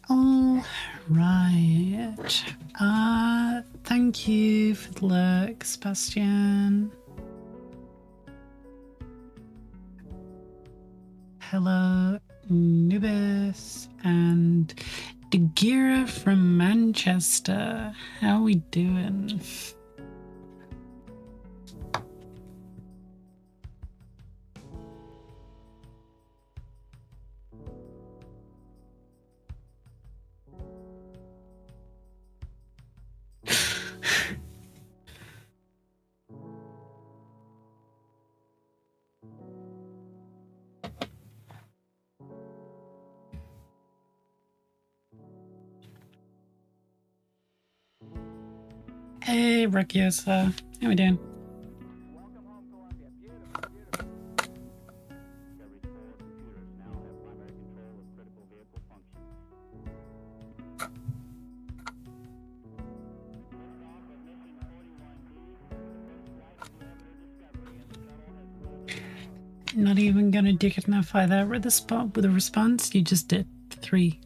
All right. Thank you for the look, Sebastian. Hello, Nubis and Dagira from Manchester. How we doing? Hey, Rakiosa. How we doing? Not even gonna dignify that with a response. You just did 3.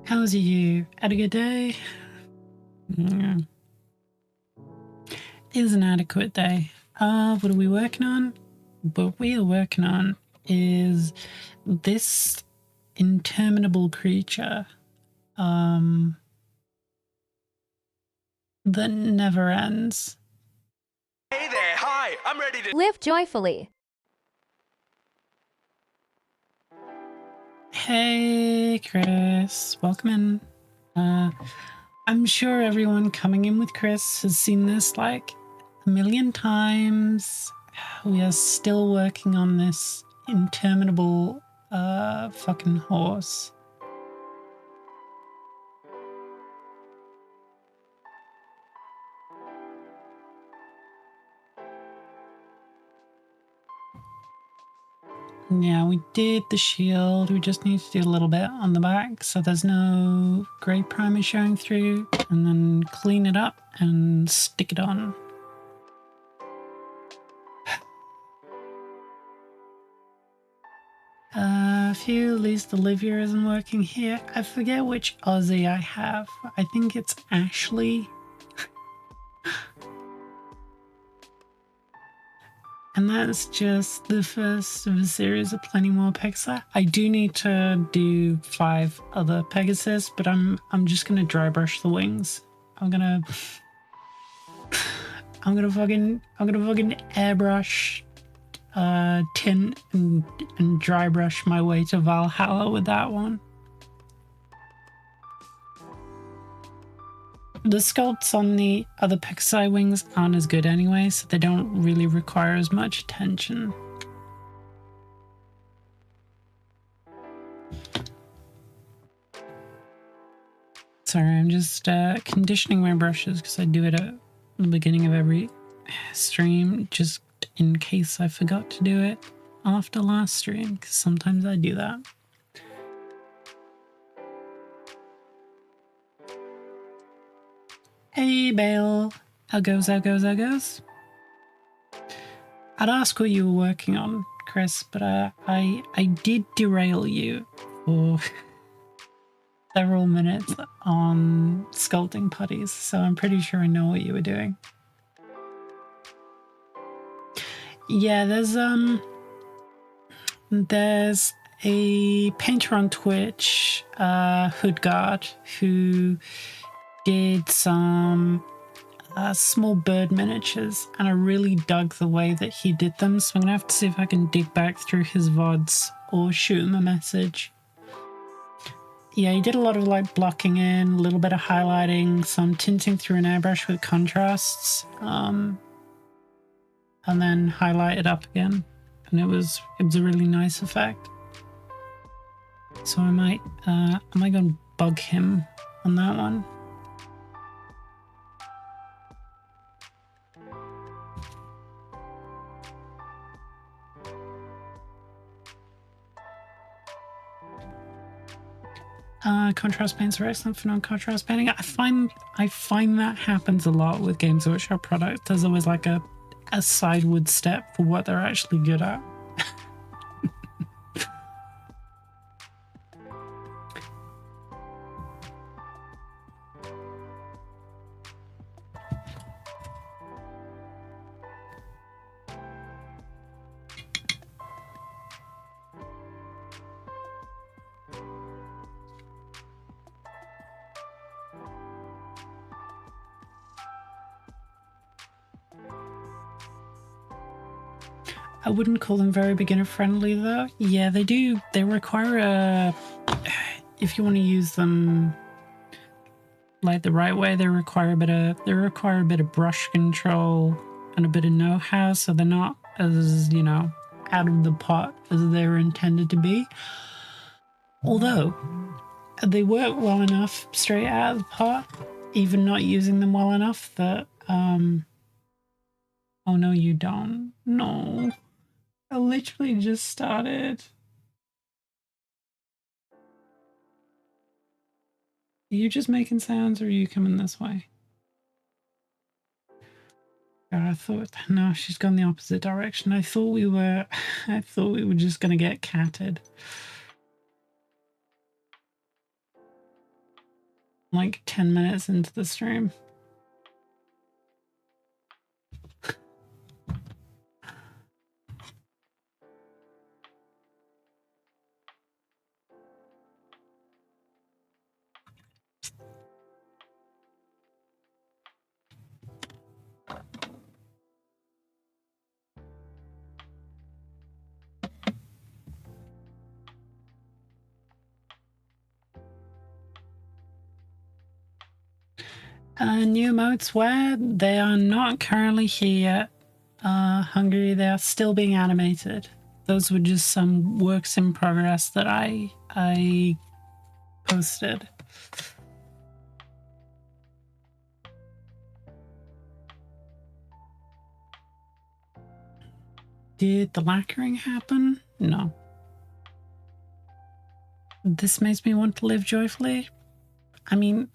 How's you? Had a good day? Yeah. It was an adequate day. What are we working on? What we are working on is this interminable creature that never ends. Hey there, hi, I'm ready to live joyfully. Hey, Chris. Welcome in. I'm sure everyone coming in with Chris has seen this like a million times. We are still working on this interminable fucking horse. Yeah, we did the shield. We just need to do a little bit on the back so there's no grey primer showing through, and then clean it up and stick it on. Phew, at least Olivia isn't working here. I forget which Aussie I have. I think it's Ashley. And that's just the first of a series of plenty more Pegasus. I do need to do 5 other Pegasus, but I'm just gonna dry brush the wings. I'm gonna fucking airbrush tint and dry brush my way to Valhalla with that one. The sculpts on the other Pegasus wings aren't as good anyway, so they don't really require as much attention. Sorry, I'm just conditioning my brushes because I do it at the beginning of every stream, just in case I forgot to do it after last stream, because sometimes I do that. Hey, Bale. How goes? I'd ask what you were working on, Chris, but I did derail you for several minutes on sculpting putties, so I'm pretty sure I know what you were doing. Yeah, there's a painter on Twitch, Hoodguard, who did some small bird miniatures, and I really dug the way that he did them, so I'm gonna have to see if I can dig back through his VODs or shoot him a message. Yeah, he did a lot of like blocking in, a little bit of highlighting, some tinting through an airbrush with contrasts, and then highlight it up again, and it was a really nice effect. So I might go and bug him on that one. Contrast paints are excellent for non-contrast painting. I find that happens a lot with Games Workshop products. There's always like a sideward step for what they're actually good at. I wouldn't call them very beginner friendly though. Yeah, they do. They require a. If you want to use them like the right way, they require a bit of brush control and a bit of know-how, so they're not as, you know, out of the pot as they were intended to be. Although they work well enough straight out of the pot, even not using them well enough that oh no, you don't. No. I literally just started. Are you just making sounds, or are you coming this way? I thought, no, she's gone the opposite direction. I thought we were just gonna get catted. Like 10 minutes into the stream. New emotes where they are not currently here yet. Hungary, they are still being animated. Those were just some works in progress that I posted. Did the lacquering happen? No. This makes me want to live joyfully. I mean,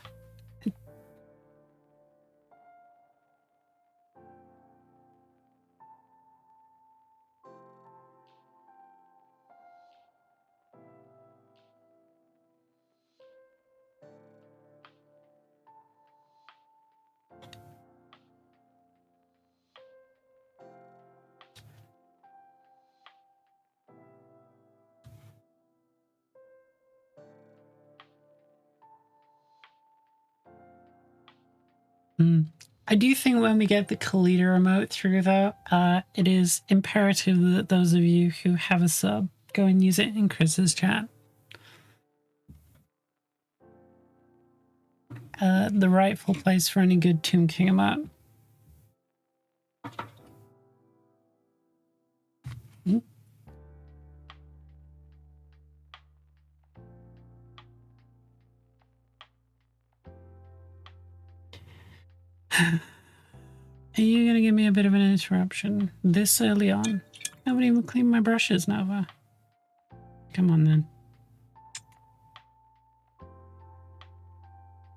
I do think when we get the Kalita remote through, though, it is imperative that those of you who have a sub go and use it in Chris's chat. The rightful place for any good Tomb King emote. Are you going to give me a bit of an interruption this early on? Nobody even cleaned my brushes, Nova. Come on, then.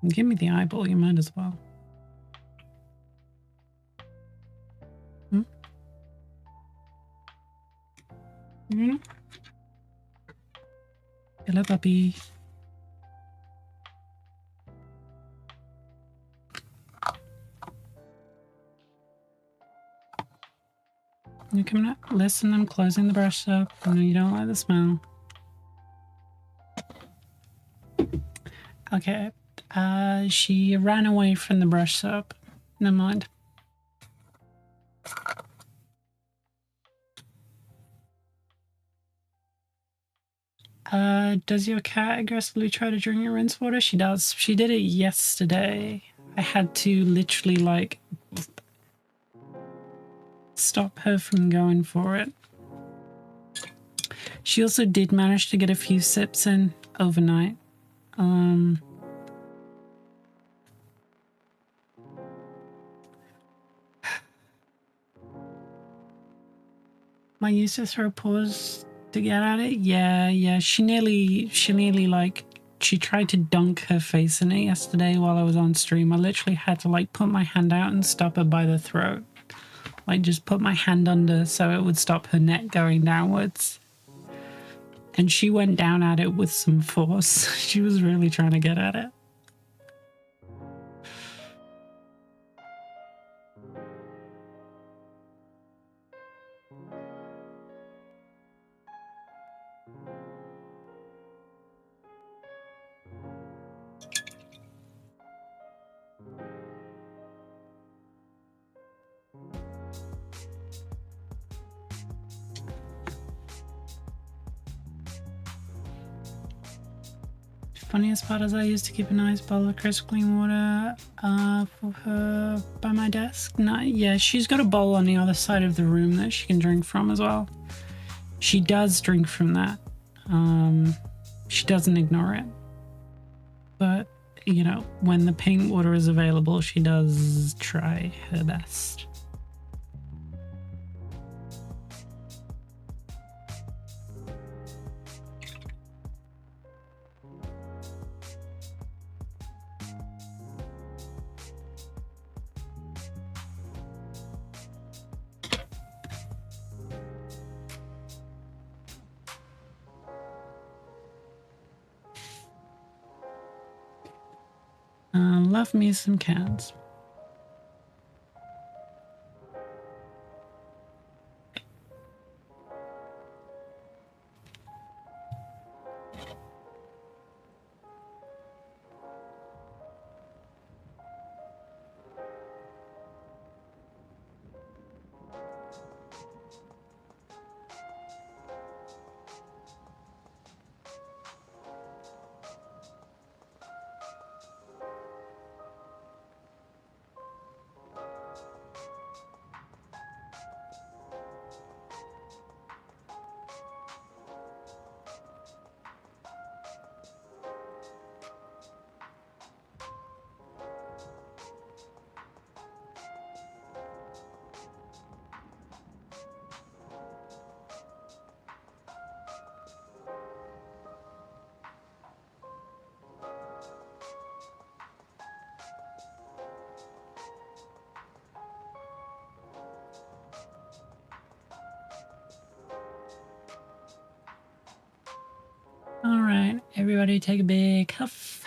Give me the eyeball, you might as well. Hello, puppy. You coming up? Listen, I'm closing the brush up. I know you don't like the smell. Okay. She ran away from the brush soap. Never mind. Does your cat aggressively try to drink your rinse water? She does. She did it yesterday. I had to literally, like, stop her from going for it. She also did manage to get a few sips in overnight. My use to throw paws to get at it? Yeah. She nearly she tried to dunk her face in it yesterday while I was on stream. I literally had to like put my hand out and stop her by the throat. Like just put my hand under so it would stop her neck going downwards. And she went down at it with some force. She was really trying to get at it. funniest part is I used to keep a nice bowl of crisp clean water for her by my desk. No, yeah, she's got a bowl on the other side of the room that she can drink from as well. She does drink from that. She doesn't ignore it. But, you know, when the paint water is available, she does try her best. Love me some cans. All right, everybody take a big huff.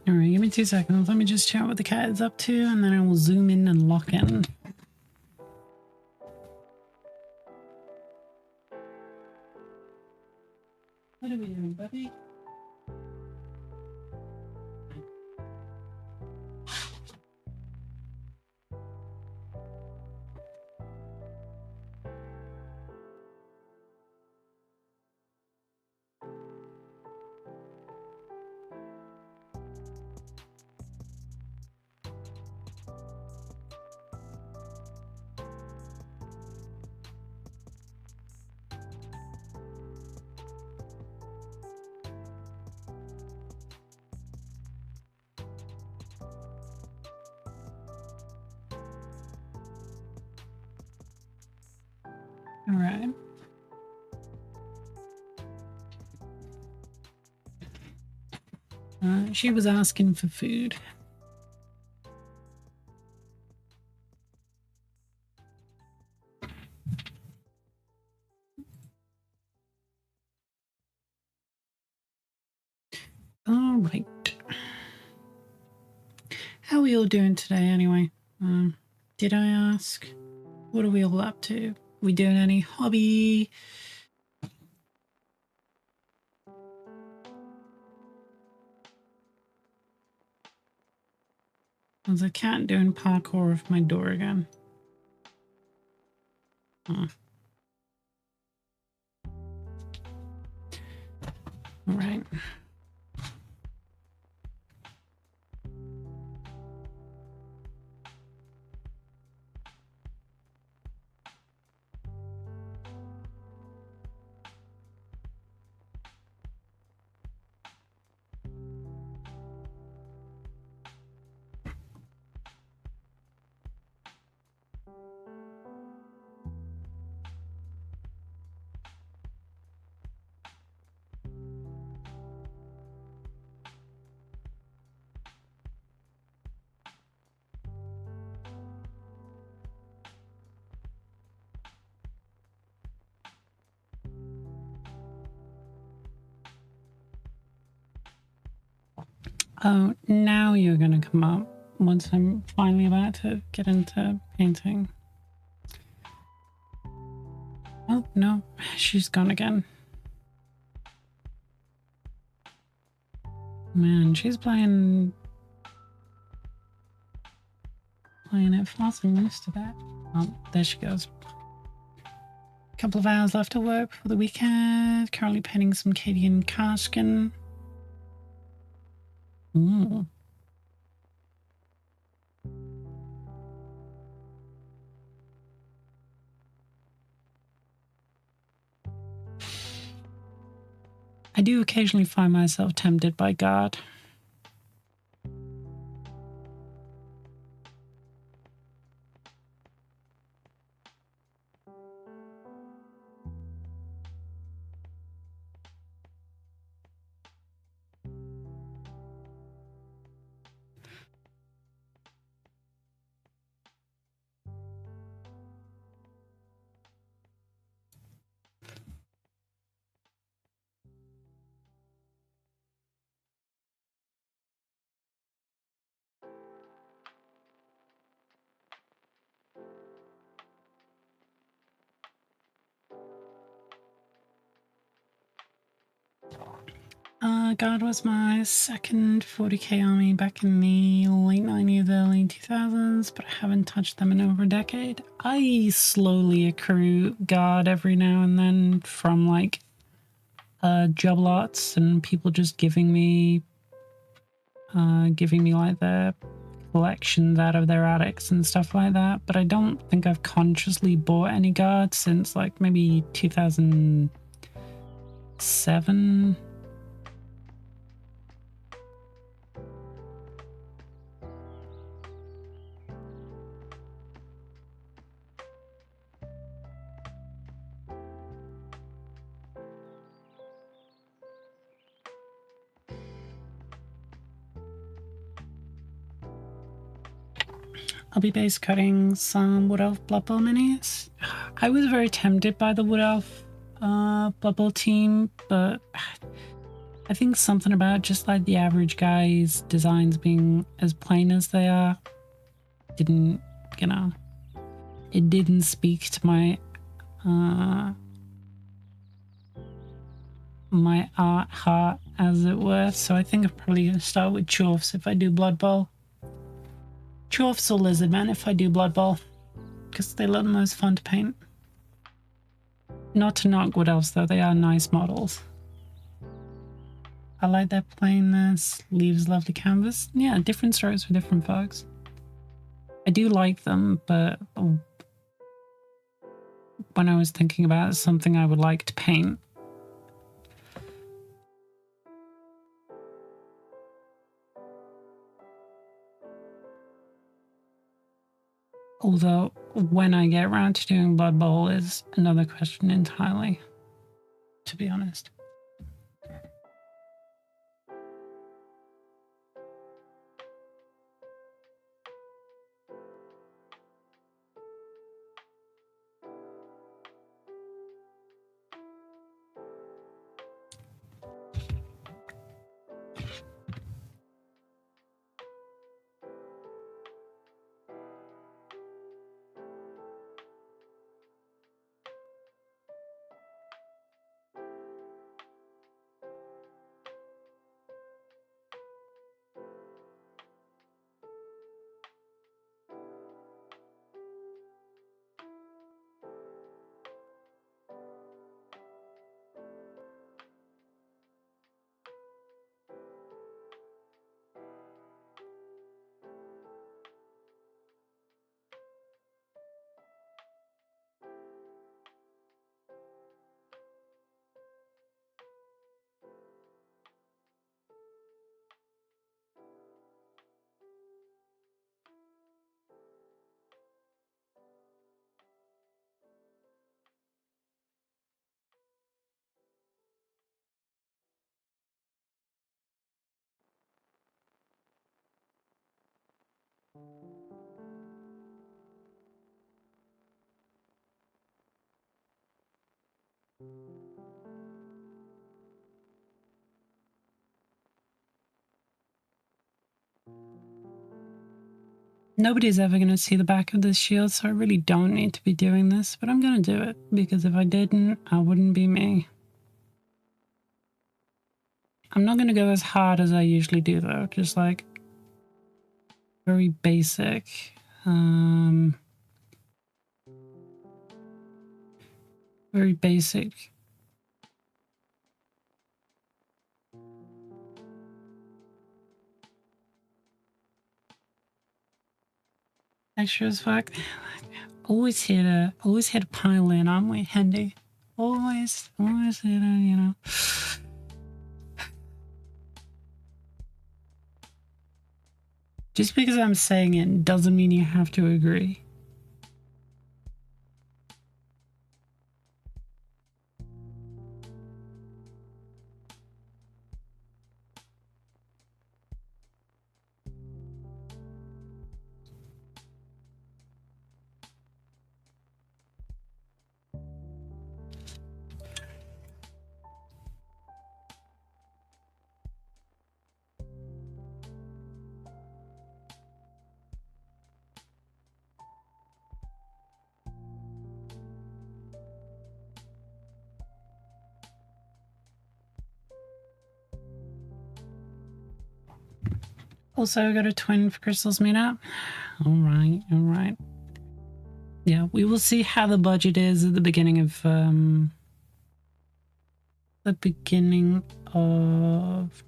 All right, give me 2 seconds. Let me just check what the cat is up to, and then I will zoom in and lock in. What are we doing, buddy? All right. She was asking for food. All right. How are we all doing today anyway? Did I ask? What are we all up to? We doing any hobby? There's a cat doing parkour off my door again. All right. Oh, now you're going to come up once I'm finally about to get into painting. Oh, no, she's gone again. Man, she's playing it fast and loose to that. Oh, there she goes. Couple of hours left to work for the weekend. Currently painting some Cadian Carskin. Ooh. I do occasionally find myself tempted by God. God was my second 40k army back in the late 90s, early 2000s, but I haven't touched them in over a decade. I slowly accrue God every now and then from like job lots and people just giving me like their collections out of their attics and stuff like that, but I don't think I've consciously bought any God since like maybe 2007. I'll be base cutting some Wood Elf Blood Bowl minis. I was very tempted by the Wood Elf Blood Bowl team, but I think something about just like the average guy's designs being as plain as they are didn't, it didn't speak to my my art heart, as it were. So I think I'm probably going to start with Chorfs if I do Blood Bowl. Chorfs or Lizardmen if I do Blood Bowl, because they look the most fun to paint. Not to knock Wood Elves though, they are nice models. I like their plainness, leaves lovely canvas. Yeah, different strokes for different folks. I do like them, but when I was thinking about something I would like to paint, although when I get around to doing Blood Bowl is another question entirely, to be honest. Nobody's ever going to see the back of this shield, so I really don't need to be doing this, but I'm going to do it, because if I didn't, I wouldn't be me. I'm not going to go as hard as I usually do, though, just like very basic. Very basic. Extra as fuck. Always here to pile in, aren't we, Hendy? Always here to, you know. Just because I'm saying it doesn't mean you have to agree. Also got a twin for Crystal's meetup. All right. Yeah, we will see how the budget is at the beginning of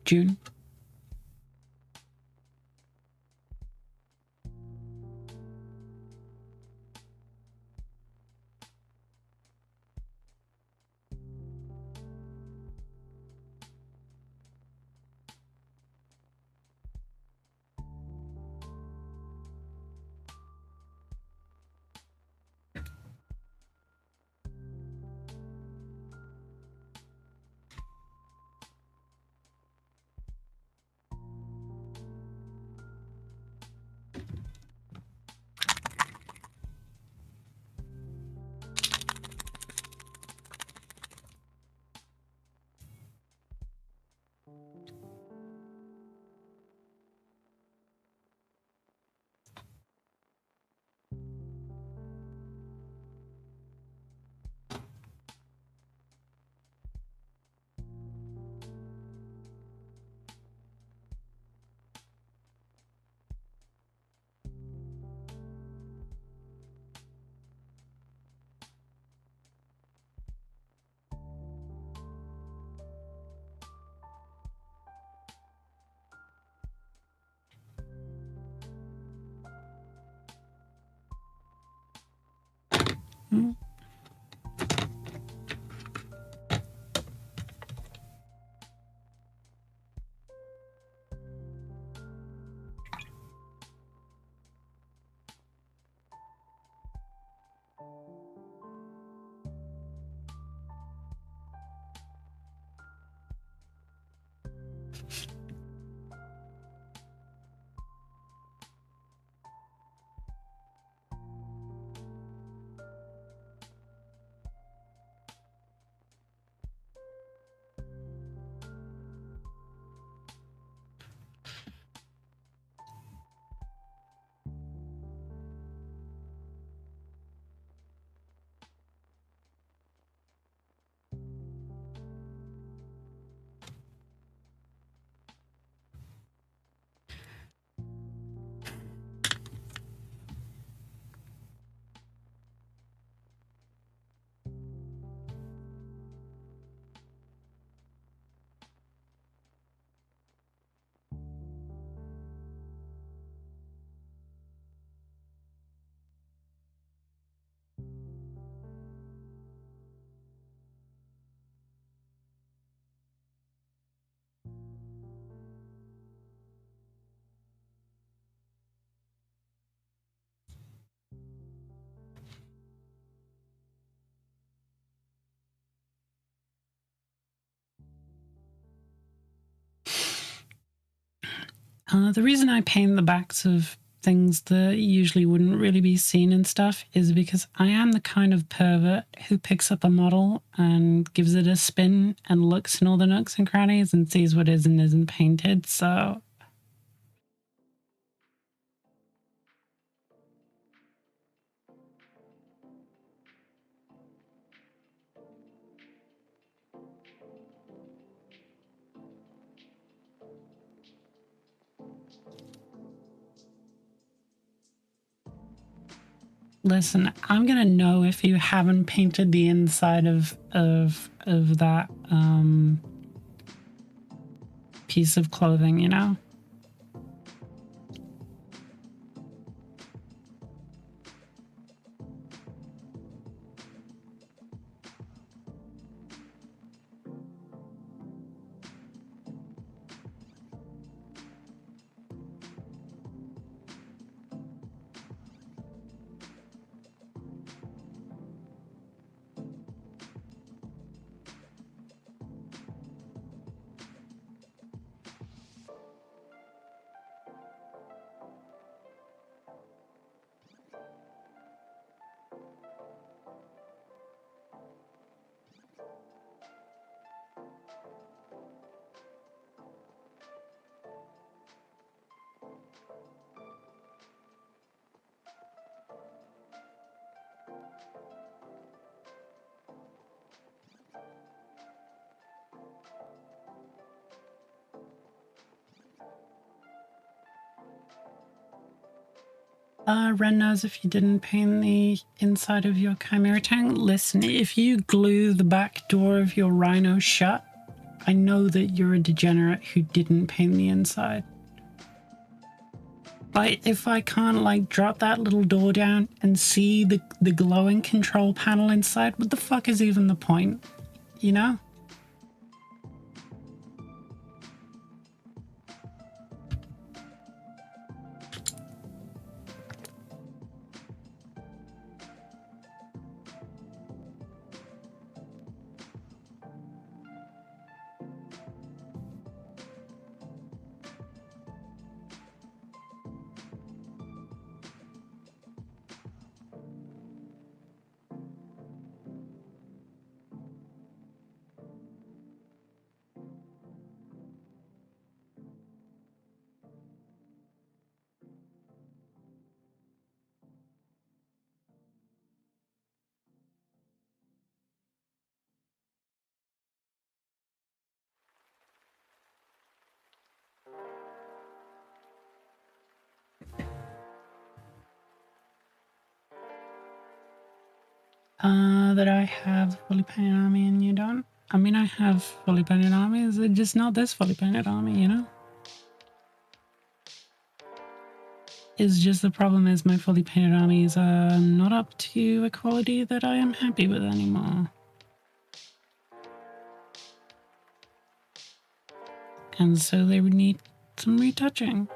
June. Mm. The reason I paint the backs of things that usually wouldn't really be seen and stuff is because I am the kind of pervert who picks up a model and gives it a spin and looks in all the nooks and crannies and sees what is and isn't painted. So listen, I'm gonna know if you haven't painted the inside of that piece of clothing, you know? Ren knows if you didn't paint the inside of your chimera tank. Listen, if you glue the back door of your rhino shut, I know that you're a degenerate who didn't paint the inside. Like, if I can't, like, drop that little door down and see the glowing control panel inside, what the fuck is even the point? You know? That I have fully painted army and you don't? I mean, I have fully painted army, is it just not this fully painted army, you know? It's just the problem is my fully painted armies are not up to a quality that I am happy with anymore. And so they would need some retouching.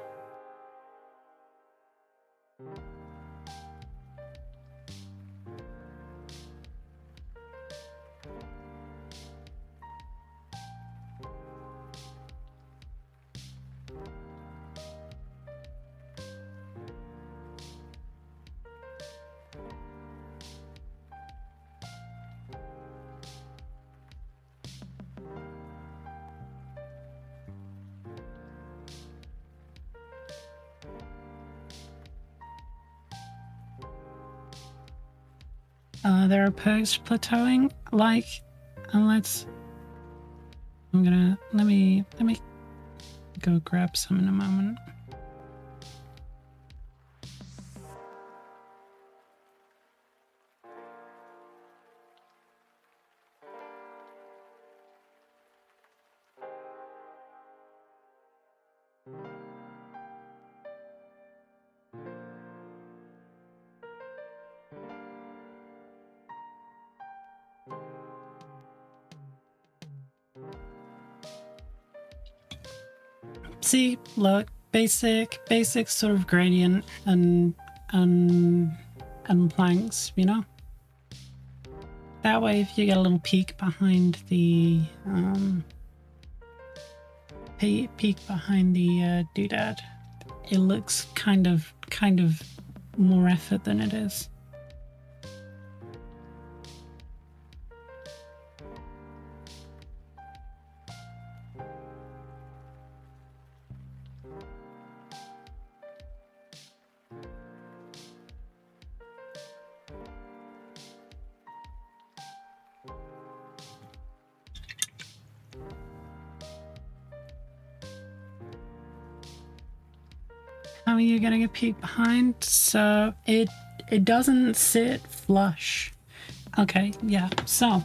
There are perks to plateauing, like, and let me go grab some in a moment. See, look, basic sort of gradient and planks, you know? That way, if you get a little peek behind the doodad, it looks kind of kind of more effort than it is. How are you getting a peek behind? So it doesn't sit flush. Okay, yeah. So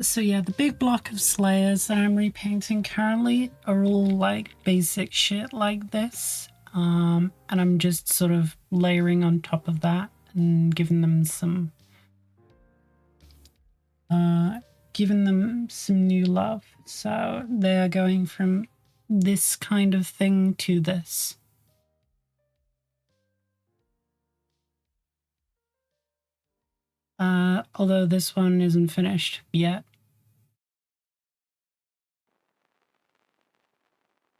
so yeah, the big block of Slayers that I'm repainting currently are all like basic shit like this. And I'm just sort of layering on top of that and giving them some new love. So they're going from this kind of thing to this. Although this one isn't finished yet.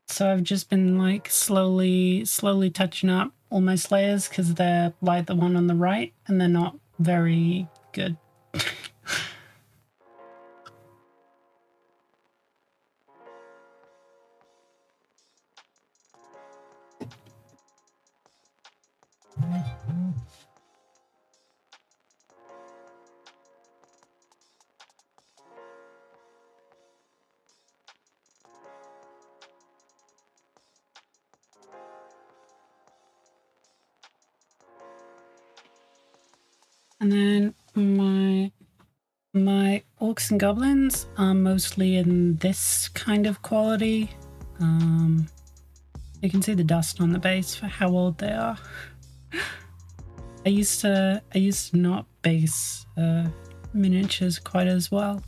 So I've just been like slowly touching up all my Slayers because they're like the one on the right and they're not very good. And then my orcs and goblins are mostly in this kind of quality. You can see the dust on the base for how old they are. I used to not base miniatures quite as well.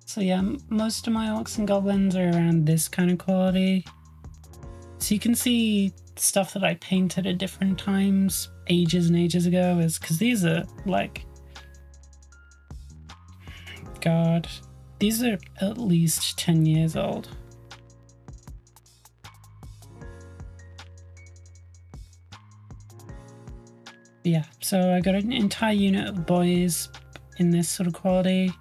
So yeah, most of my orcs and goblins are around this kind of quality. So you can see stuff that I painted at different times, ages and ages ago, is because these are like, God, these are at least 10 years old. Yeah, so I got an entire unit of boys in this sort of quality.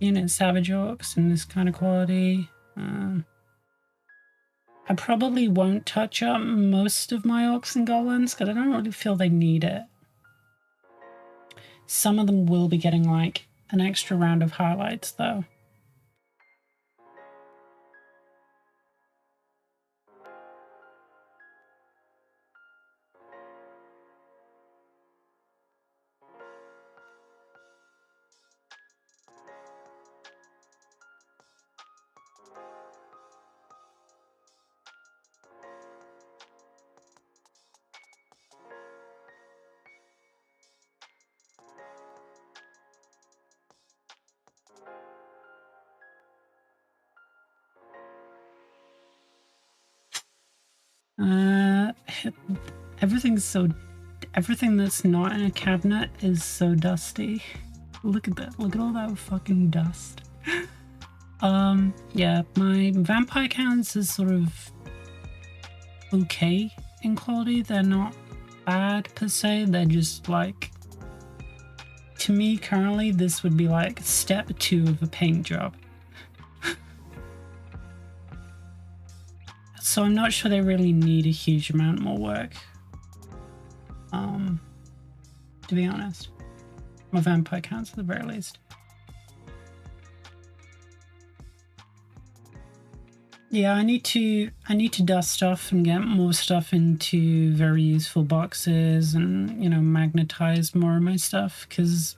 Unit of savage orcs in this kind of quality. I probably won't touch up most of my orcs and goblins because I don't really feel they need it. Some of them will be getting like an extra round of highlights though. Everything that's not in a cabinet is so dusty. Look at that. Look at all that fucking dust. Yeah, my vampire counts is sort of okay in quality. They're not bad per se. They're just like, to me currently, this would be like step 2 of a paint job. So I'm not sure they really need a huge amount more work. To be honest, my vampire counts at the very least. Yeah, I need to dust stuff and get more stuff into very useful boxes and, you know, magnetize more of my stuff because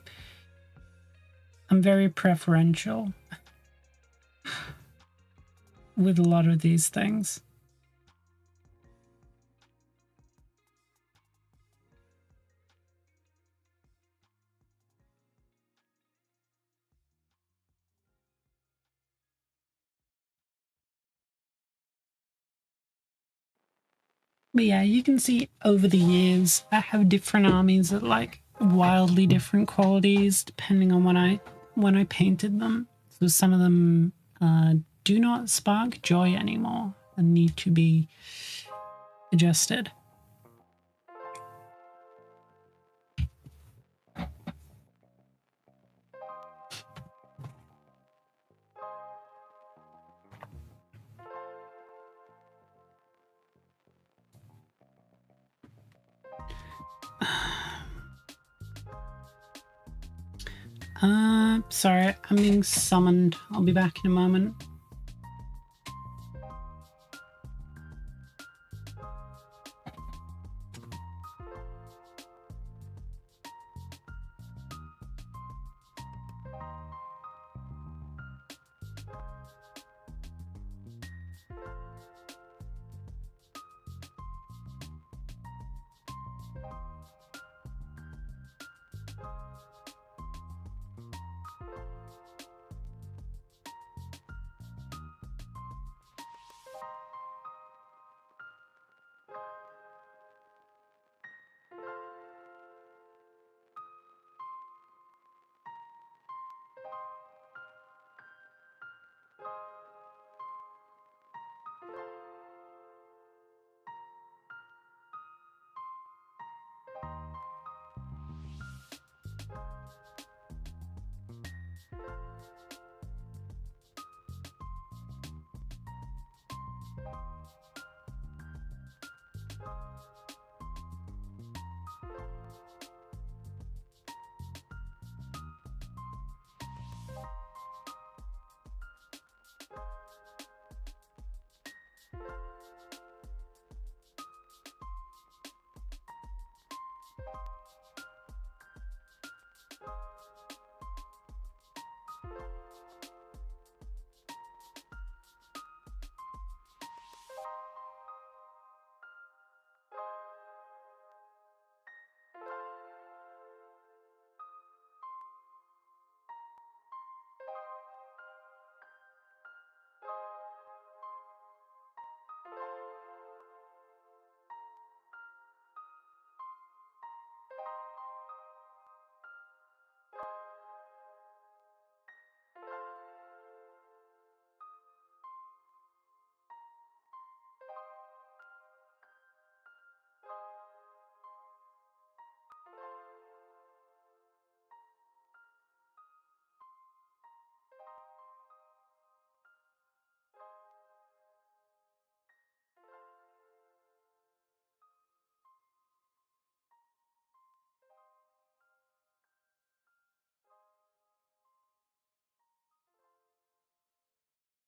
I'm very preferential with a lot of these things. But yeah, you can see over the years I have different armies that like wildly different qualities depending on when I painted them. So some of them do not spark joy anymore and need to be adjusted. Sorry, I'm being summoned. I'll be back in a moment.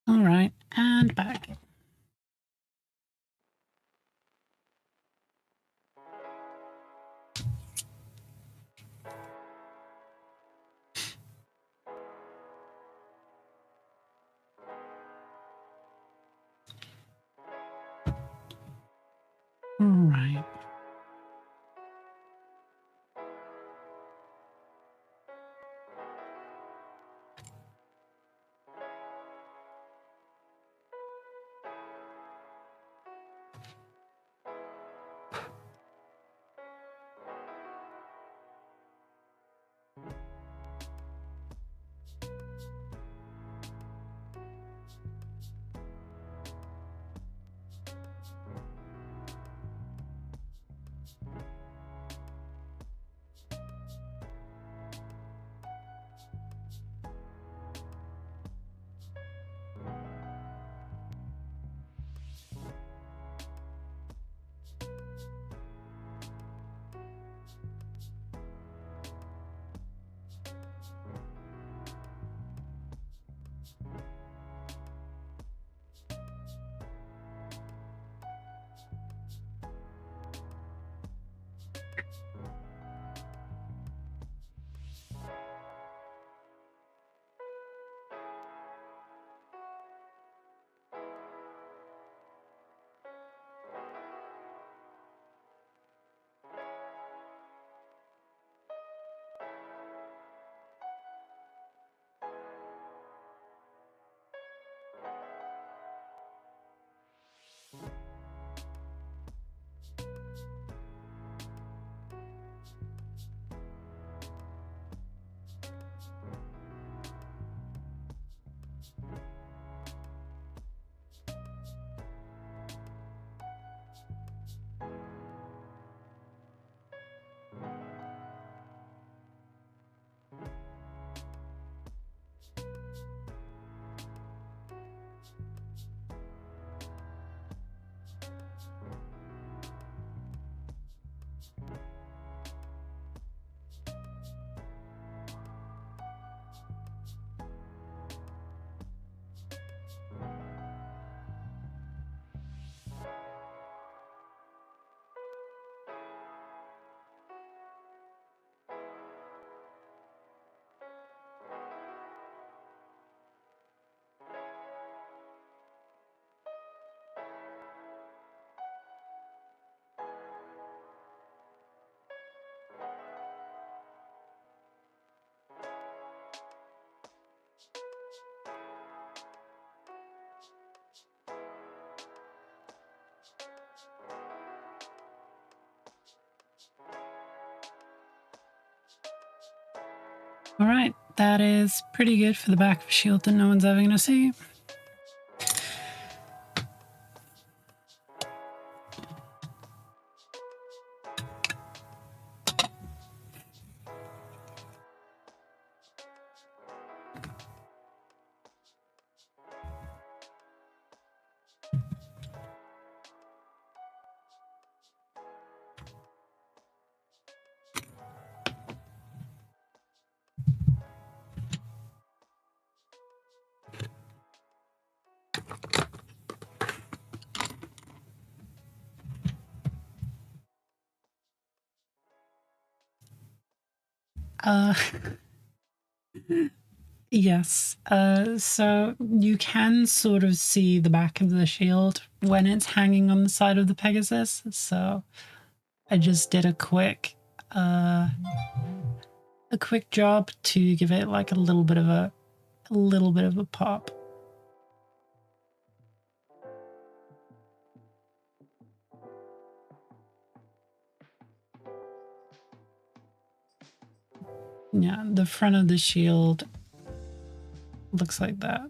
All right, and back. All right. All right, that is pretty good for the back of a shield that no one's ever going to see. Yes. So you can sort of see the back of the shield when it's hanging on the side of the Pegasus. So I just did a quick job to give it like a little bit of a pop. Yeah, the front of the shield looks like that.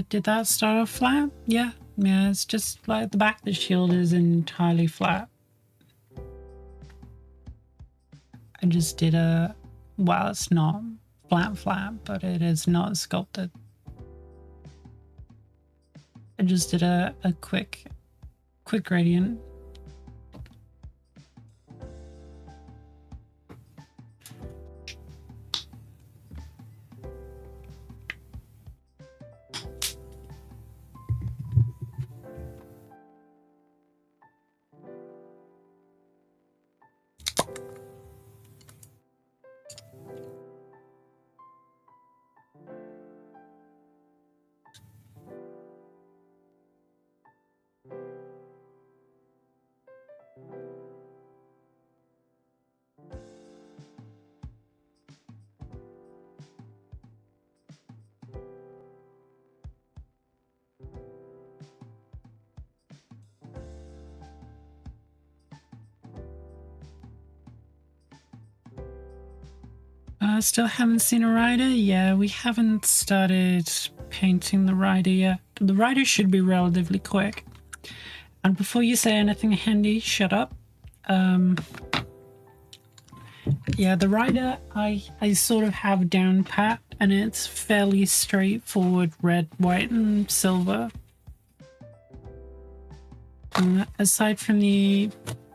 Did that start off flat? Yeah, it's just like the back of the shield is entirely flat. I just did well, it's not flat, but it is not sculpted. I just did a quick gradient. Still haven't seen a rider? Yeah, we haven't started painting the rider yet. The rider should be relatively quick. And before you say anything handy, shut up. Yeah, the rider I sort of have down pat, and it's fairly straightforward: red, white, and silver. Aside from the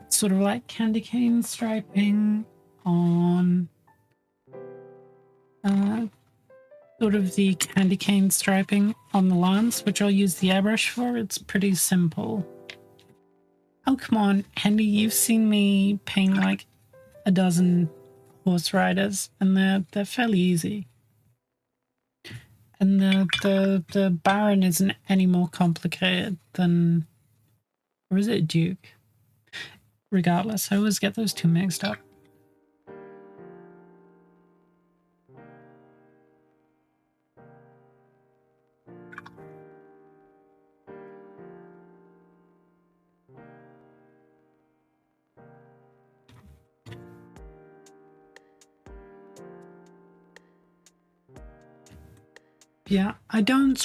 sort of like candy cane striping on sort of the candy cane striping on the lance, which I'll use the airbrush for, it's pretty simple. Oh, come on, Andy, you've seen me paint like a dozen horse riders, and they're fairly easy. And the Baron isn't any more complicated than, or is it Duke? Regardless, I always get those two mixed up. Yeah, I don't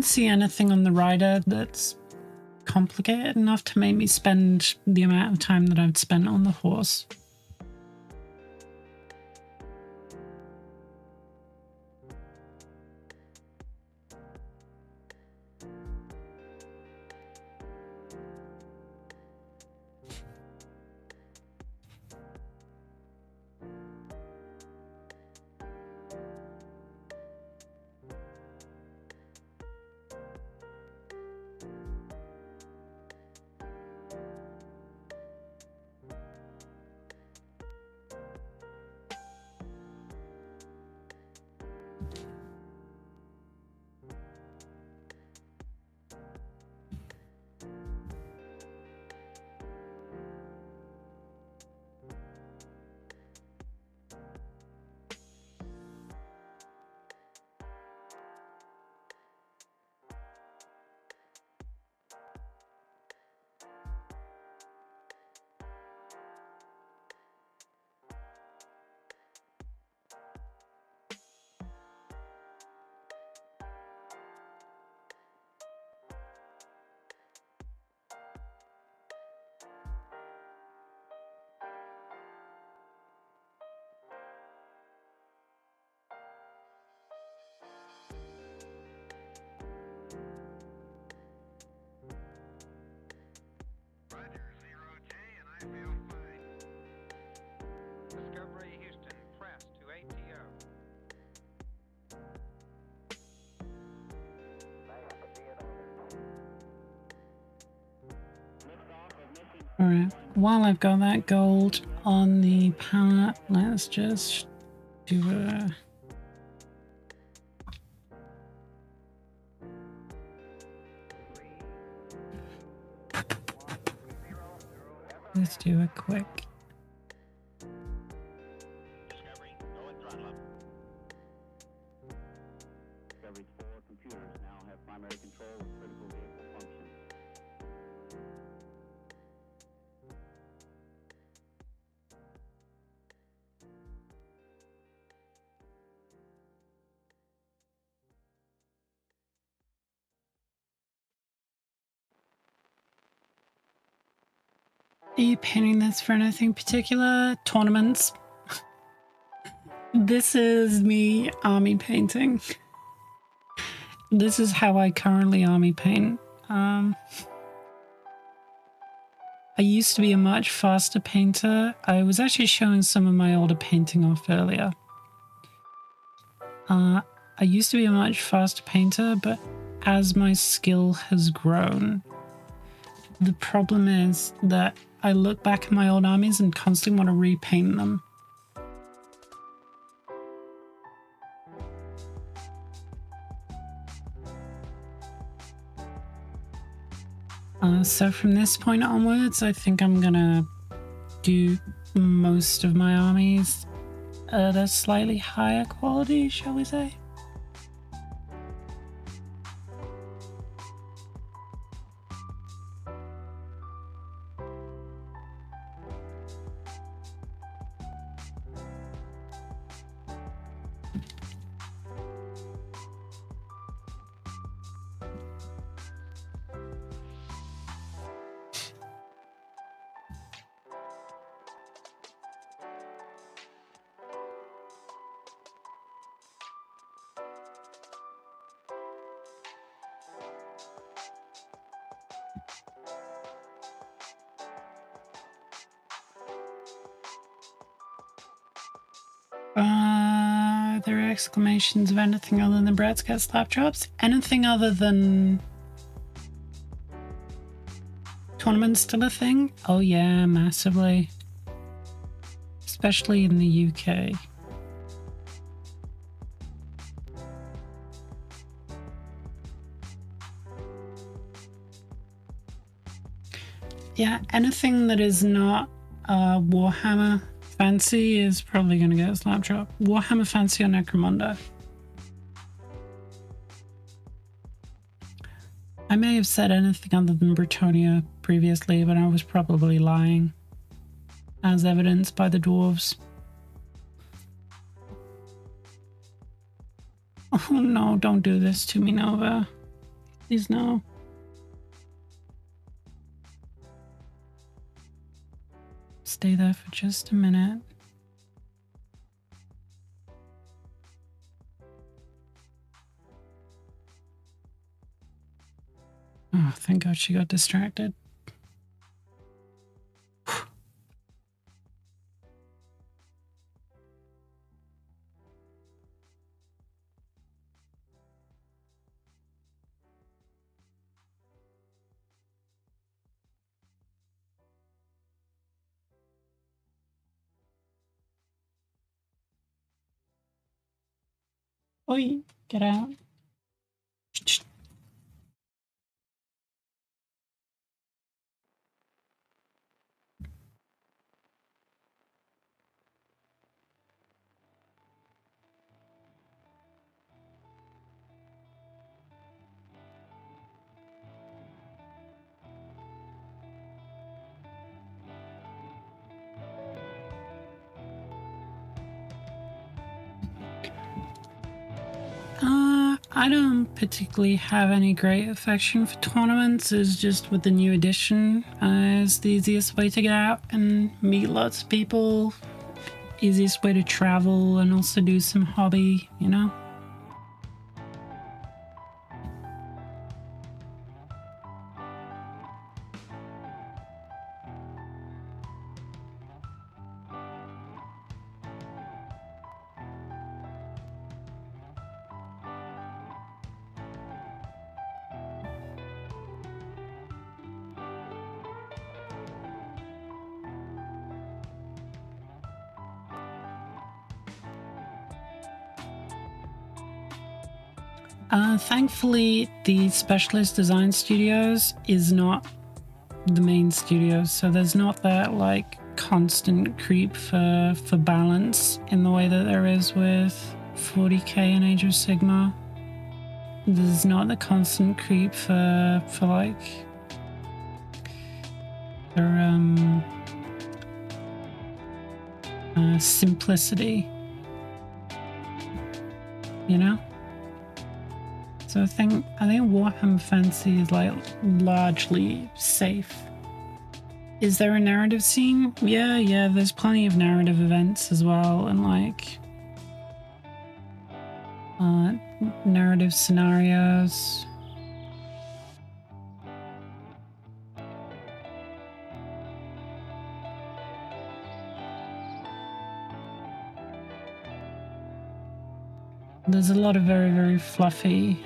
see anything on the rider that's complicated enough to make me spend the amount of time that I've spent on the horse. Alright, while I've got that gold on the palette, let's just do a... Let's do a quick... Are you painting this for anything particular? Tournaments? This is me army painting. This is how I currently army paint. I used to be a much faster painter. I was actually showing some of my older painting off earlier. I used to be a much faster painter, but as my skill has grown, the problem is that I look back at my old armies and constantly want to repaint them. So from this point onwards, I think I'm gonna do most of my armies at a slightly higher quality, shall we say? There are exclamations of anything other than Brad's got slap drops? Anything other than tournaments still a thing? Oh yeah, massively. Especially in the UK. Yeah, anything that is not Warhammer Fancy is probably going to get a slap drop. Warhammer Fancy or Necromunda. I may have said anything other than Bretonnia previously, but I was probably lying, as evidenced by the dwarves. Oh no, don't do this to me, Nova. Please no. Stay there for just a minute. Oh, thank God she got distracted. Oi, get out. I don't particularly have any great affection for tournaments. It's just with the new edition, it's the easiest way to get out and meet lots of people, easiest way to travel and also do some hobby, you know? Thankfully, the Specialist Design Studios is not the main studio, so there's not that like constant creep for balance in the way that there is with 40k and Age of Sigmar. There's not the constant creep for like for simplicity, you know. So I think Warhammer Fantasy is like largely safe. Is there a narrative scene? Yeah, there's plenty of narrative events as well, and like narrative scenarios. There's a lot of very, very fluffy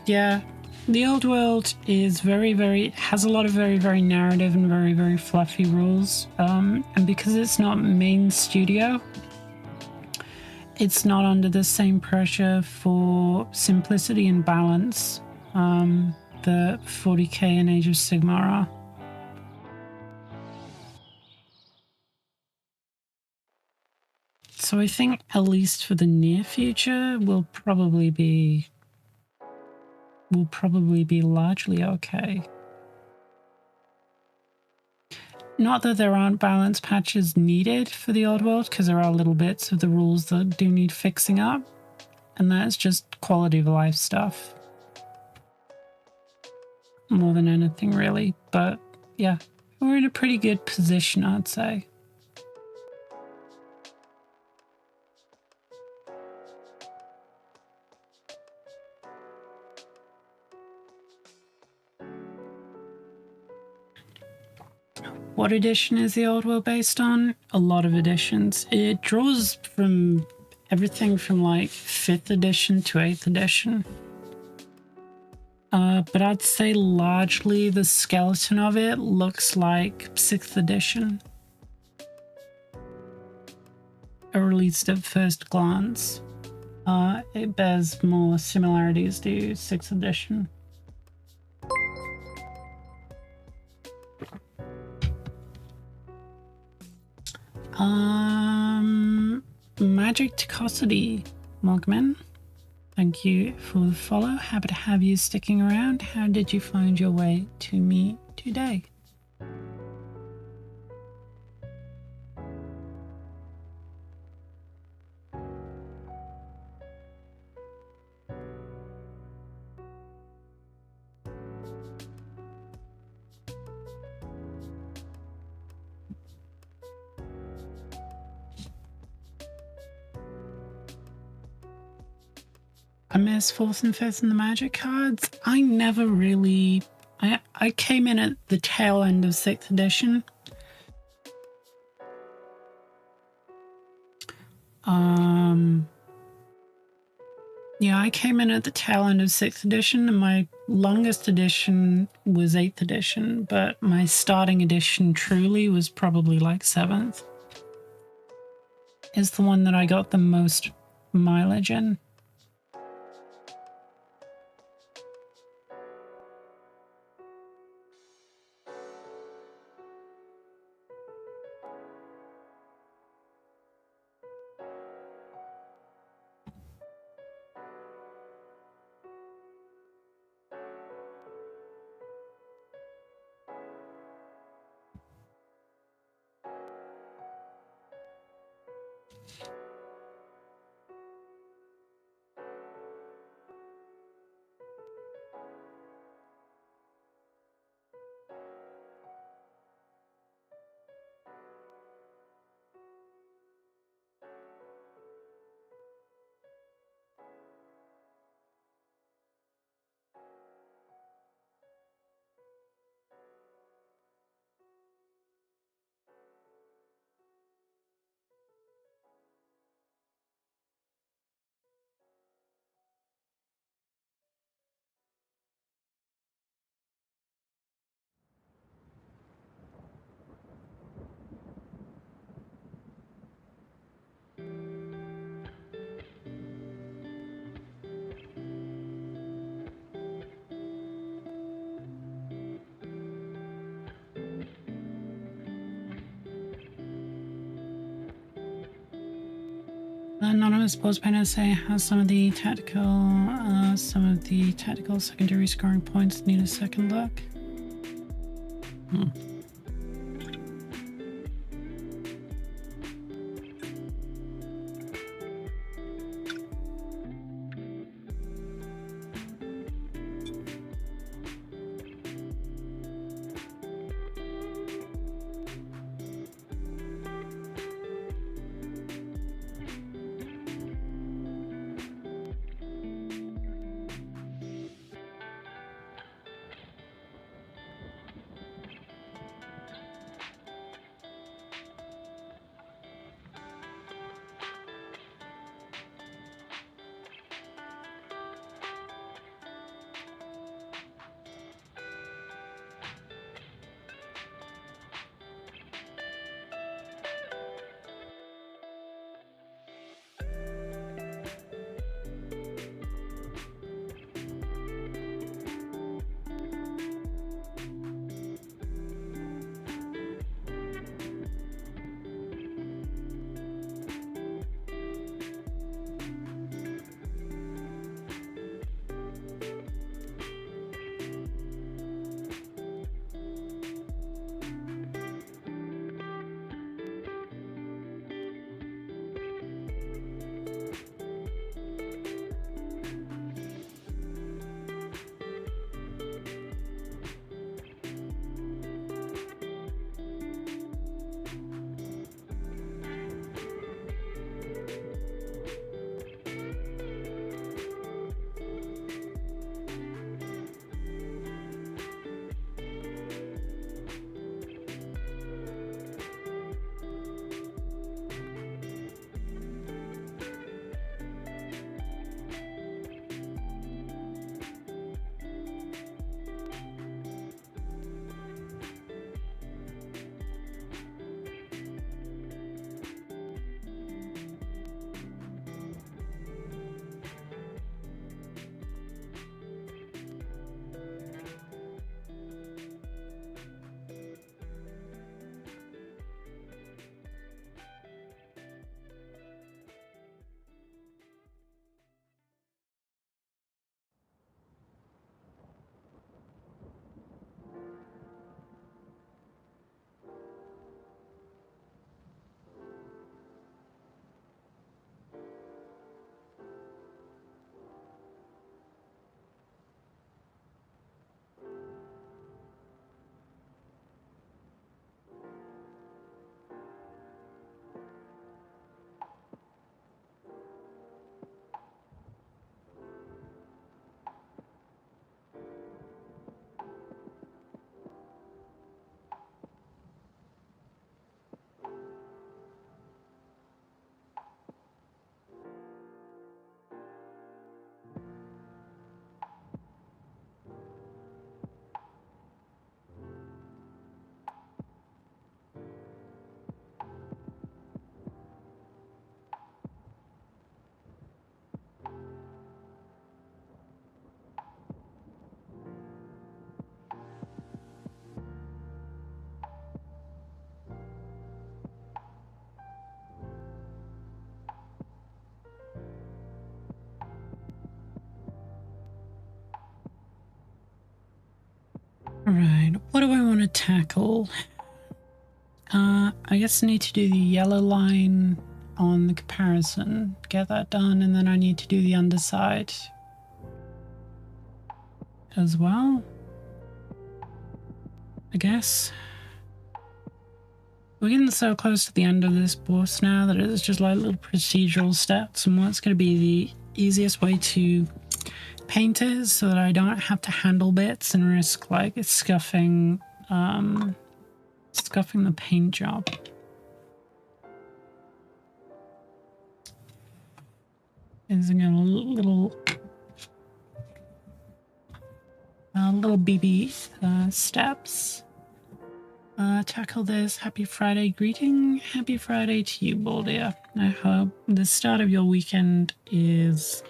yeah. The old world is has a lot of very, very narrative and very, very fluffy rules. And because it's not main studio, it's not under the same pressure for simplicity and balance that 40k and Age of Sigmar are. So I think, at least for the near future, we'll probably be largely okay. Not that there aren't balance patches needed for the old world, because there are little bits of the rules that do need fixing up, and that's just quality of life stuff more than anything, really. But yeah, we're in a pretty good position, I'd say. What edition is the old world based on? A lot of editions. It draws from everything from like 5th edition to 8th edition. But I'd say largely the skeleton of it looks like 6th edition. Or at least at first glance. It bears more similarities to 6th edition. Magic Tacosity, Mogman. Thank you for the follow. Happy to have you sticking around. How did you find your way to me today? I miss 4th and 5th and the Magic cards. I never really... I came in at the tail end of 6th edition. Yeah, I came in at the tail end of 6th edition, and my longest edition was 8th edition, but my starting edition truly was probably like 7th. Is the one that I got the most mileage in. Anonymous Sports Painters say how some of the tactical secondary scoring points need a second look. Alright, what do I want to tackle? I guess I need to do the yellow line on the comparison, get that done, and then I need to do the underside as well, I guess. We're getting so close to the end of this boss now that it's just like little procedural steps, and what's going to be the easiest way to paint it so that I don't have to handle bits and risk like scuffing the paint job. Is again little BB steps. Tackle this. Happy Friday greeting. Happy Friday to you, Baldia. I hope the start of your weekend is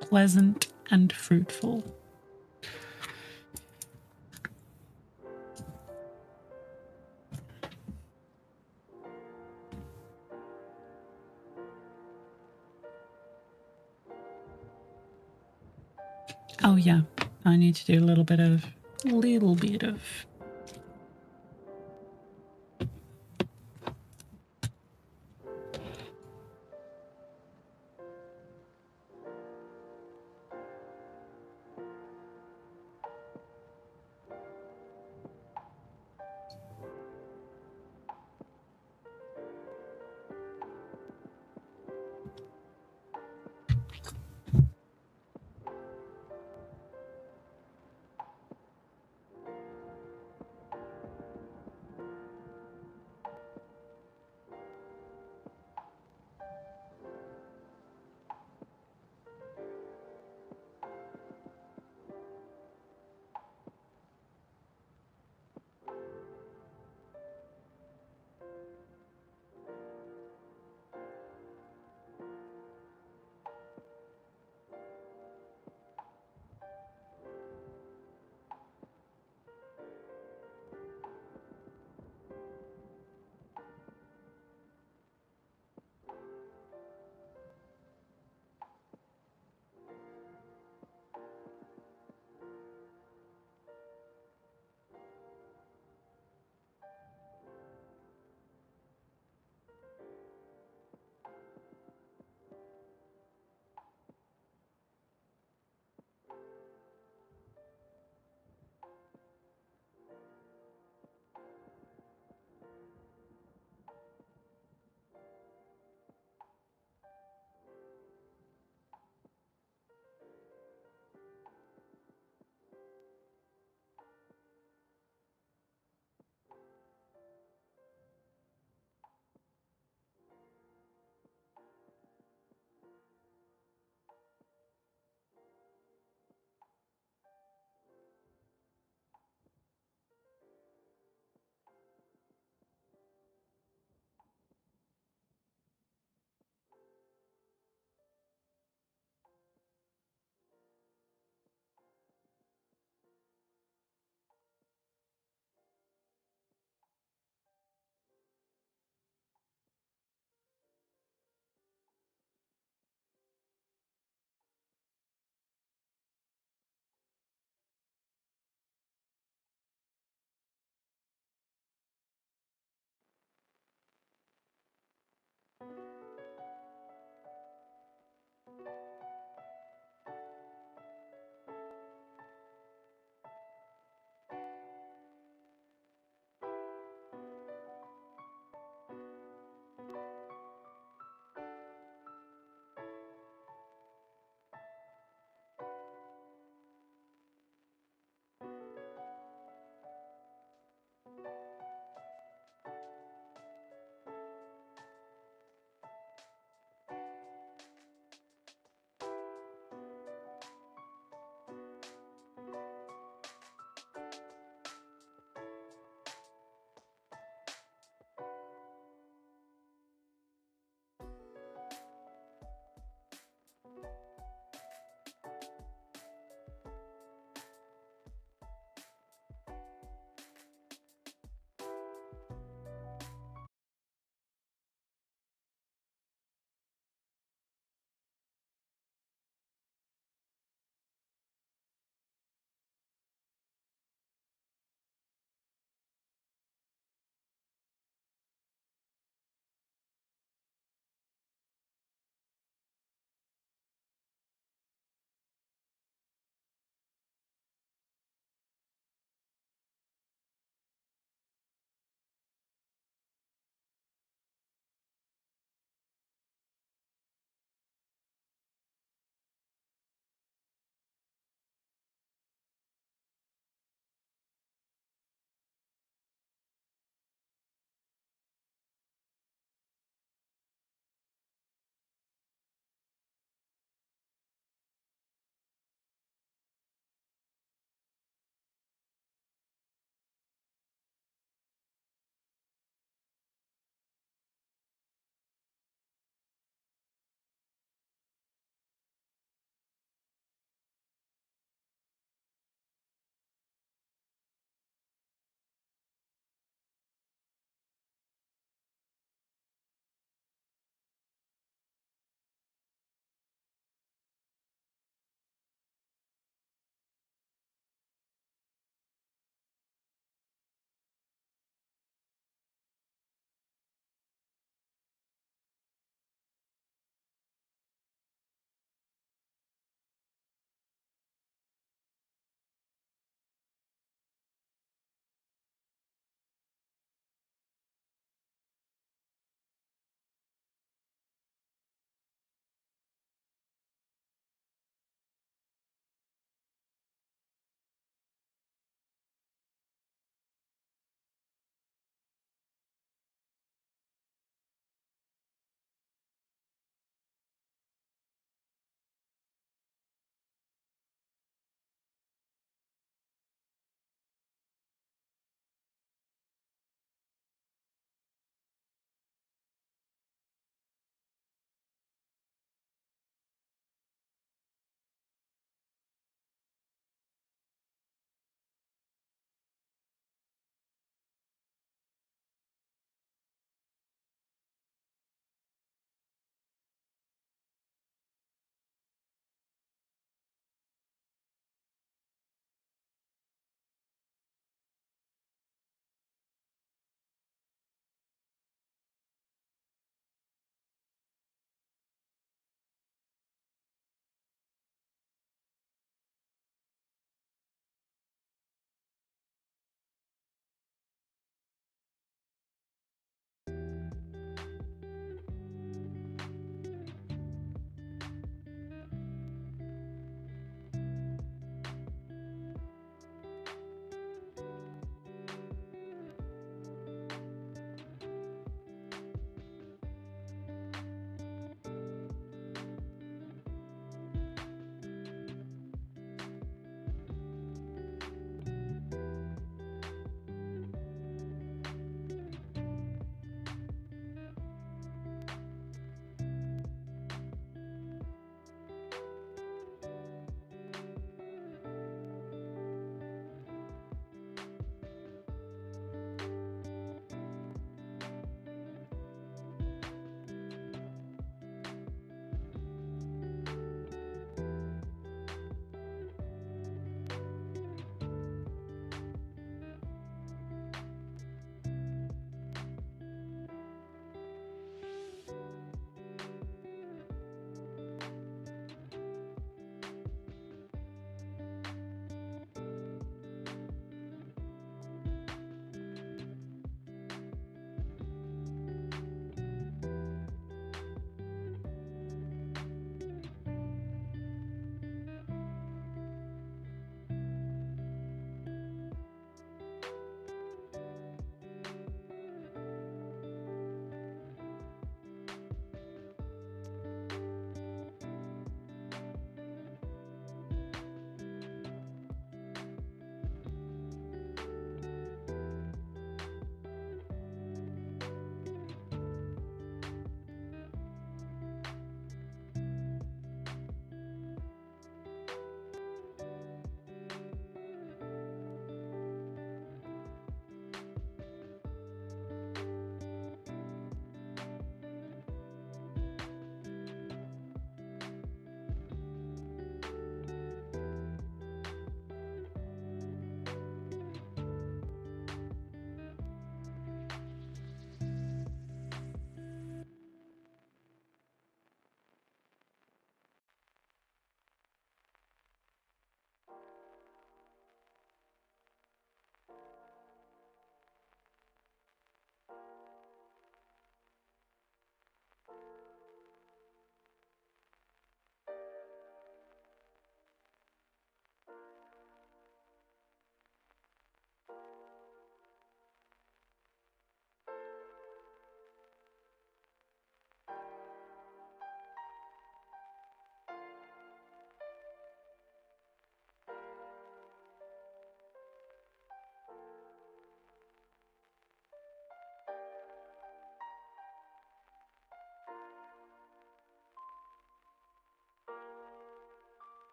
pleasant and fruitful. Oh yeah, I need to do a little bit of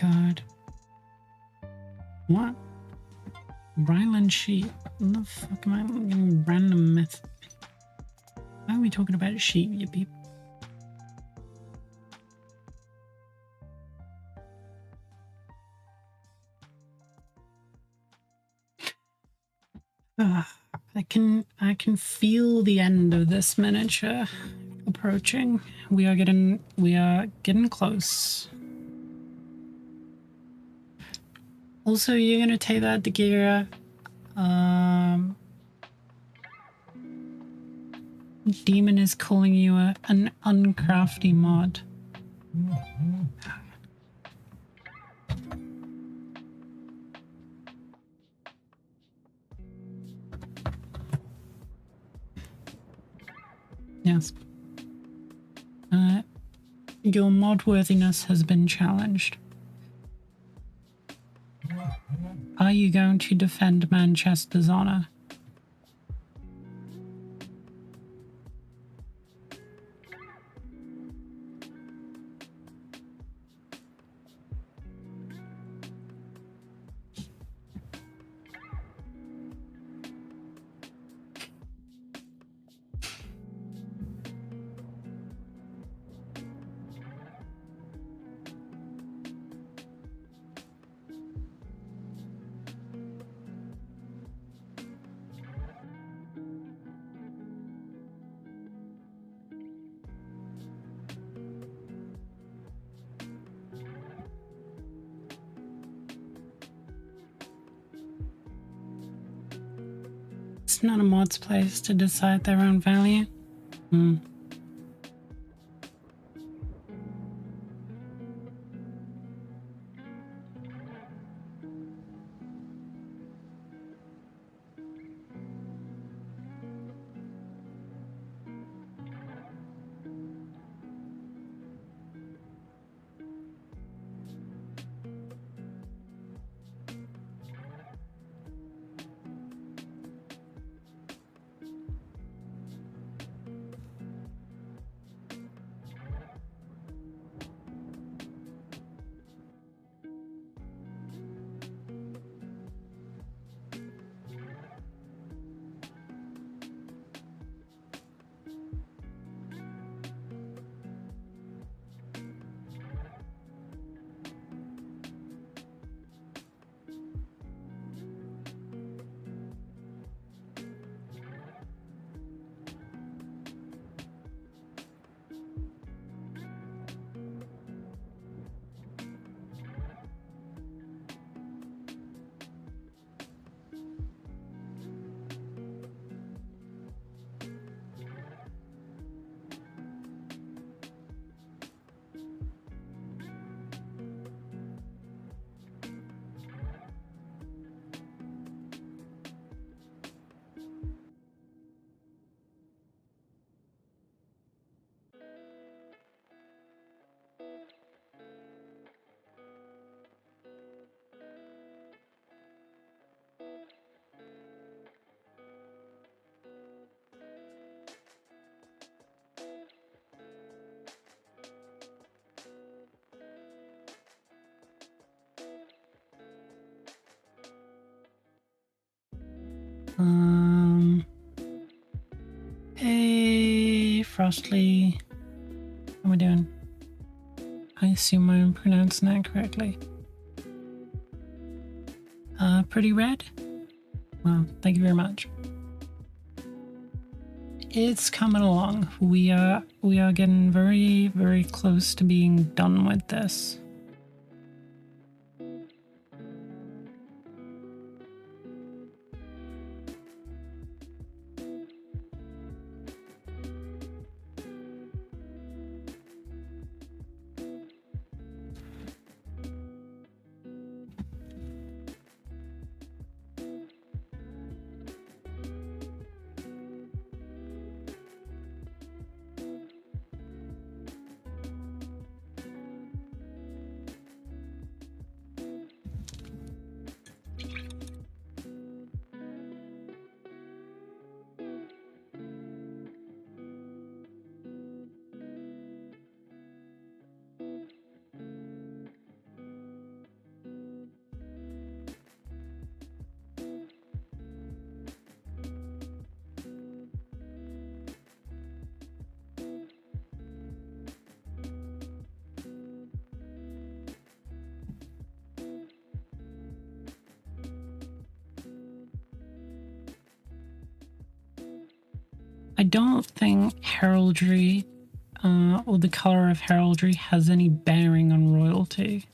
God. What? Ryland sheep? What the fuck am I getting random myth? Why are we talking about sheep, you people? I can feel the end of this miniature approaching. We are getting close. Also, you're gonna take that to Gira. Demon is calling you an uncrafty mod. Yes. Your mod worthiness has been challenged. Are you going to defend Manchester's honor? It's not a mod's place to decide their own value. Hey, Frostly. How are we doing? I assume I'm pronouncing that correctly. Pretty red? Well, thank you very much. It's coming along. We are getting very, very close to being done with this. I don't think heraldry or the color of heraldry has any bearing on royalty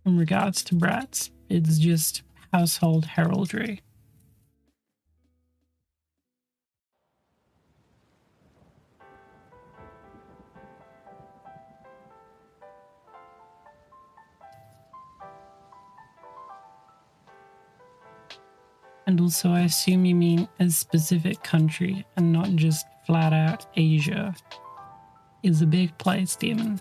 in regards to brats. It's just household heraldry. And also, I assume you mean a specific country and not just flat out Asia is a big place, demon.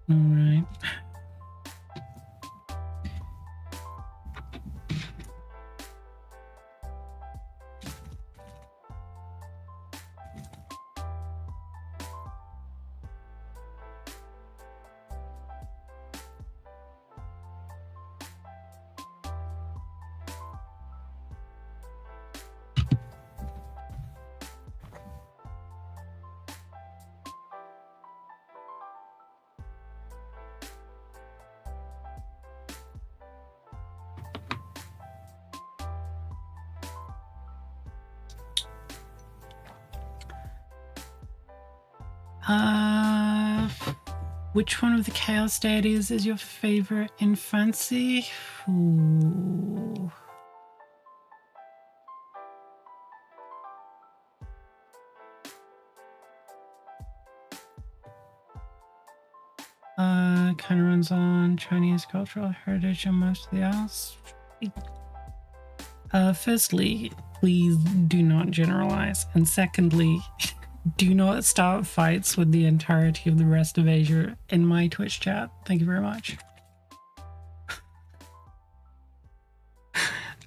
All right. Which one of the chaos deities is your favorite in fancy? Ooh. Kind of runs on Chinese cultural heritage and most of the else. Firstly, please do not generalize, and secondly, do not start fights with the entirety of the rest of Asia in my Twitch chat. Thank you very much.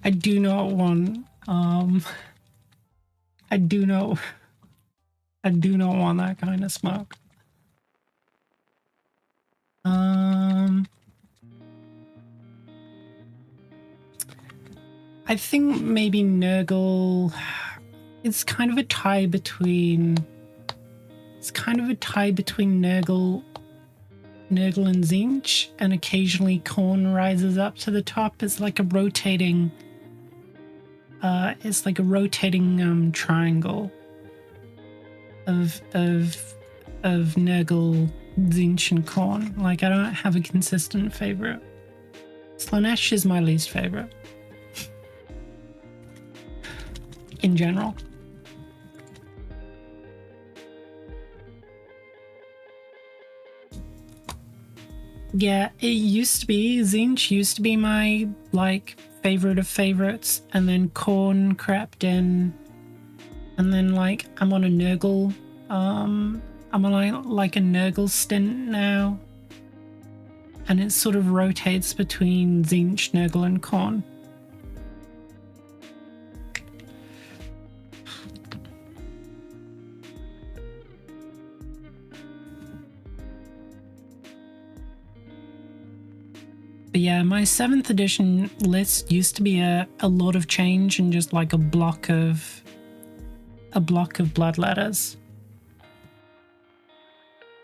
I do not want I do not want that kind of smoke. I think maybe Nurgle. It's kind of a tie between. It's kind of a tie between Nurgle and Zinch, and occasionally Khorne rises up to the top. It's like a rotating. It's like a rotating triangle of Nurgle, Zinch, and Khorne. Like I don't have a consistent favorite. Slaanesh is my least favorite. In general. Yeah, it used to be. Zinch used to be my, like, favorite of favorites, and then Khorne crept in, and then, like, I'm on a Nurgle, I'm on, like, a Nurgle stint now, and it sort of rotates between Zinch, Nurgle, and Khorne. But yeah, my 7th edition list used to be a lot of change and just like a block of blood letters.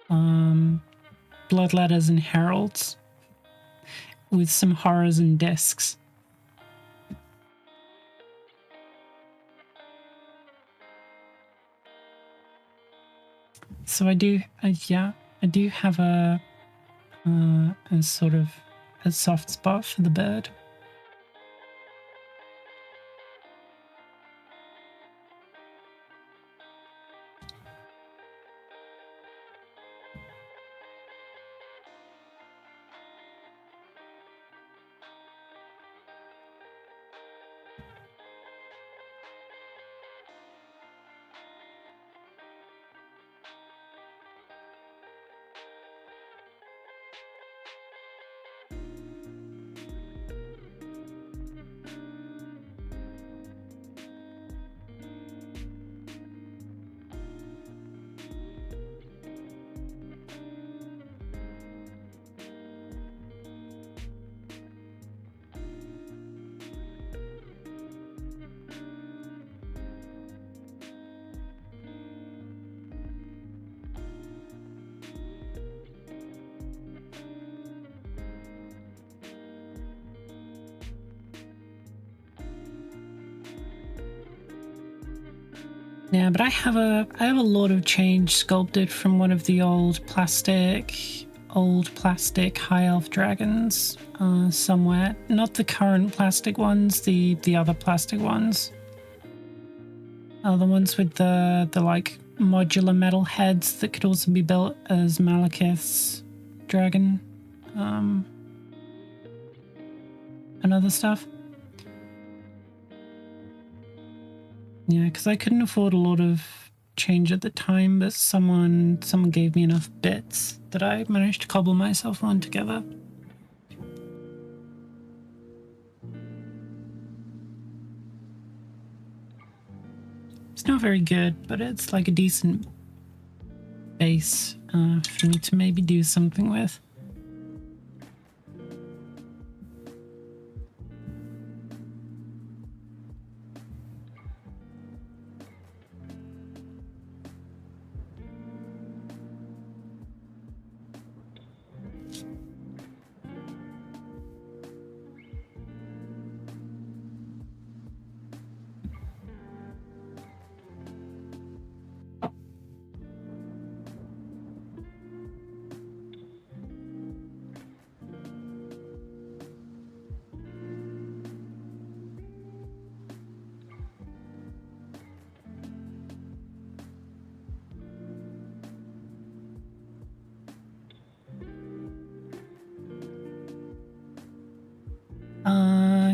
Blood letters and heralds with some horrors and discs. So I do have a sort of a soft spot for the bird. Yeah, but I have a lot of change sculpted from one of the old plastic high elf dragons somewhere. Not the current plastic ones, the other plastic ones. The ones with the like modular metal heads that could also be built as Malekith's dragon and other stuff. Yeah, because I couldn't afford a lot of change at the time, but someone gave me enough bits that I managed to cobble myself one together. It's not very good, but it's like a decent base for me to maybe do something with.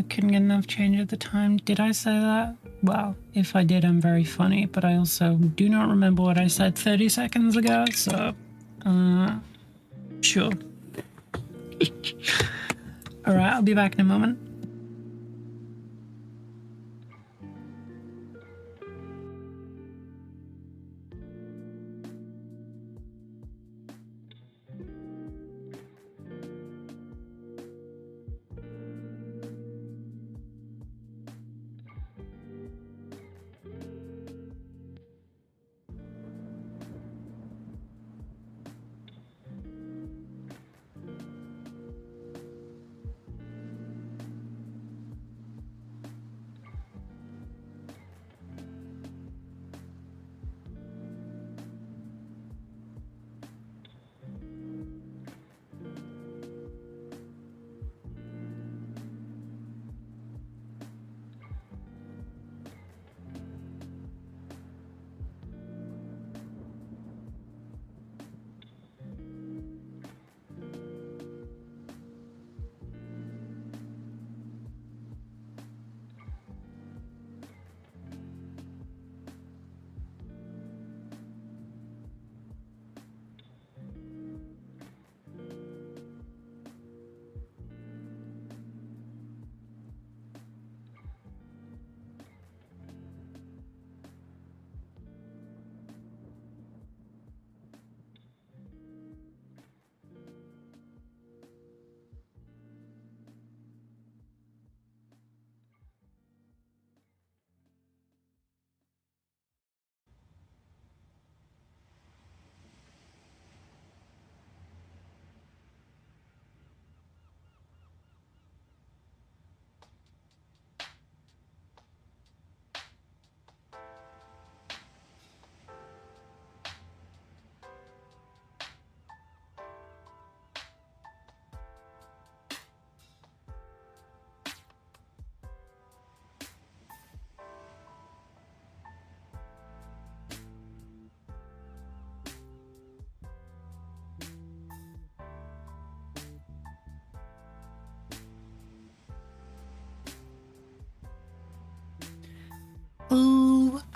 Couldn't get enough change at the time. Did I say that? Well, if I did, I'm very funny, but I also do not remember what I said 30 seconds ago, so, sure. Alright, I'll be back in a moment.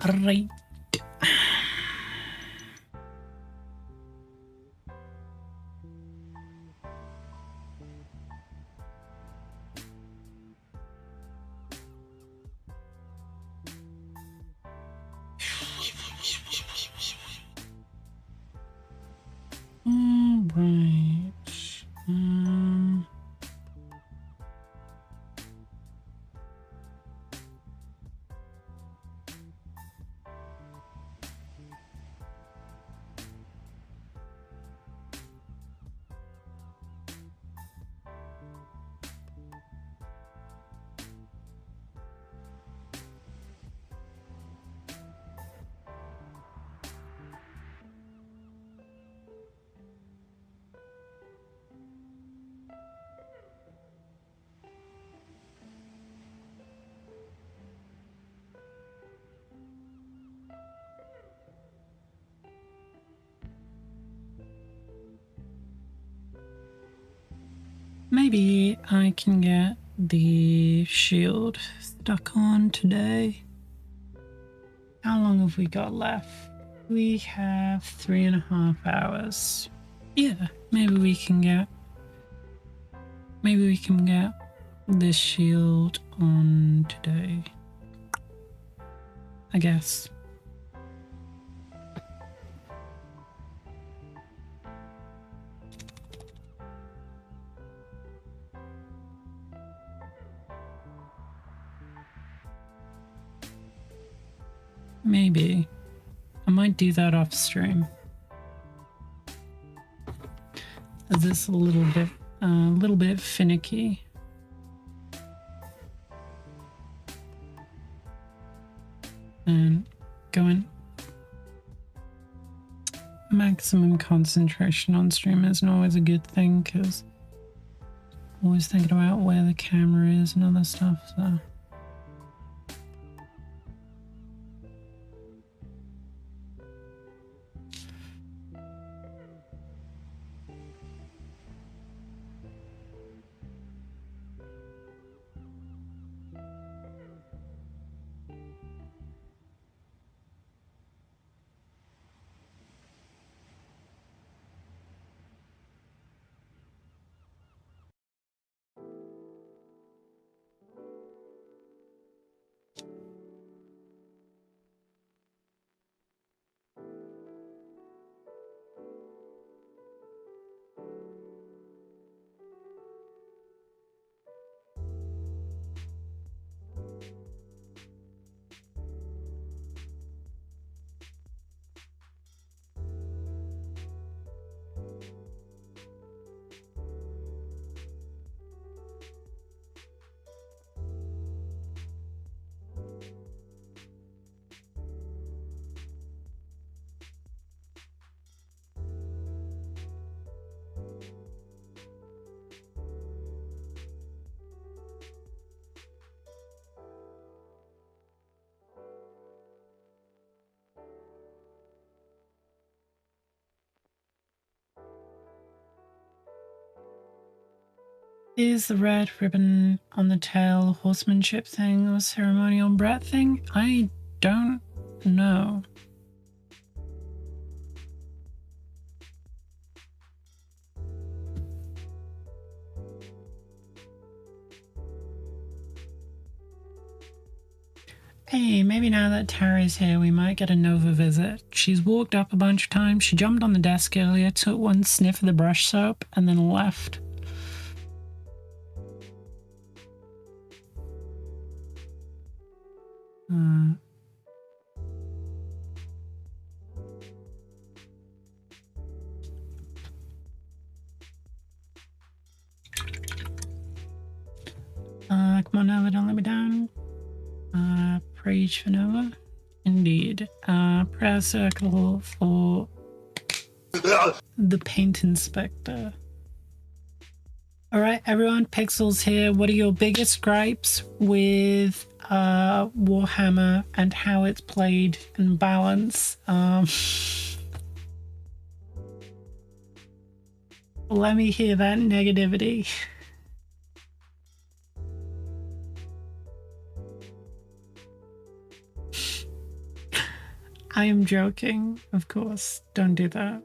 Alright. Alright. Maybe I can get the shield stuck on today. How long have we got left? We have 3.5 hours. Yeah, maybe we can get this shield on today, I guess. Maybe. I might do that off stream. Is this a little bit finicky? And going maximum concentration on stream isn't always a good thing because I'm always thinking about where the camera is and other stuff. So. Is the red ribbon on the tail horsemanship thing or ceremonial brat thing? I don't know. Hey, maybe now that Tara's here, we might get a Nova visit. She's walked up a bunch of times. She jumped on the desk earlier, took one sniff of the brush soap, and then left. Come on, Nova, don't let me down. Praise for Nova. Indeed. Prayer circle for the paint inspector. Alright, everyone, Pixels here. What are your biggest gripes with Warhammer and how it's played and balance? Let me hear that negativity. I am joking, of course. Don't do that.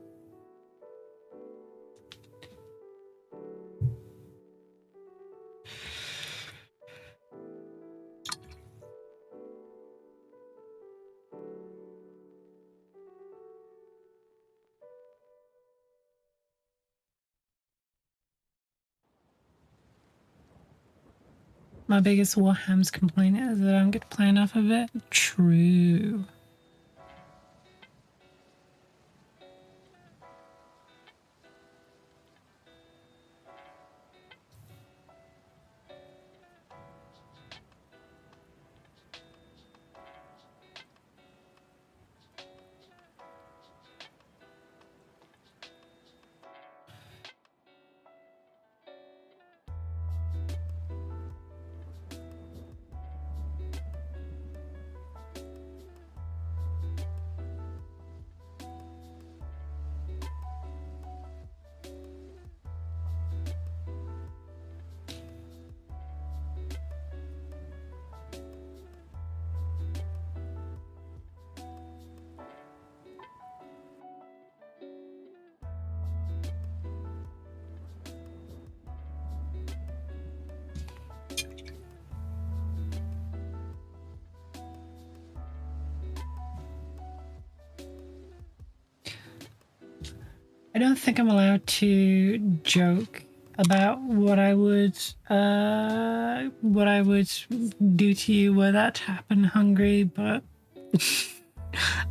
My biggest Warham's complaint is that I don't get to play enough of it. True. I don't think I'm allowed to joke about what I would do to you were that to happen, Hungry, but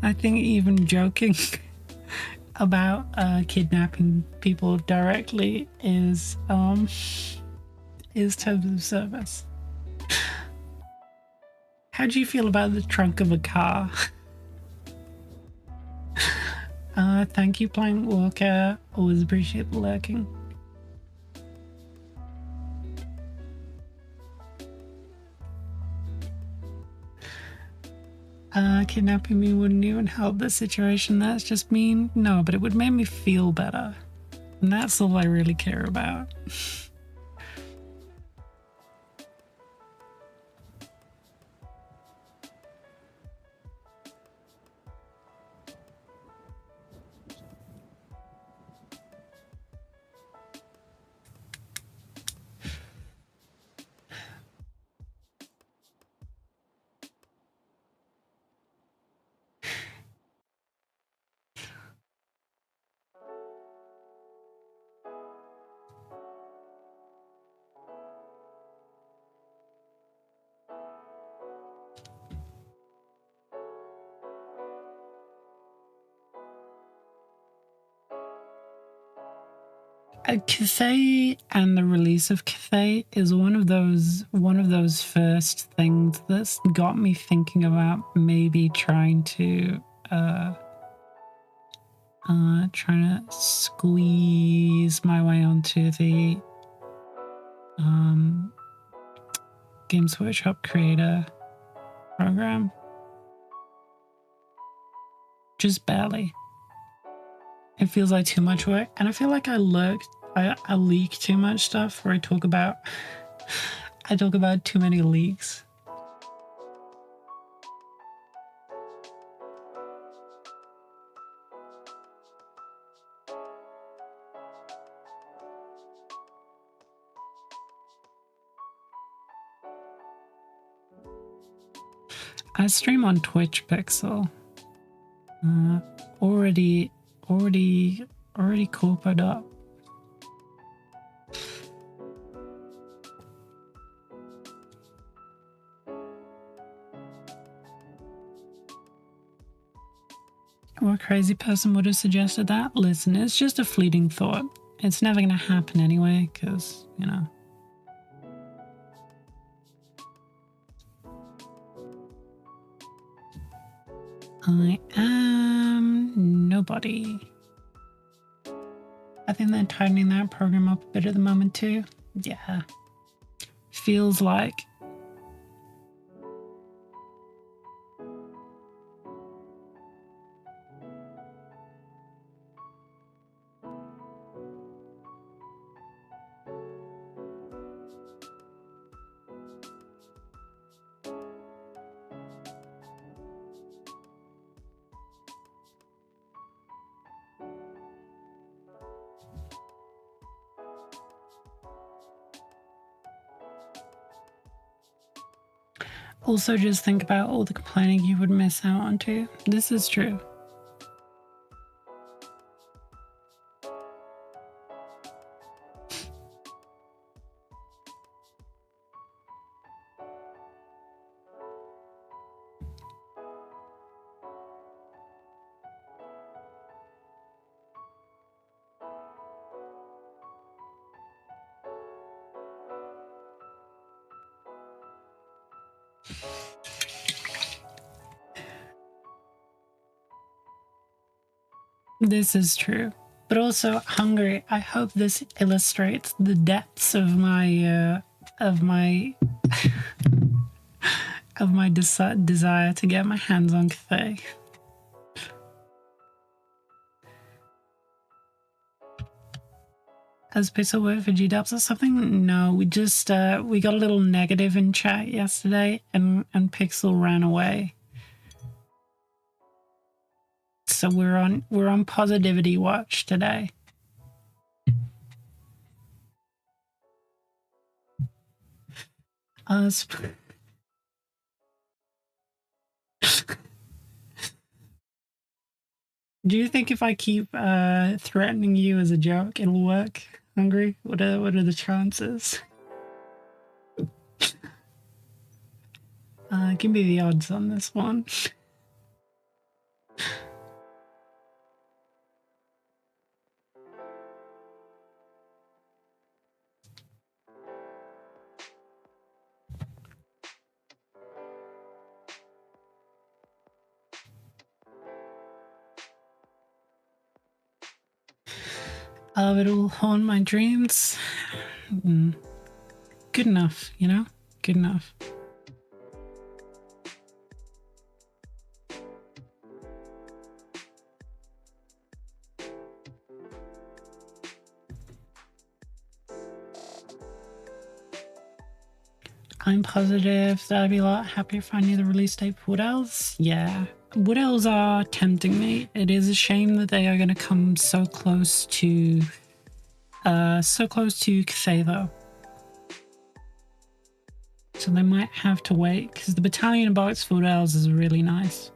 I think even joking about kidnapping people directly is terms of service. How do you feel about the trunk of a car? Thank you, Plank Walker. Always appreciate the lurking. Kidnapping me wouldn't even help the situation. That's just mean. No, but it would make me feel better. And that's all I really care about. Cathay and the release of Cathay is one of those first things that's got me thinking about maybe trying to squeeze my way onto the Games Workshop creator program. Just barely. It feels like too much work, and I feel like I leak too much stuff, where I talk about too many leaks. I stream on Twitch Pixel. Already corpored up. What crazy person would have suggested that? Listen, it's just a fleeting thought. It's never going to happen anyway, because, you know. I am nobody. I think they're tightening that program up a bit at the moment too. Yeah. Feels like. Also, just think about all the complaining you would miss out on too. This is true. This is true. But also, Hungry, I hope this illustrates the depths of my desire to get my hands on Cathay. Has Pixel worked for G-Dubs or something? No, we just we got a little negative in chat yesterday, and Pixel ran away. So we're on positivity watch today. Do you think if I keep threatening you as a joke, it'll work? Hungry? What are the chances? Give me the odds on this one. It'll haunt my dreams. Good enough, you know? Good enough. I'm positive that I'd be a lot happier if I knew the release date for Wood Elves. Yeah. Wood Elves are tempting me. It is a shame that they are going to come so close to Cathay though. So they might have to wait because the Battalion box for Wood Elves is really nice.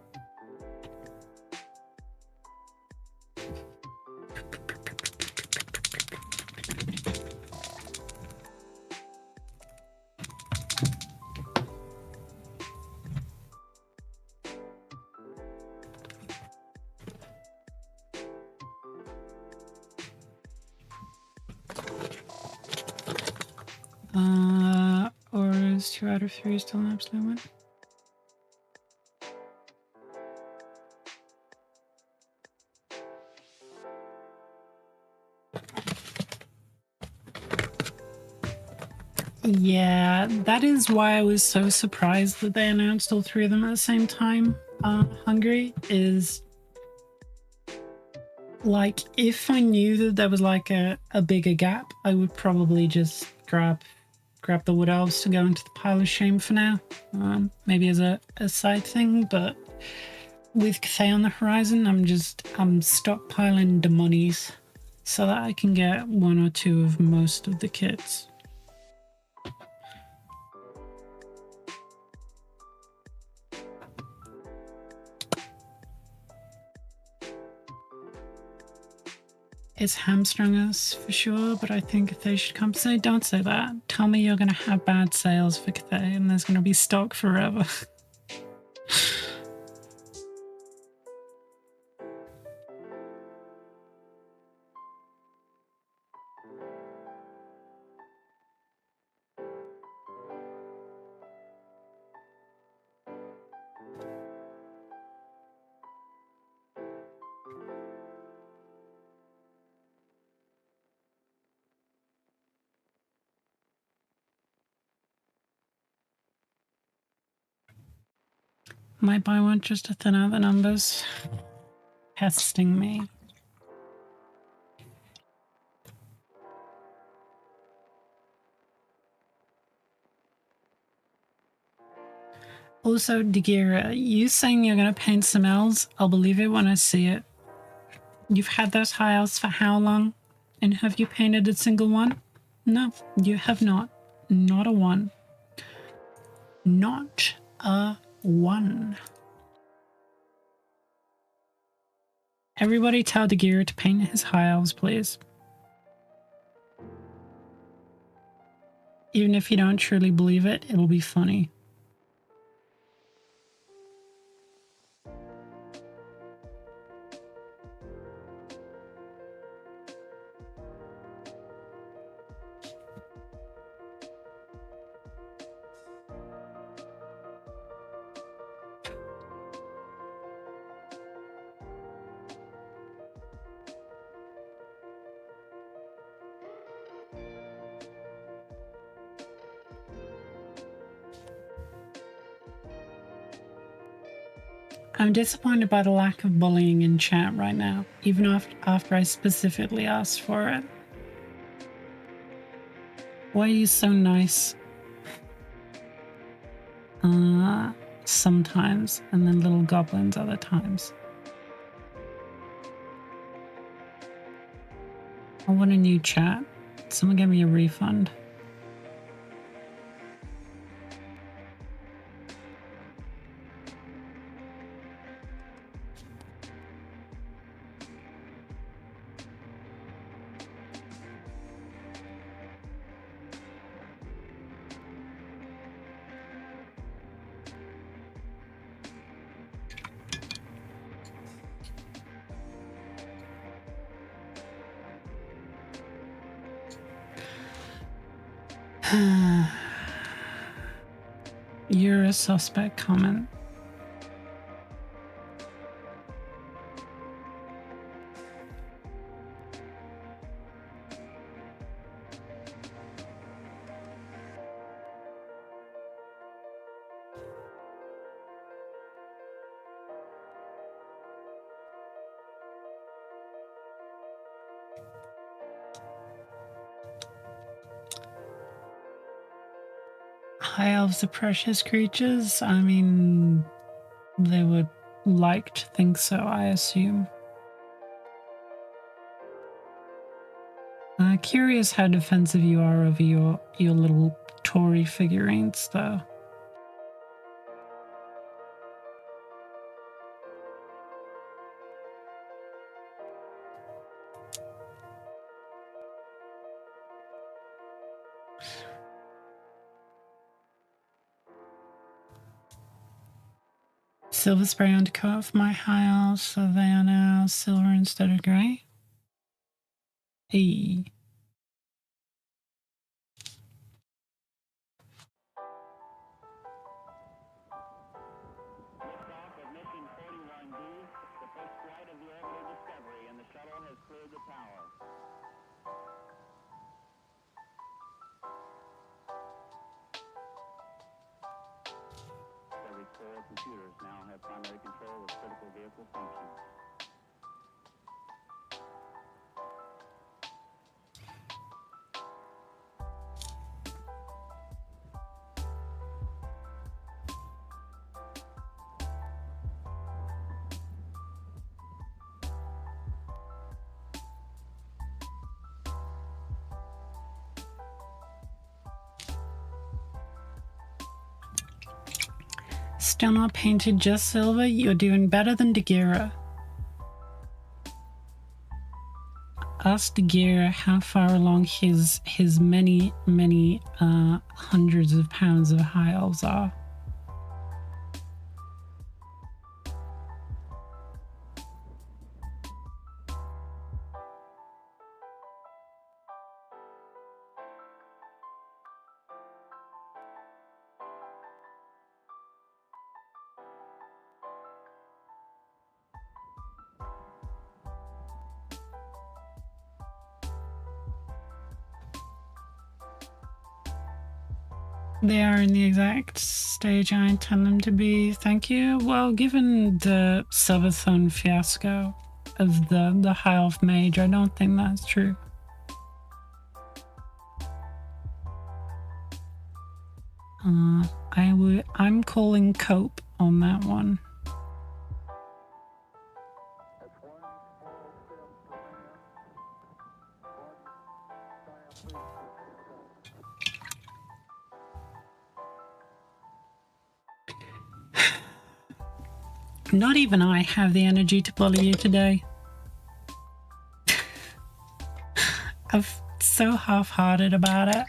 Or is 2 out of 3 still an absolute win? Yeah, that is why I was so surprised that they announced all 3 of them at the same time. Hungry is like, if I knew that there was like a bigger gap, I would probably just grab the Wood Elves to go into the pile of shame for now. Maybe as a side thing, but with Cathay on the horizon, I'm stockpiling the monies so that I can get 1 or 2 of most of the kits. It's hamstrung us for sure, but I think Cathay should compensate. Don't say that. Tell me you're going to have bad sales for Cathay and there's going to be stock forever. Might buy one just to thin out the numbers. Testing me. Also, Dagira, you saying you're going to paint some elves, I'll believe it when I see it. You've had those high elves for how long? And have you painted a single one? No, you have not. Not a one. Not a one. Everybody tell Dagira to paint his high elves, please. Even if you don't truly believe it, it'll be funny. I'm disappointed by the lack of bullying in chat right now, even after I specifically asked for it. Why are you so nice? Sometimes, and then little goblins other times. I want a new chat. Someone give me a refund. You're a suspect comment. High elves are precious creatures. I mean, they would like to think so, I assume. Curious how defensive you are over your little Tory figurines, though. Silver spray undercoat for my high elves, so they are now silver instead of grey. Hey. Computers now have primary control of critical vehicle functions. Still not painted, just silver? You're doing better than Dagira. Ask Dagira how far along his many hundreds of pounds of high elves are. They are in the exact stage I intend them to be, thank you. Well, given the subathon fiasco of the High Elf Mage, I don't think that's true. I'm calling cope on that one. Not even I have the energy to bully you today. I'm so half-hearted about it.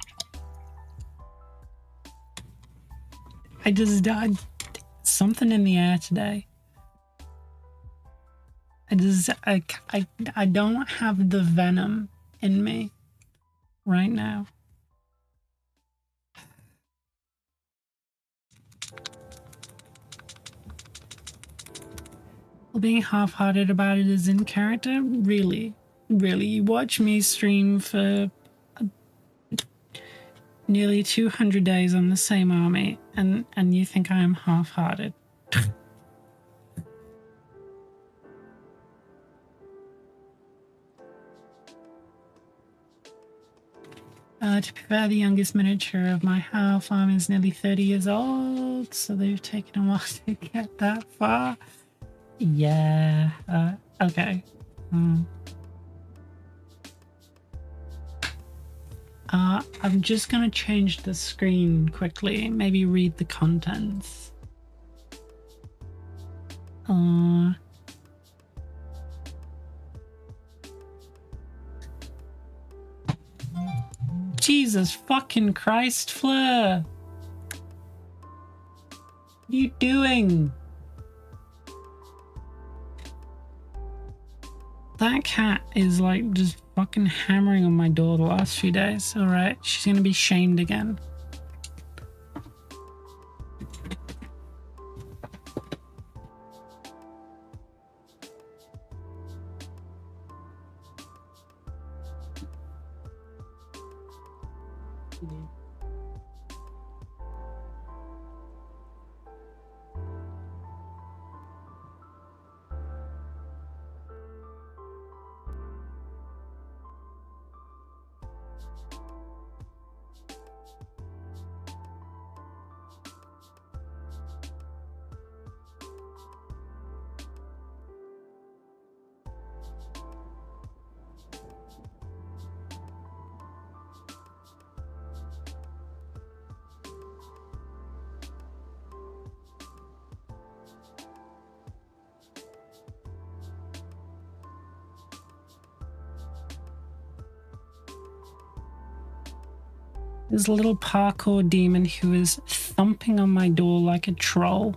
I just died. Something in the air today. I don't have the venom in me right now. Well, being half-hearted about it is in character? Really? Really? You watch me stream for nearly 200 days on the same army and you think I am half-hearted? To be fair, the youngest miniature of my Howl farm is nearly 30 years old, so they've taken a while to get that far. Yeah, okay. I'm just gonna change the screen quickly, maybe read the contents. Jesus fucking Christ, Fleur! What are you doing? That cat is like just fucking hammering on my door the last few days. All right, she's gonna be shamed again. There's a little parkour demon who is thumping on my door like a troll.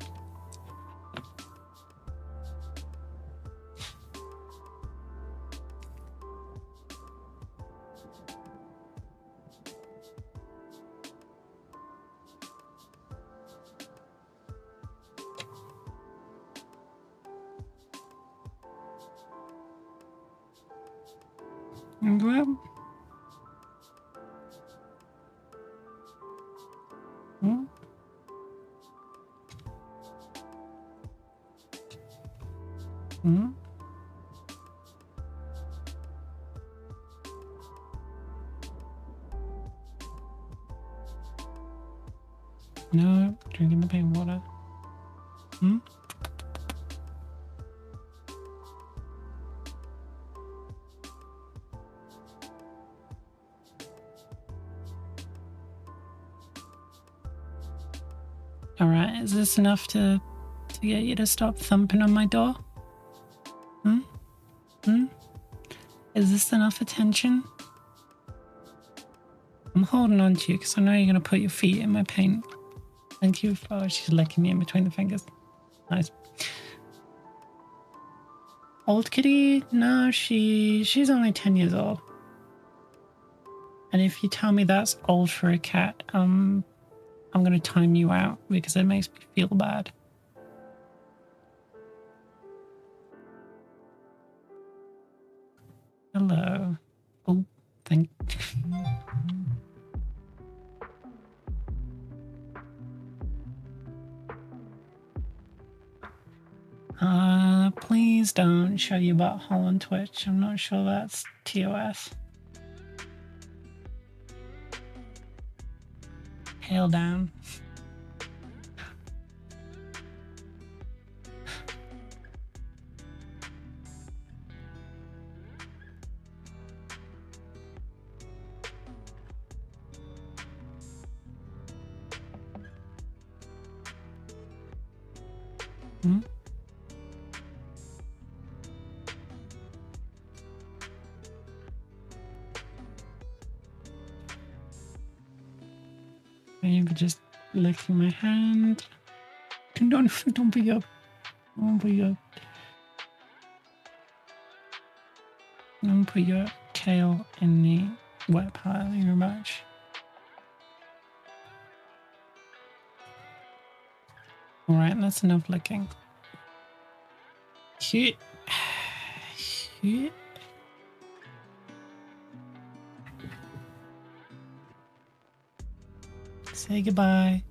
Well, hmm? Hmm? No, drinking the pain water. Hmm? All right, is this enough to get you to stop thumping on my door? Hmm? Hmm? Is this enough attention? I'm holding on to you because I know you're going to put your feet in my paint. Thank you. Oh, she's licking me in between the fingers. Nice. Old kitty? No, she's only 10 years old. And if you tell me that's old for a cat, I'm going to time you out because it makes me feel bad. Hello. Oh, thank please don't show your butthole on Twitch. I'm not sure that's TOS. Hail down. Hmm? Maybe just licking my hand. Don't be up. Don't be up. Don't put your tail in the wet pile of your match. Alright, that's enough licking. Cute. Cute. Say goodbye.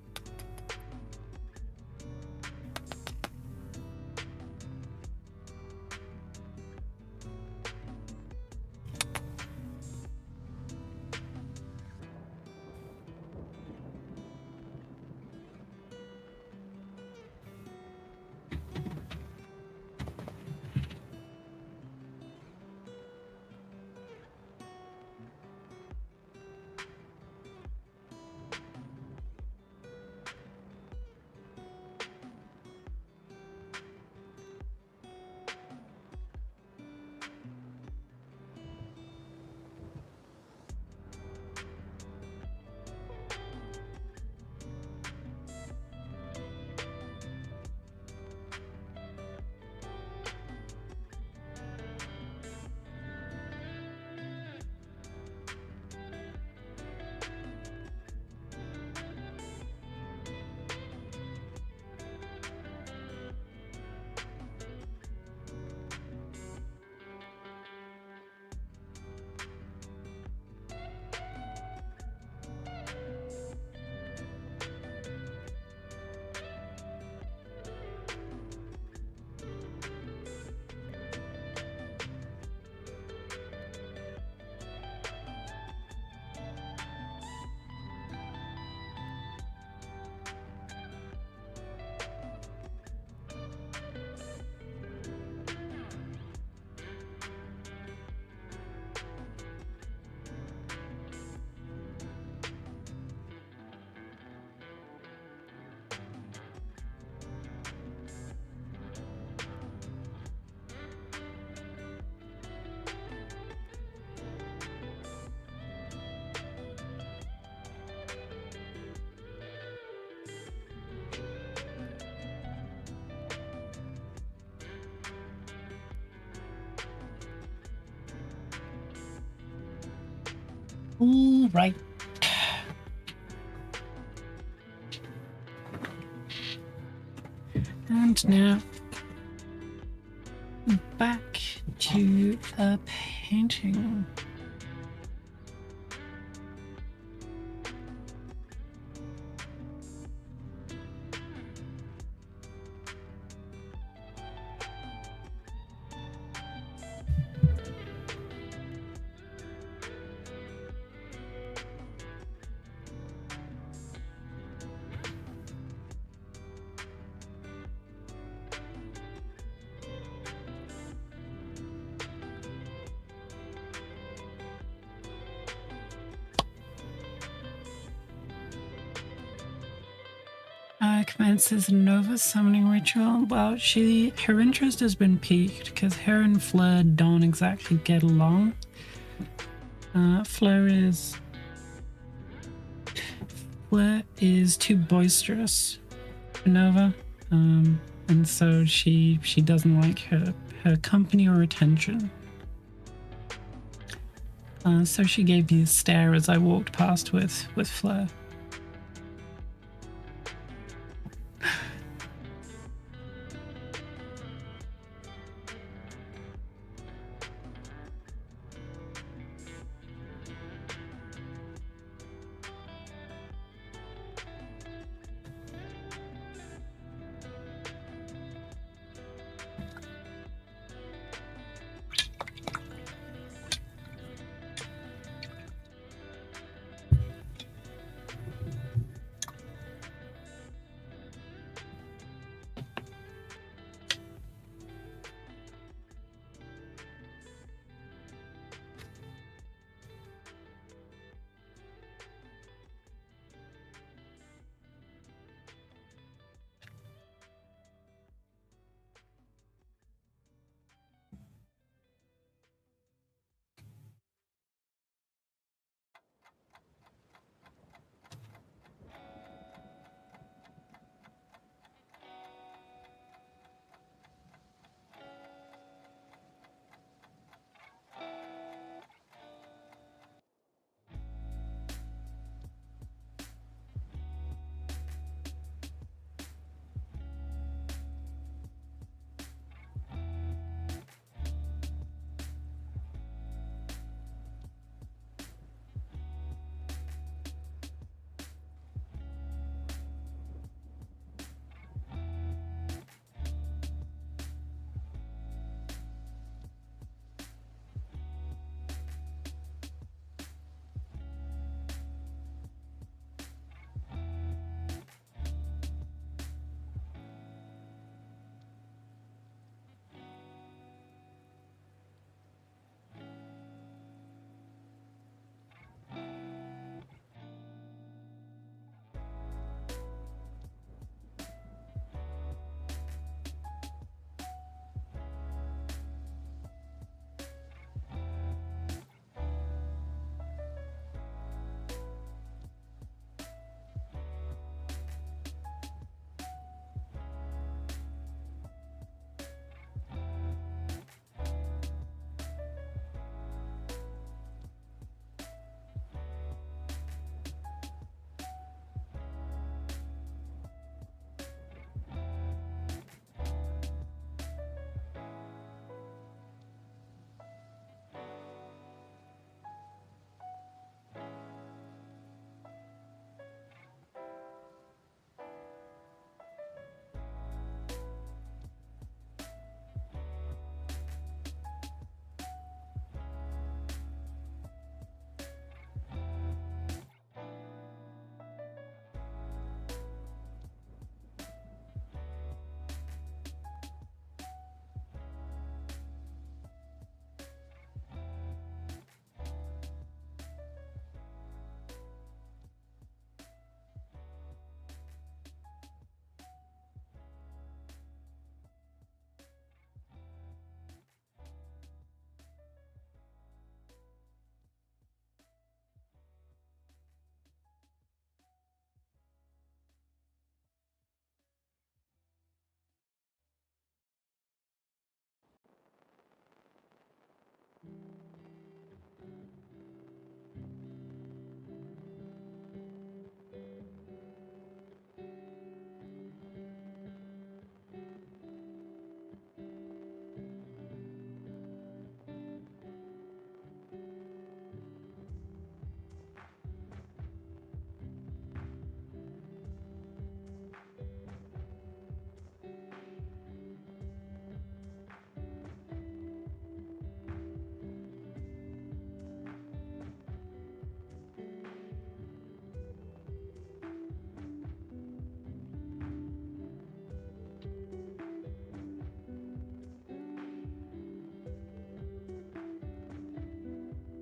All right. And now back to a painting. Commences a Nova summoning ritual. Well, her interest has been piqued because her and Fleur don't exactly get along. Fleur is too boisterous for Nova, and so she doesn't like her company or attention. So she gave me a stare as I walked past with Fleur.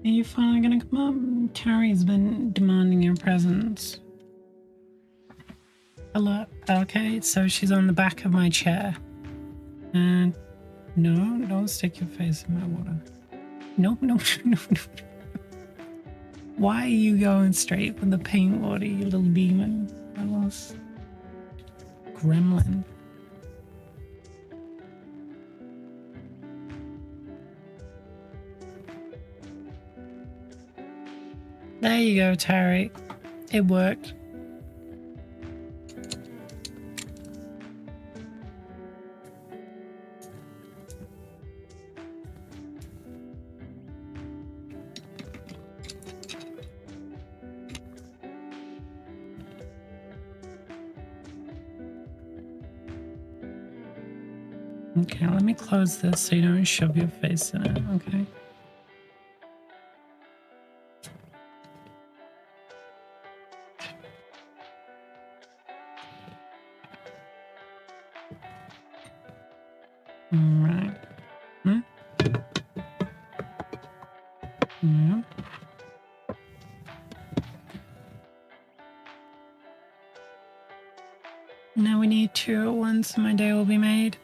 Are you finally gonna come up? Terry's been demanding your presence. Hello. Okay, so she's on the back of my chair. And no, don't stick your face in my water. No, no, no, no. Why are you going straight for the paint water, you little demon? That was gremlin. There you go, Terry. It worked. Okay, let me close this so you don't shove your face in it, okay? Alright. Yeah. Now we need 2 at once and my day will be made.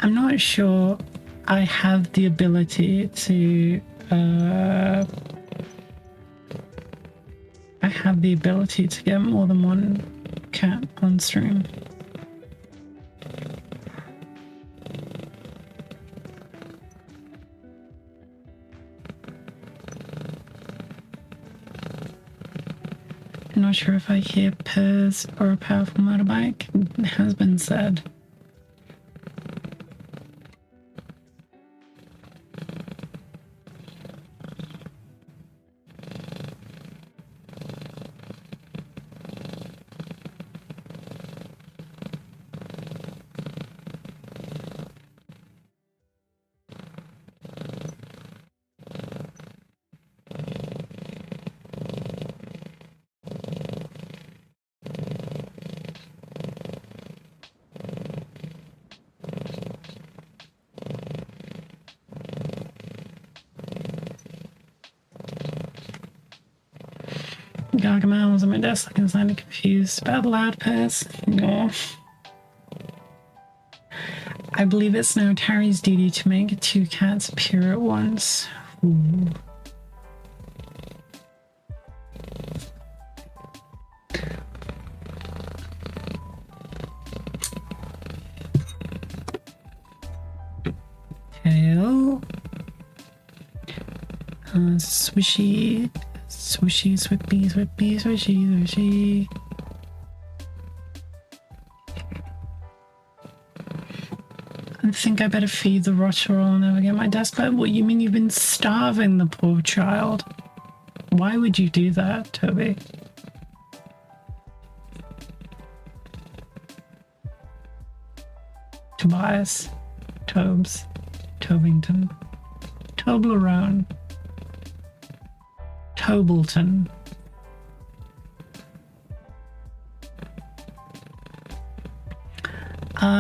I'm not sure I have the ability to get more than one cat on stream. I'm not sure if I hear purrs or a powerful motorbike. It has been said. Gargamel was on my desk looking slightly confused about the loud purrs. No. I believe it's now Terry's duty to make 2 cats appear at once. Ooh. Tail. Swishy. Swishy, swippy, swippy, swishy, swishy. I think I better feed the rotter or I'll never get my desk back. What, you mean you've been starving the poor child? Why would you do that, Toby? Tobias. Tobes. Tobington. Toblerone. Tobleton.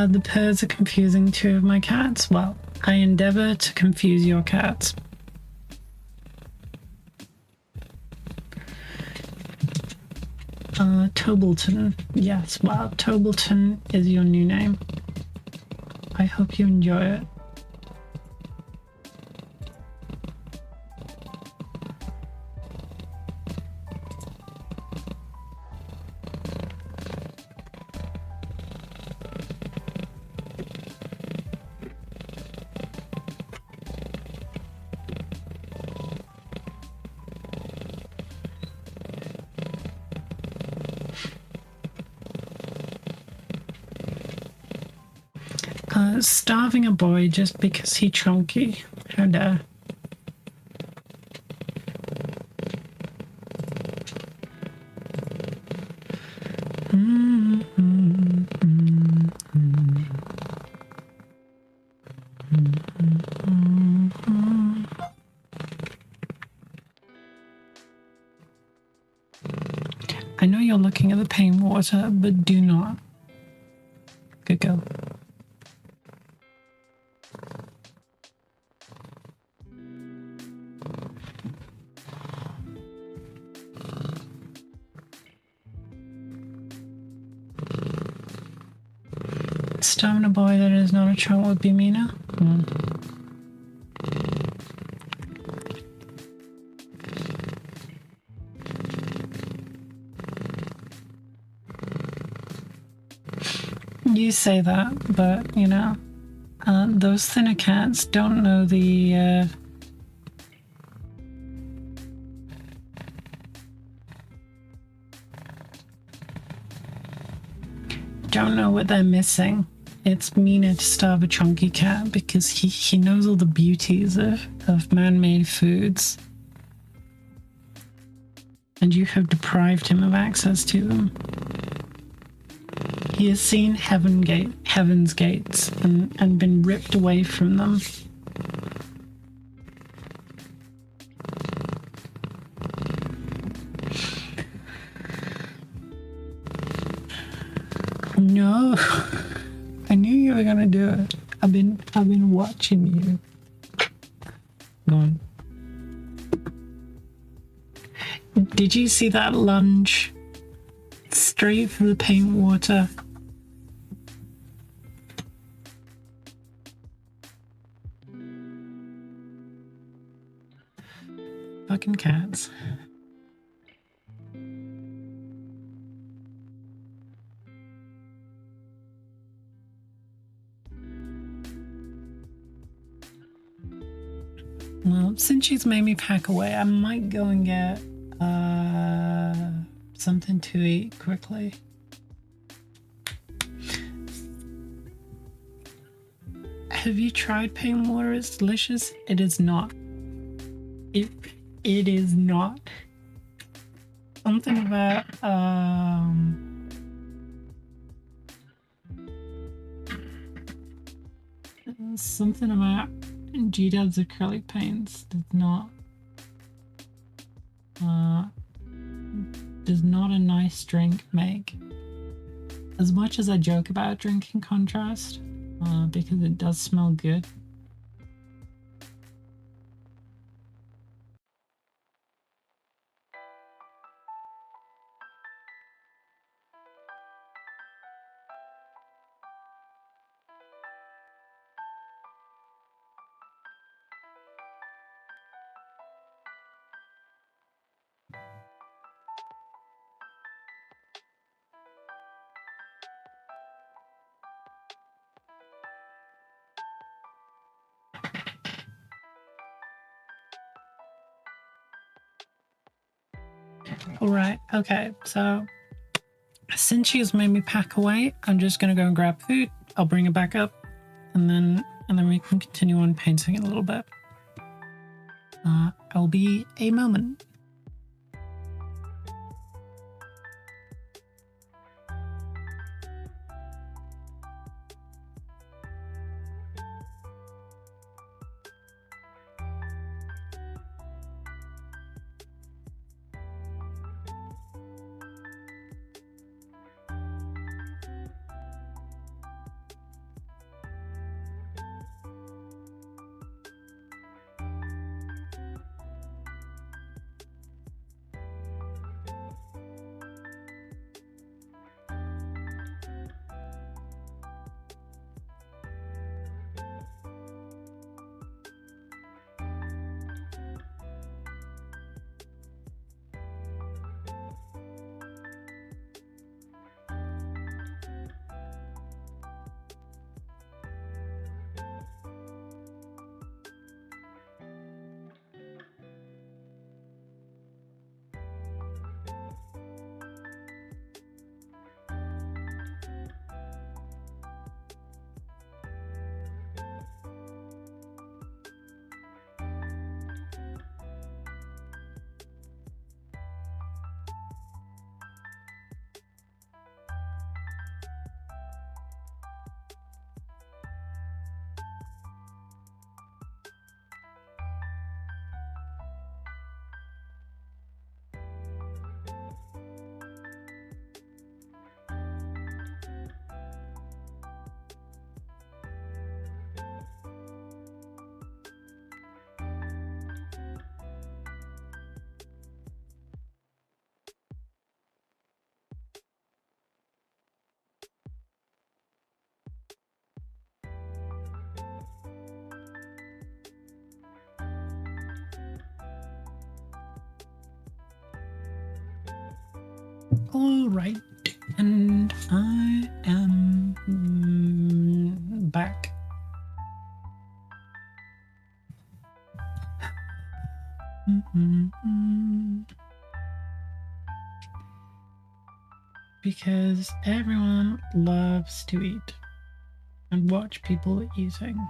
The purrs are confusing 2 of my cats. Well, I endeavour to confuse your cats. Tobleton. Yes, well, Tobleton is your new name. I hope you enjoy it. Starving a boy just because he chunky. How dare. I know you're looking at the pain water, but do not. Good girl. Starving a boy that is not a child would be meaner. You say that, but you know, those thinner cats don't know the. Don't know what they're missing. It's meaner to starve a chunky cat because he knows all the beauties of man-made foods. And you have deprived him of access to them. He has seen heaven's gates and been ripped away from them. No. I knew you were gonna do it. I've been watching you. Go on. Did you see that lunge? Straight for the paint water. Fucking cats. Well, since she's made me pack away, I might go and get something to eat quickly. Have you tried pain water? It's delicious. It is not. It is not. Something about something about G-Dub's acrylic paints does not a nice drink make. As much as I joke about drinking contrast, because it does smell good. Alright, okay, so since she's made me pack away, I'm just gonna go and grab food. I'll bring it back up, and then we can continue on painting it a little bit. I'll be a moment. All right, and I am back. Because everyone loves to eat and watch people eating.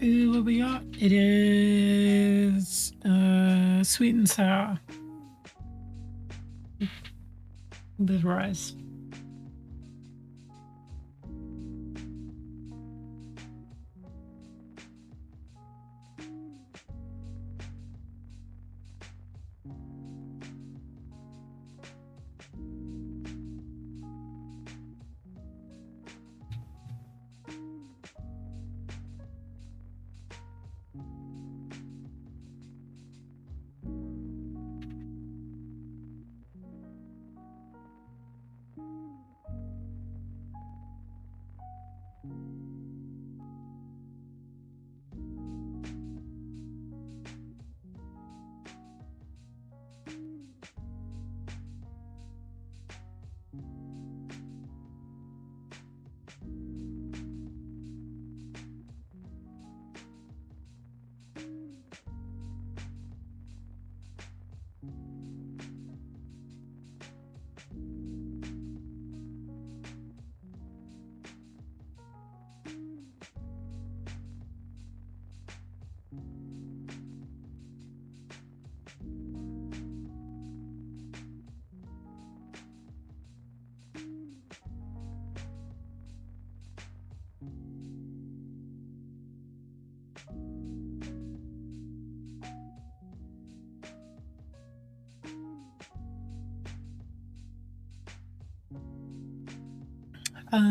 What we got? It is sweet and sour with rice.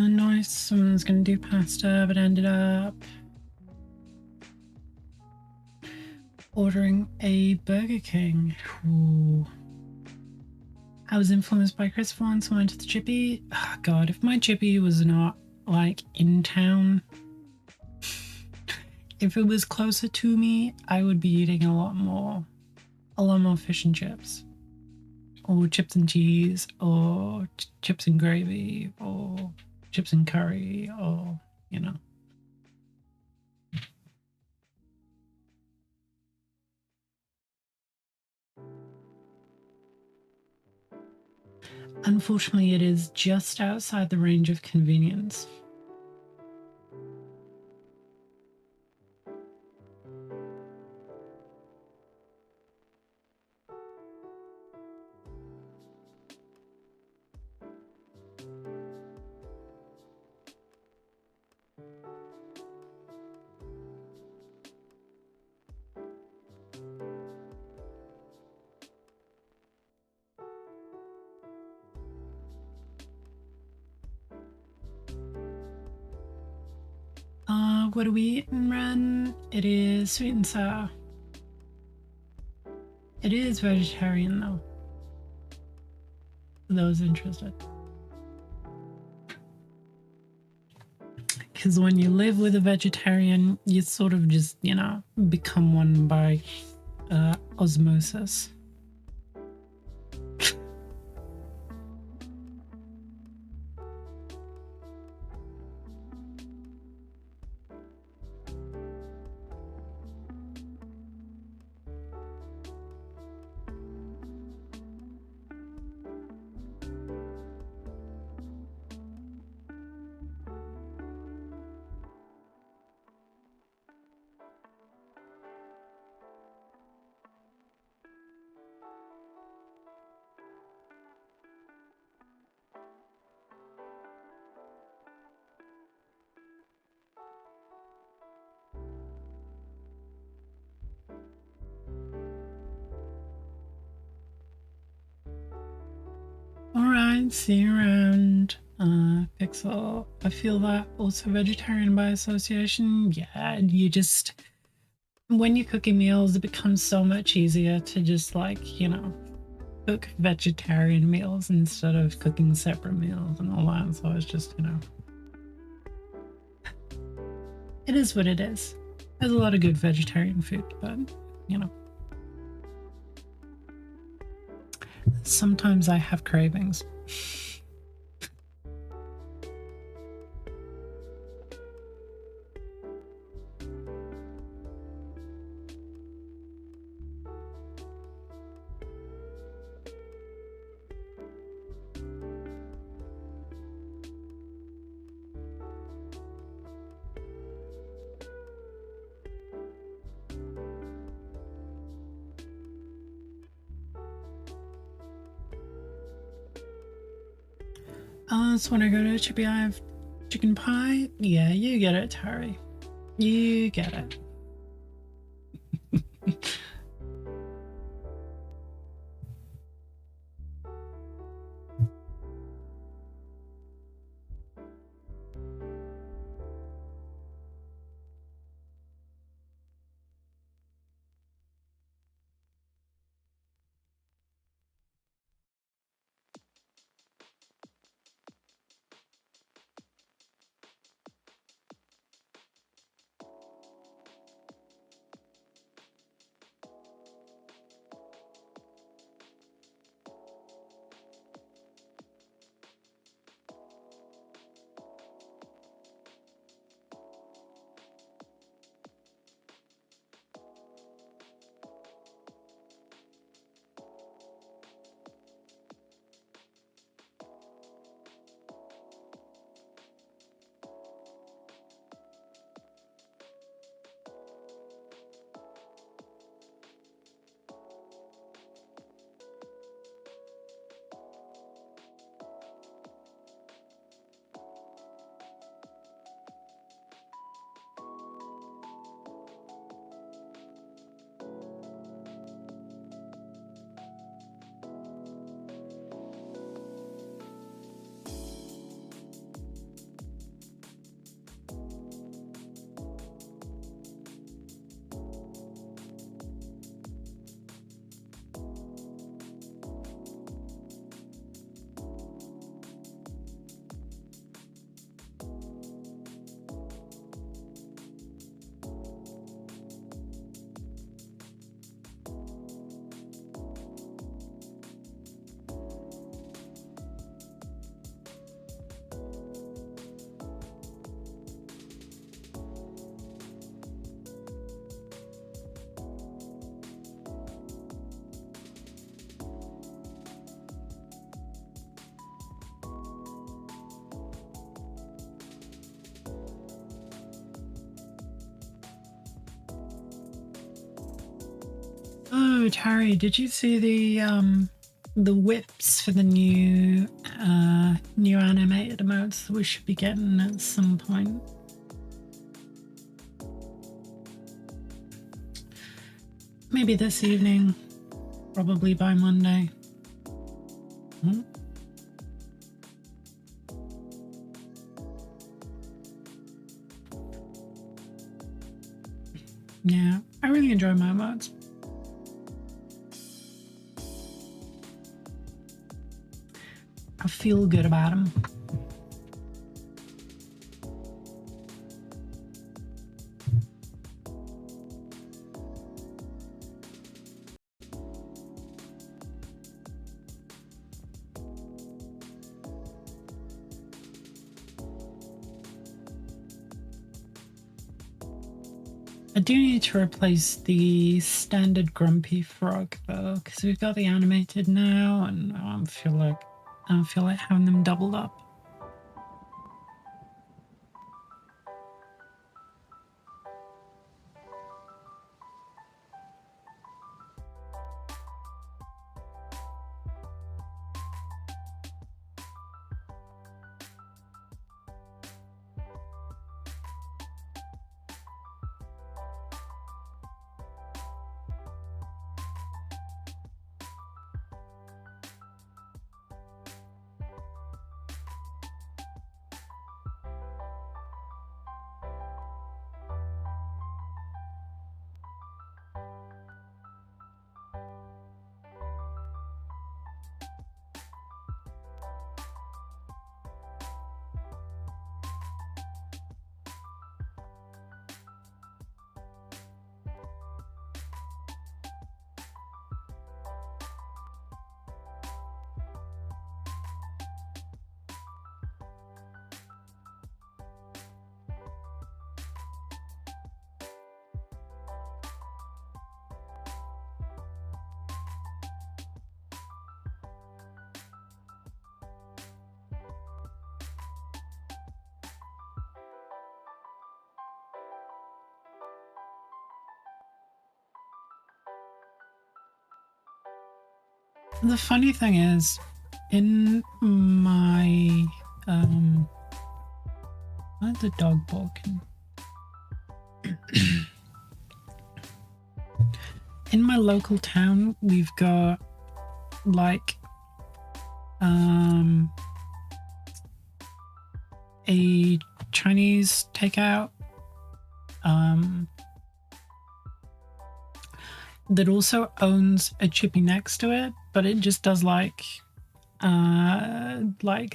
Nice. Someone's gonna do pasta, but ended up ordering a Burger King. Ooh. I was influenced by Chris once. I went to the Chippy. Oh, God, if my Chippy was not like in town, if it was closer to me, I would be eating a lot more fish and chips, or chips and cheese, or chips and gravy, or chips and curry, or you know. Unfortunately, it is just outside the range of convenience. What do we eat in Ren? It is sweet and sour. It is vegetarian though, for those interested. Because when you live with a vegetarian, you sort of just, you know, become one by osmosis. Alright, see you around. Pixel. I feel that. Also vegetarian by association. Yeah, you just... When you're cooking meals, it becomes so much easier to just, like, you know, cook vegetarian meals instead of cooking separate meals and all that. So it's just, you know... It is what it is. There's a lot of good vegetarian food, but, you know... Sometimes I have cravings. So when I go to Chippy, I have chicken pie. Yeah, you get it, Tari. You get it. Oh, Tari, did you see the whips for the new animated emotes that we should be getting at some point? Maybe this evening, probably by Monday. Hmm? Yeah, I really enjoy my emotes. I feel good about them. I do need to replace the standard grumpy frog though, because we've got the animated now, and I don't feel like having them doubled up. The funny thing is, in my where's the dog barking? In my local town, we've got like a Chinese takeout that also owns a chippy next to it, but it just does like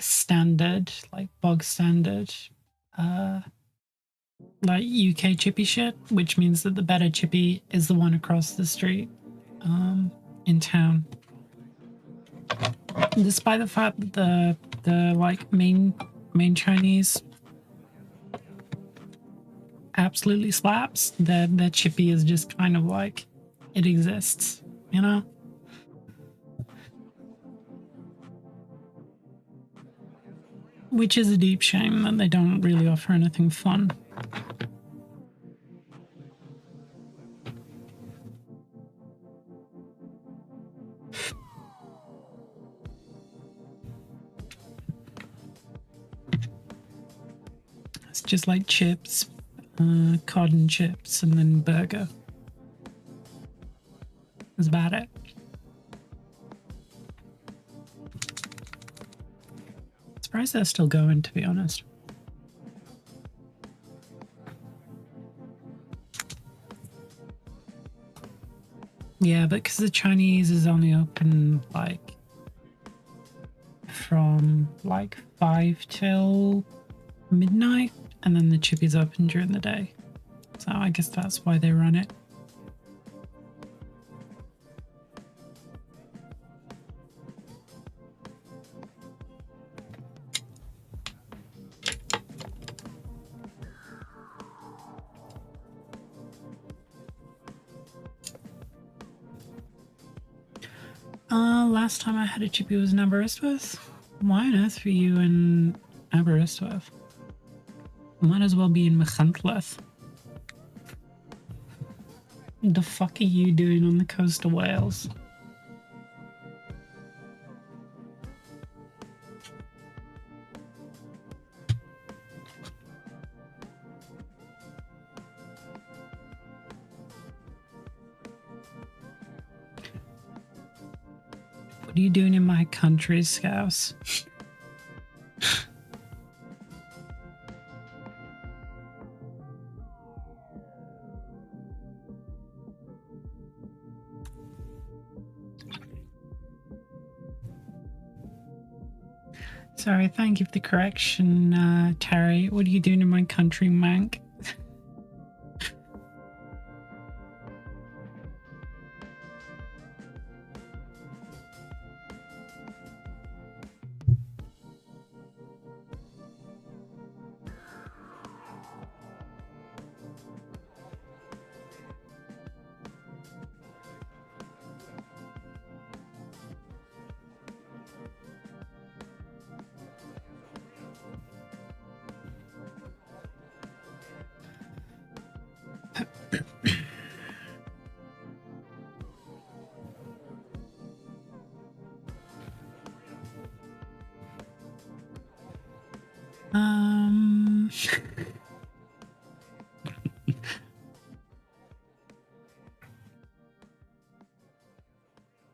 standard, like bog standard like UK chippy shit, which means that the better chippy is the one across the street in town. Despite the fact that the like main Chinese absolutely slaps, their chippy is just kind of like it exists, you know? Which is a deep shame that they don't really offer anything fun. It's just like chips, cod chips, and then burger. That's about it. Surprised they're still going, to be honest. Yeah, but because the Chinese is only open like from like 5 till midnight, and then the chippy's open during the day. So I guess that's why they run it. Last time I had a chippy was in Aberystwyth. Why on earth were you in Aberystwyth? Might as well be in Machynlleth. The fuck are you doing on the coast of Wales? What are you doing in my country, Scouse? Sorry, thank you for the correction, Terry. What are you doing in my country, Mank?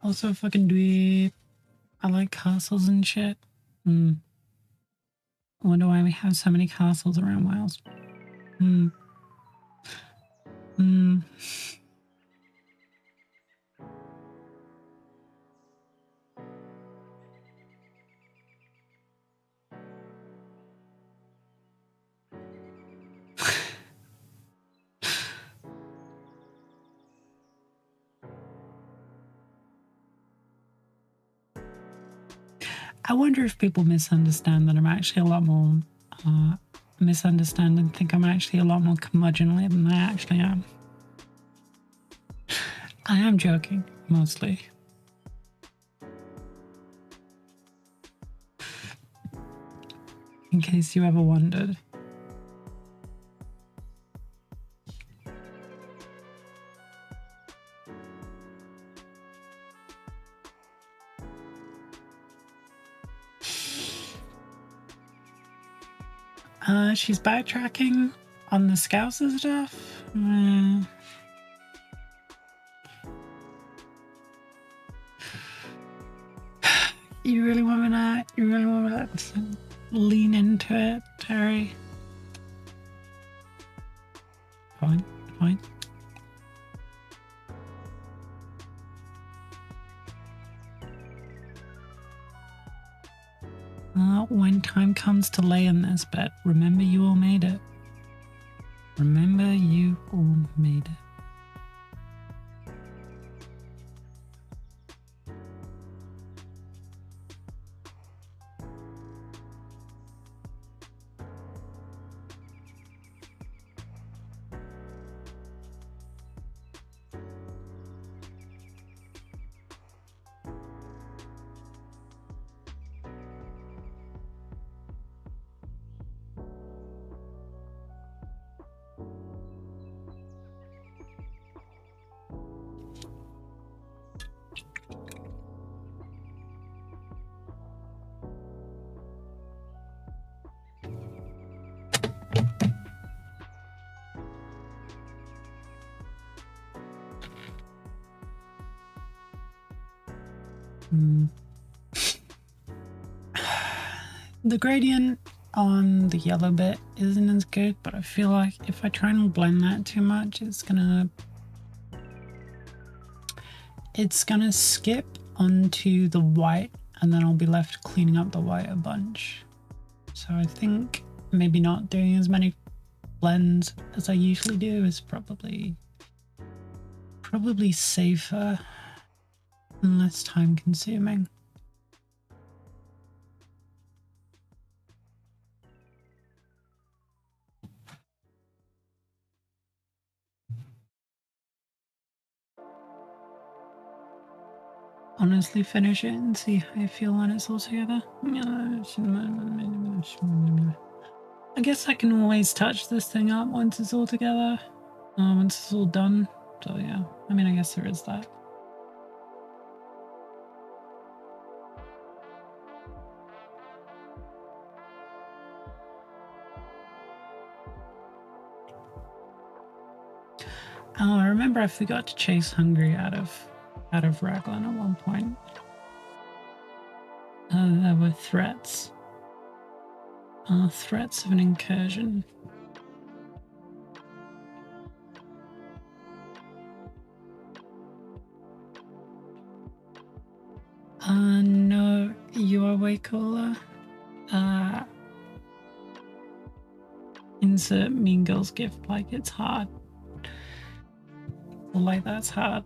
Also, fucking dweeb. I like castles and shit. I wonder why we have so many castles around Wales. I wonder if people misunderstand that I'm actually a lot more misunderstand and think I'm actually a lot more curmudgeonly than I actually am. I am joking, mostly. In case you ever wondered. She's backtracking on the scouts and stuff. You really want me to lean into it, Terry? Fine. When time comes to lay in this bet, remember you all made it. Remember you all made it. The gradient on the yellow bit isn't as good, but I feel like if I try and blend that too much, it's gonna skip onto the white, and then I'll be left cleaning up the white a bunch. So I think maybe not doing as many blends as I usually do is probably safer and less time consuming. Honestly, finish it and see how you feel when it's all together. I guess I can always touch this thing up once it's all together, once it's all done. So yeah, I mean, I guess there is that. Oh, I remember I forgot to chase Hungry out of Raglan at one point. There were threats. Threats of an incursion. No, you are way cooler. Insert Mean Girls gift like it's hard. Or like that's hard.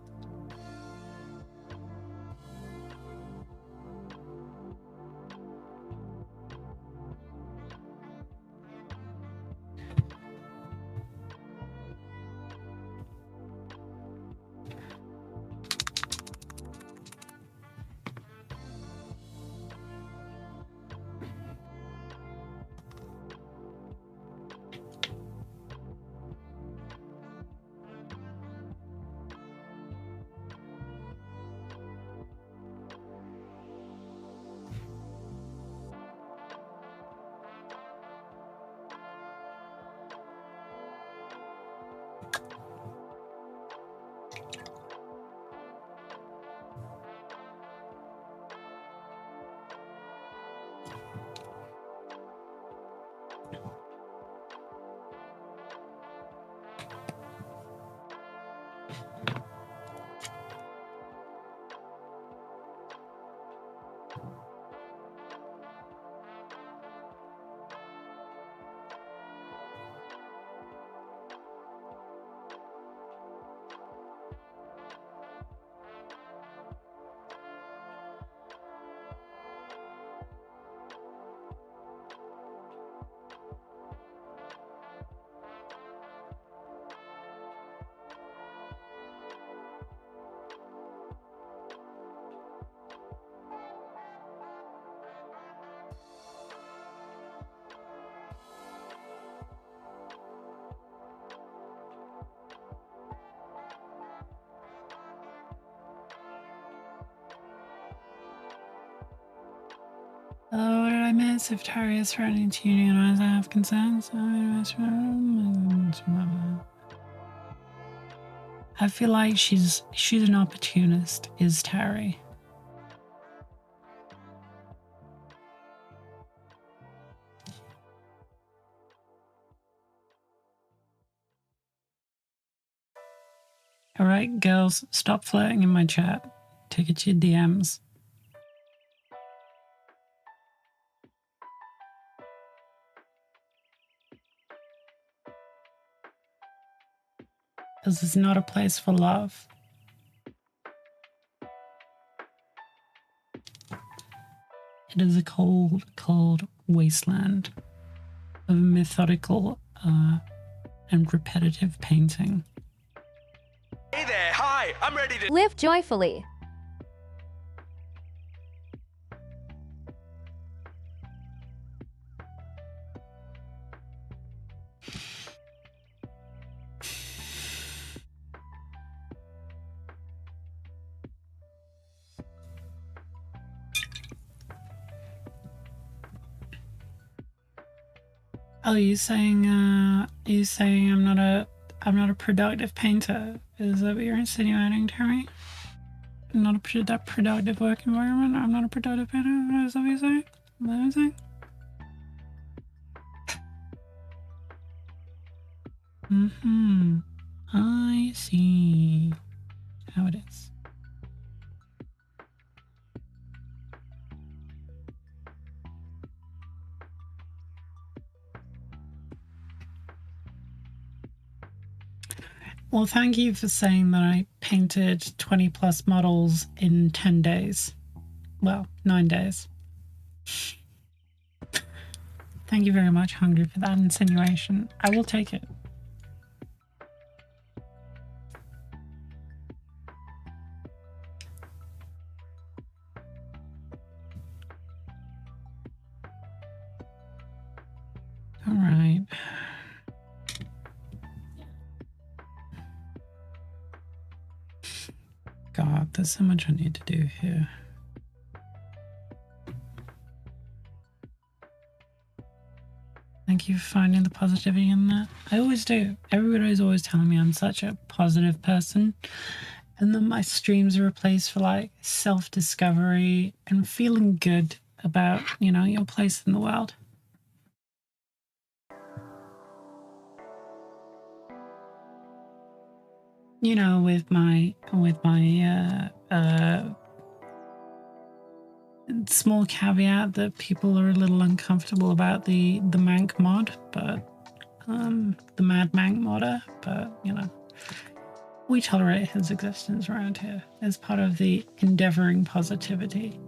I miss? If Terry is threatening to unionize, I have concerns. I feel like she's an opportunist, is Terry. Alright, girls, stop flirting in my chat. Take it to your DMs. This is not a place for love. It is a cold, cold wasteland of methodical and repetitive painting. Hey there, hi, I'm ready to Live joyfully. Oh, you saying I'm not a productive painter? Is that what you're insinuating, Terry? Not a productive work environment? I'm not a productive painter? Is that what you're saying? Is that what you're saying? Mm-hmm. I see how it is. Well, thank you for saying that I painted 20 plus models in 10 days. Well, 9 days. Thank you very much, Hungry, for that insinuation. I will take it. All right. God, there's so much I need to do here. Thank you for finding the positivity in that. I always do. Everybody's always telling me I'm such a positive person. And then my streams are a place for like self-discovery and feeling good about, your place in the world. With my small caveat that people are a little uncomfortable about the Mank mod, but the Mad Mank modder, but we tolerate his existence around here as part of the endeavoring positivity.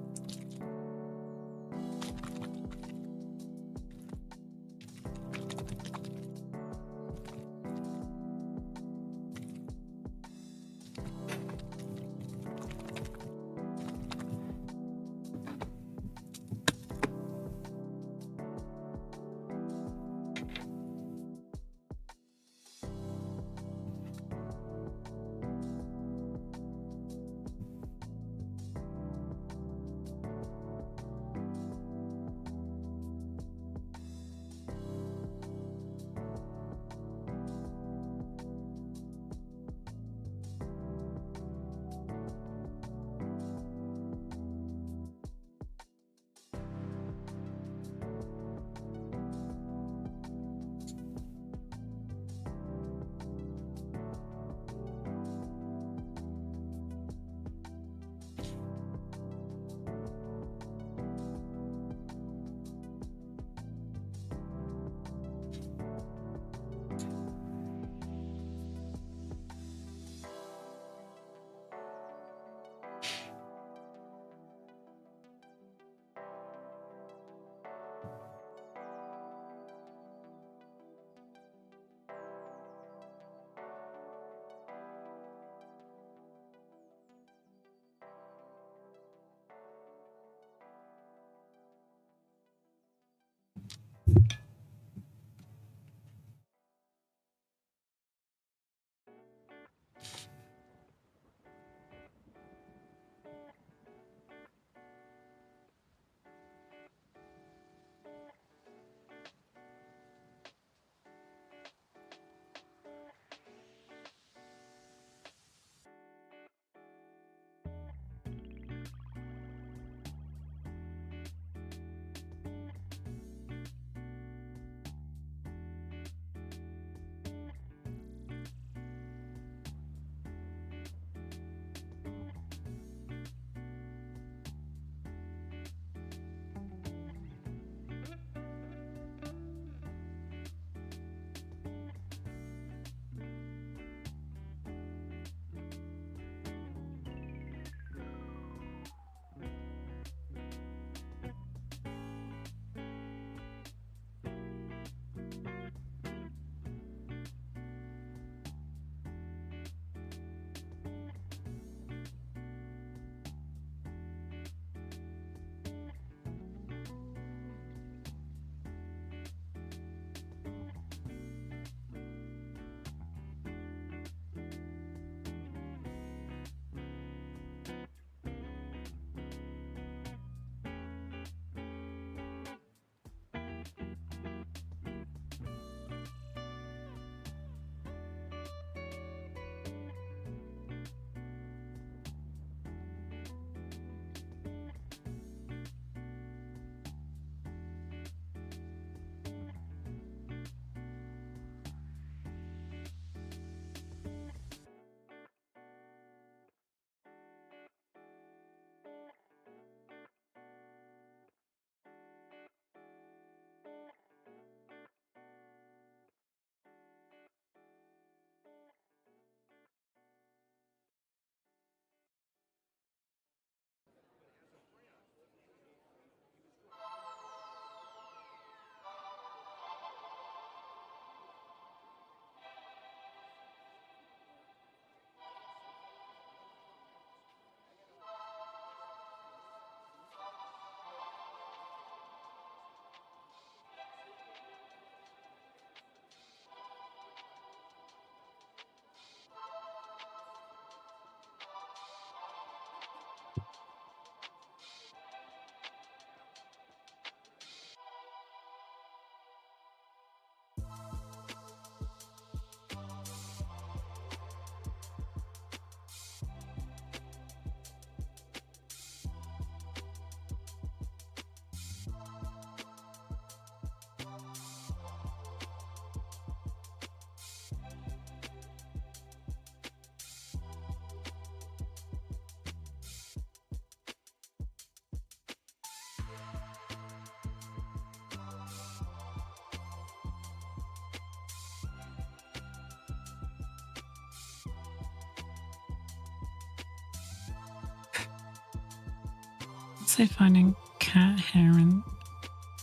say finding cat hair and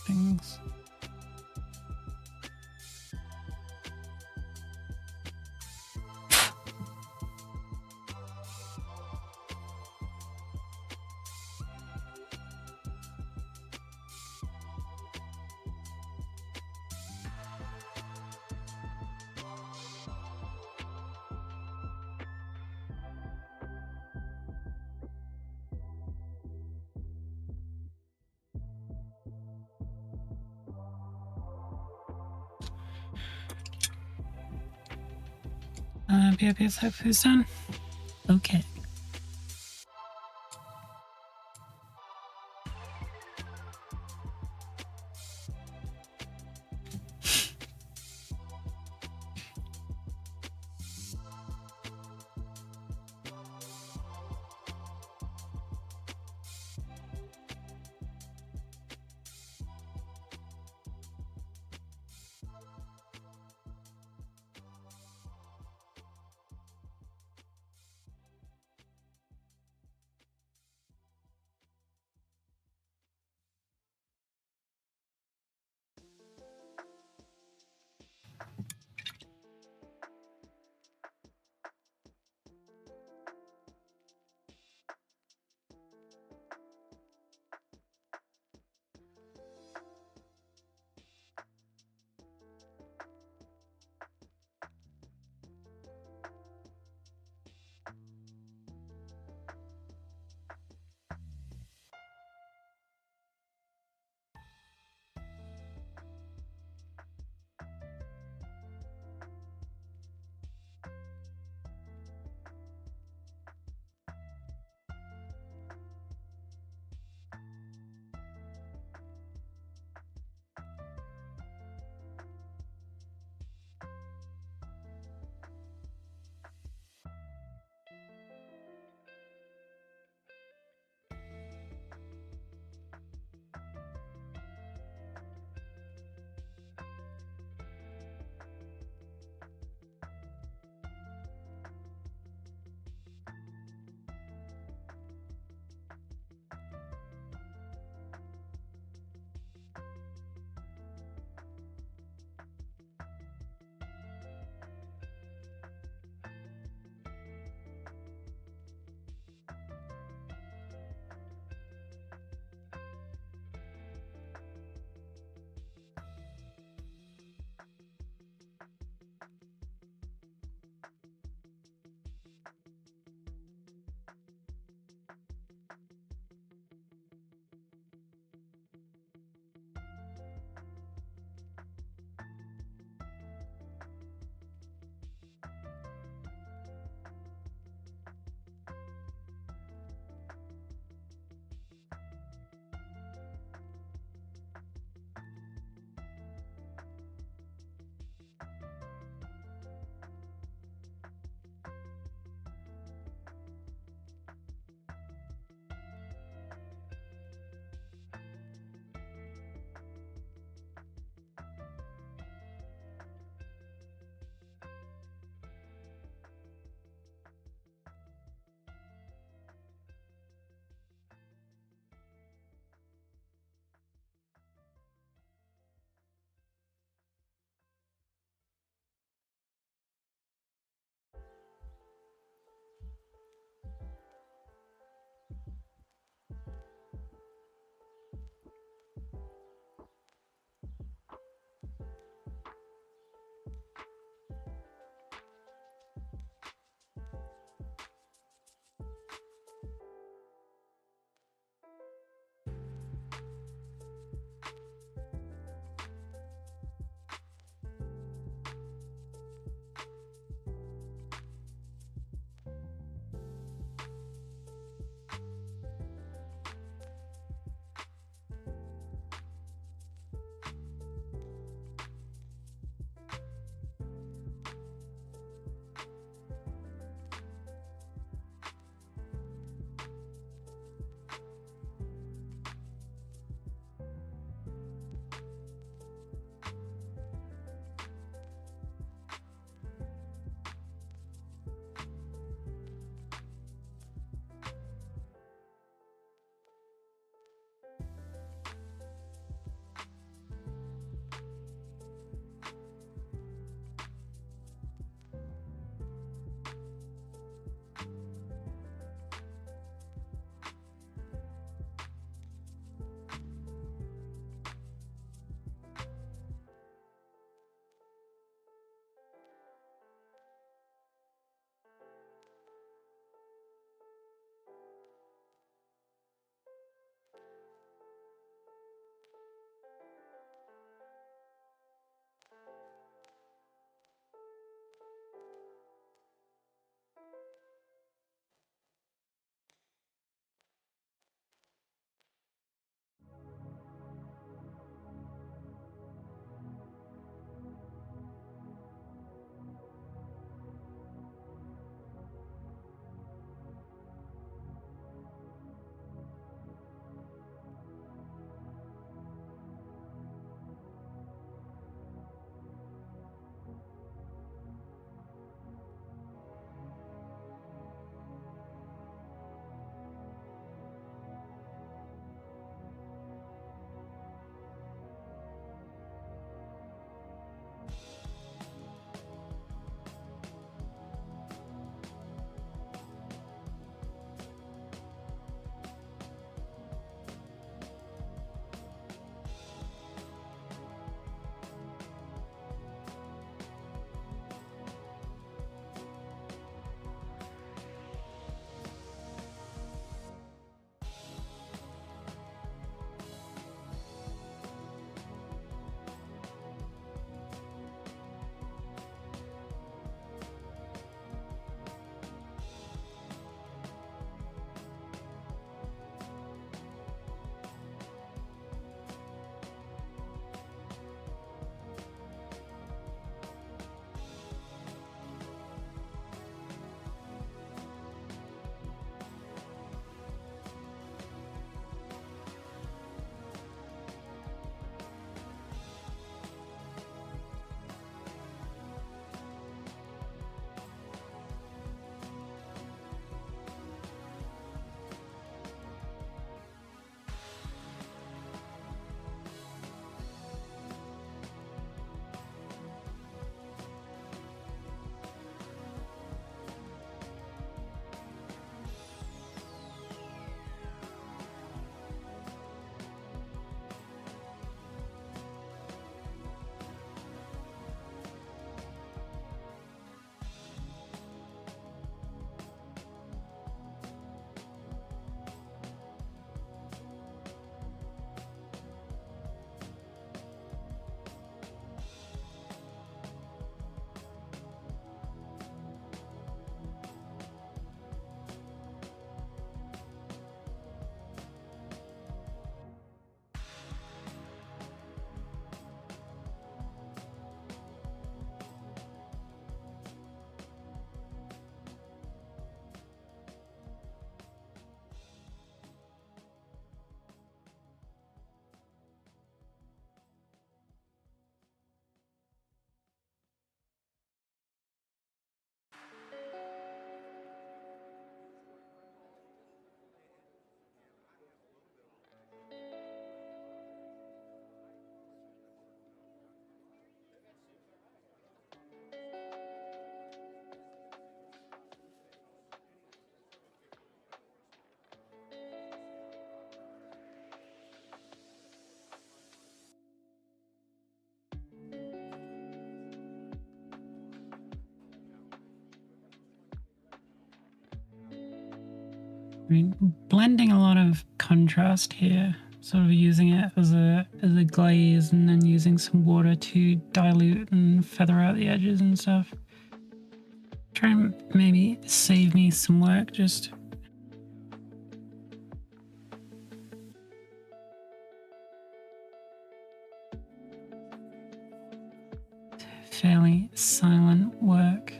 things. BOPS hope who's done? Okay. I mean, blending a lot of contrast here, sort of using it as a glaze and then using some water to dilute and feather out the edges and stuff. Try and maybe save me some work, just fairly silent work.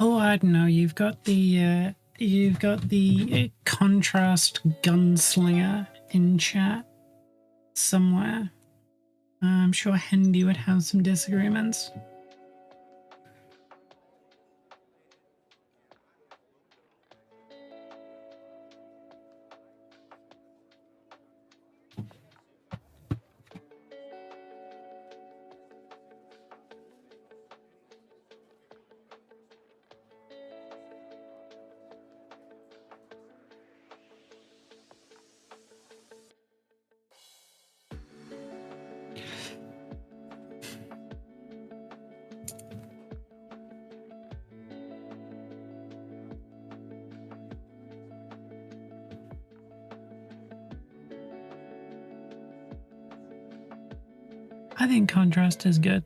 Oh, I don't know. You've got the contrast gunslinger in chat somewhere. I'm sure Hendy would have some disagreements. I think contrast is good.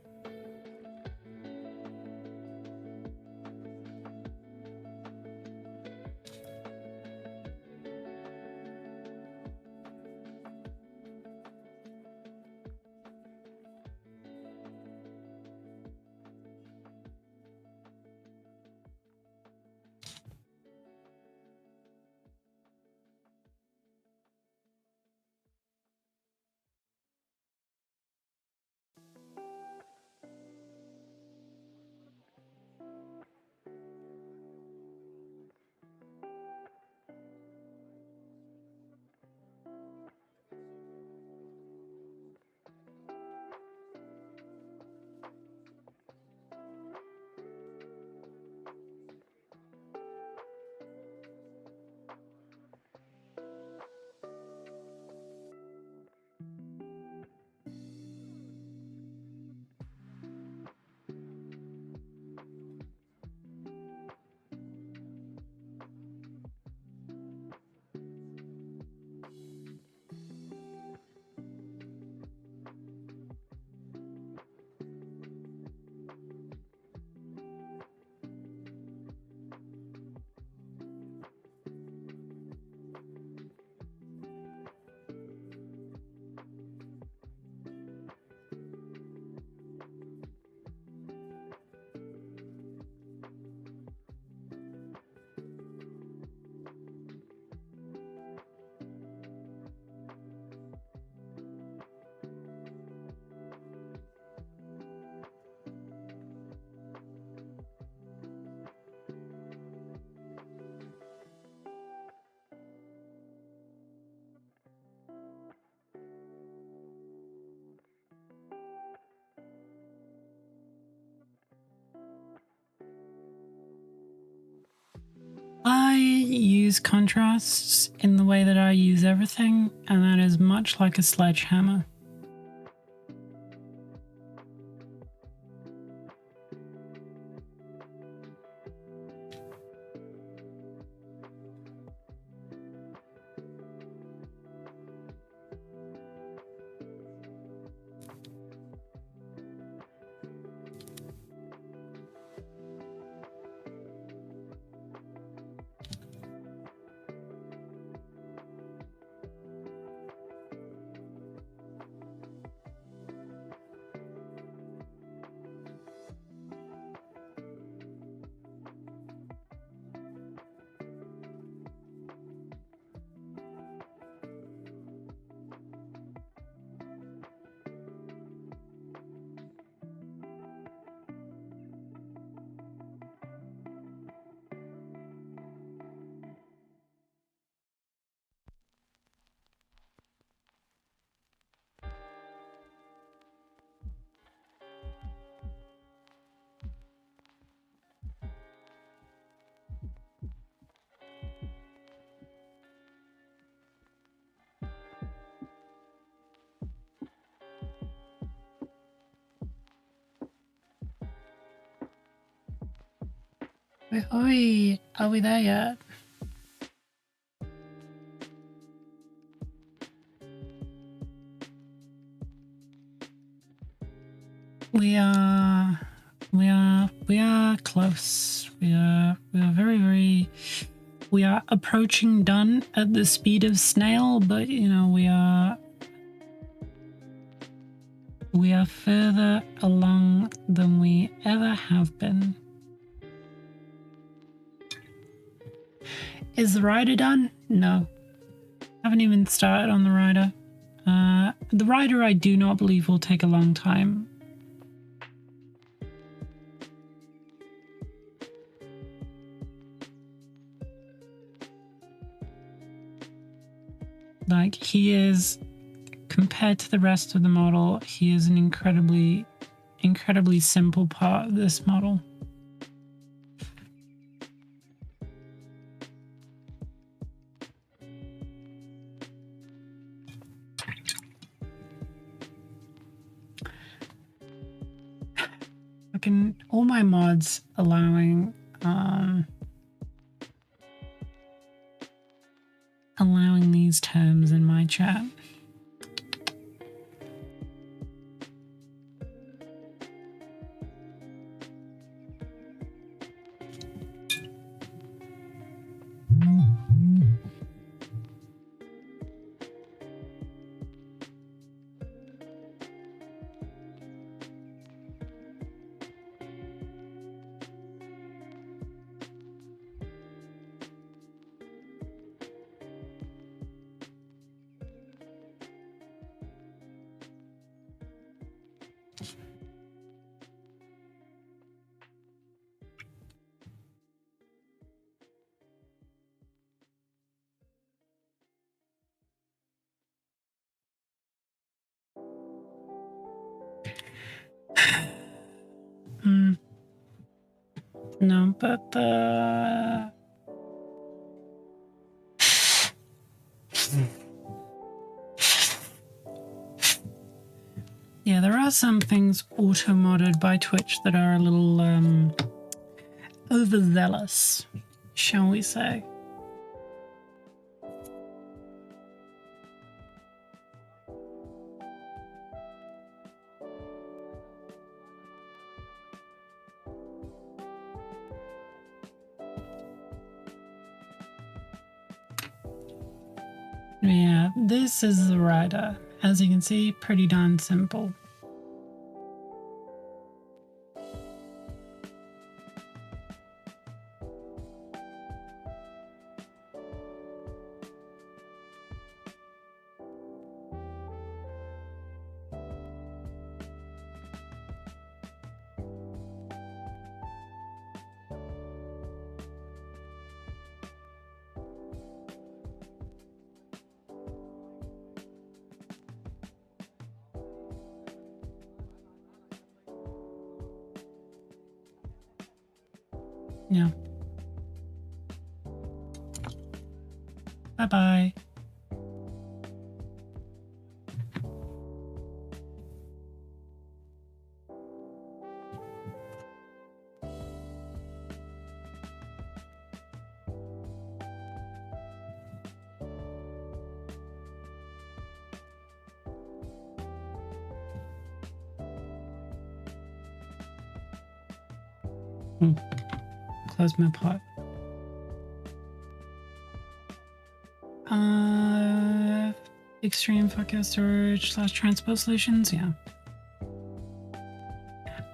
I use contrasts in the way that I use everything, and that is much like a sledgehammer. Are we there yet? We are close. We are very, we are approaching done at the speed of snail, but you know, we are further along than we ever have been. Is the rider done? No. Haven't even started on the rider. The rider I do not believe will take a long time. Like, he is, compared to the rest of the model, he is an incredibly simple part of this model. All my mods allowing these terms in my chat. No, but yeah, there are some things auto-modded by Twitch that are a little overzealous, shall we say. Yeah, this is the rider. As you can see, pretty darn simple. Yeah. Bye-bye. Close my pot. Extreme focus storage / transport solutions, yeah.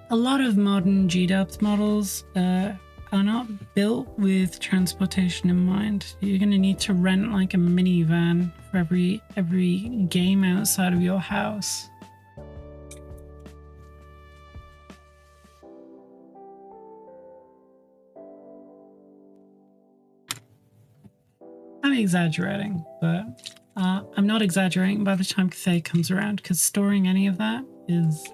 A lot of modern GDubs models are not built with transportation in mind. You're going to need to rent like a minivan for every game outside of your house. I'm exaggerating, but I'm not exaggerating by the time Cathay comes around, because storing any of that is...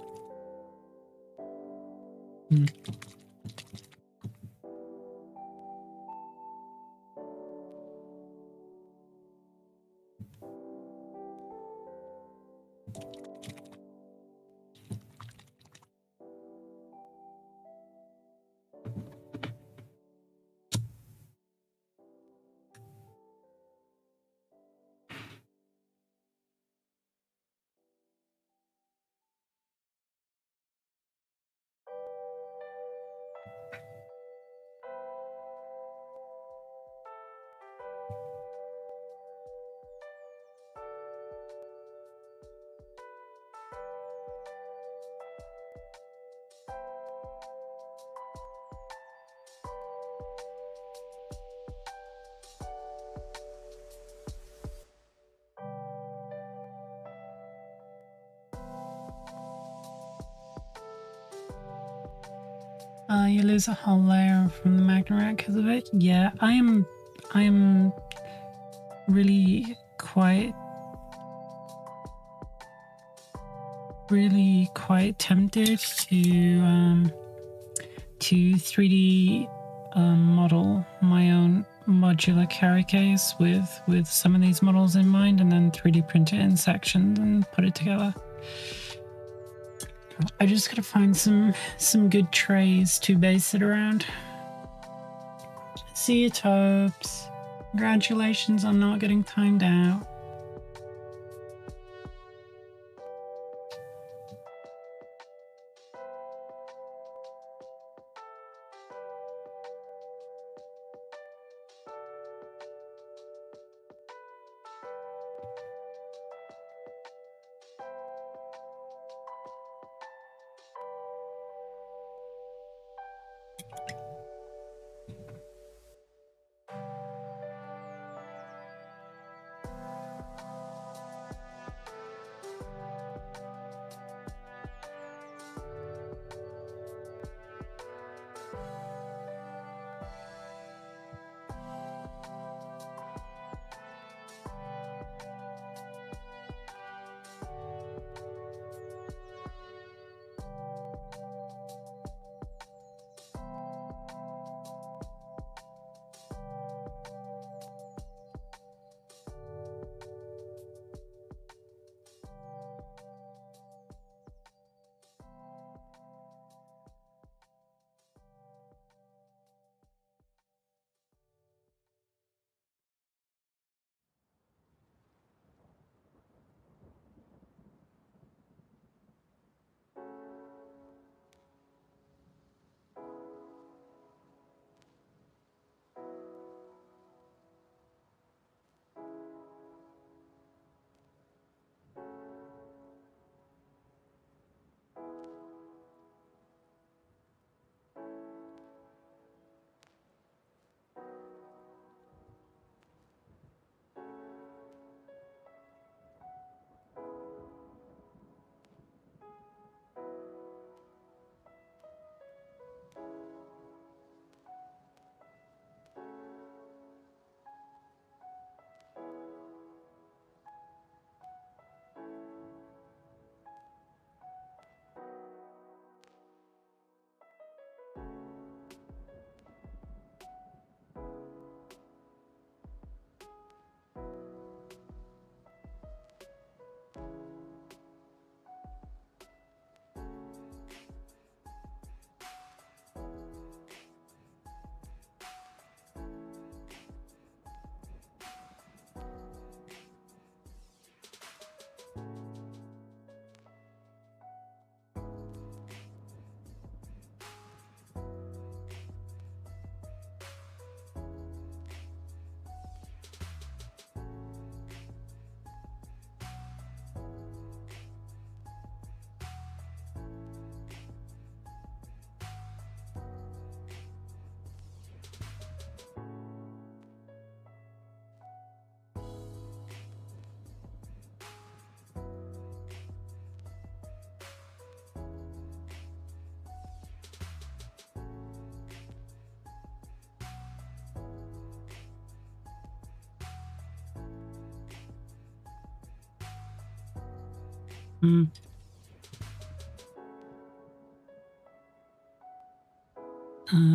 You lose a whole layer from the magnet because of it. Yeah, I'm really quite tempted to 3D model my own modular carry case with some of these models in mind, and then 3D print it in sections and put it together. I just gotta find some good trays to base it around. See you, Tobes. Congratulations on not getting timed out.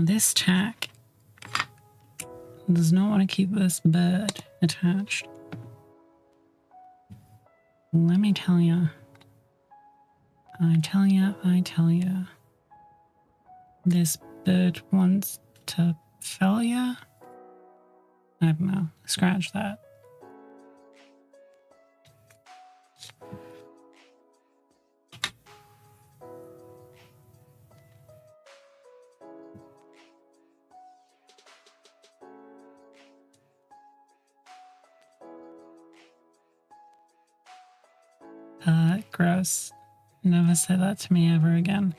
This tack does not want to keep this bird attached. Let me tell ya. I tell ya. This bird wants to fell ya? I don't know. Scratch that. Gross. Never say that to me ever again.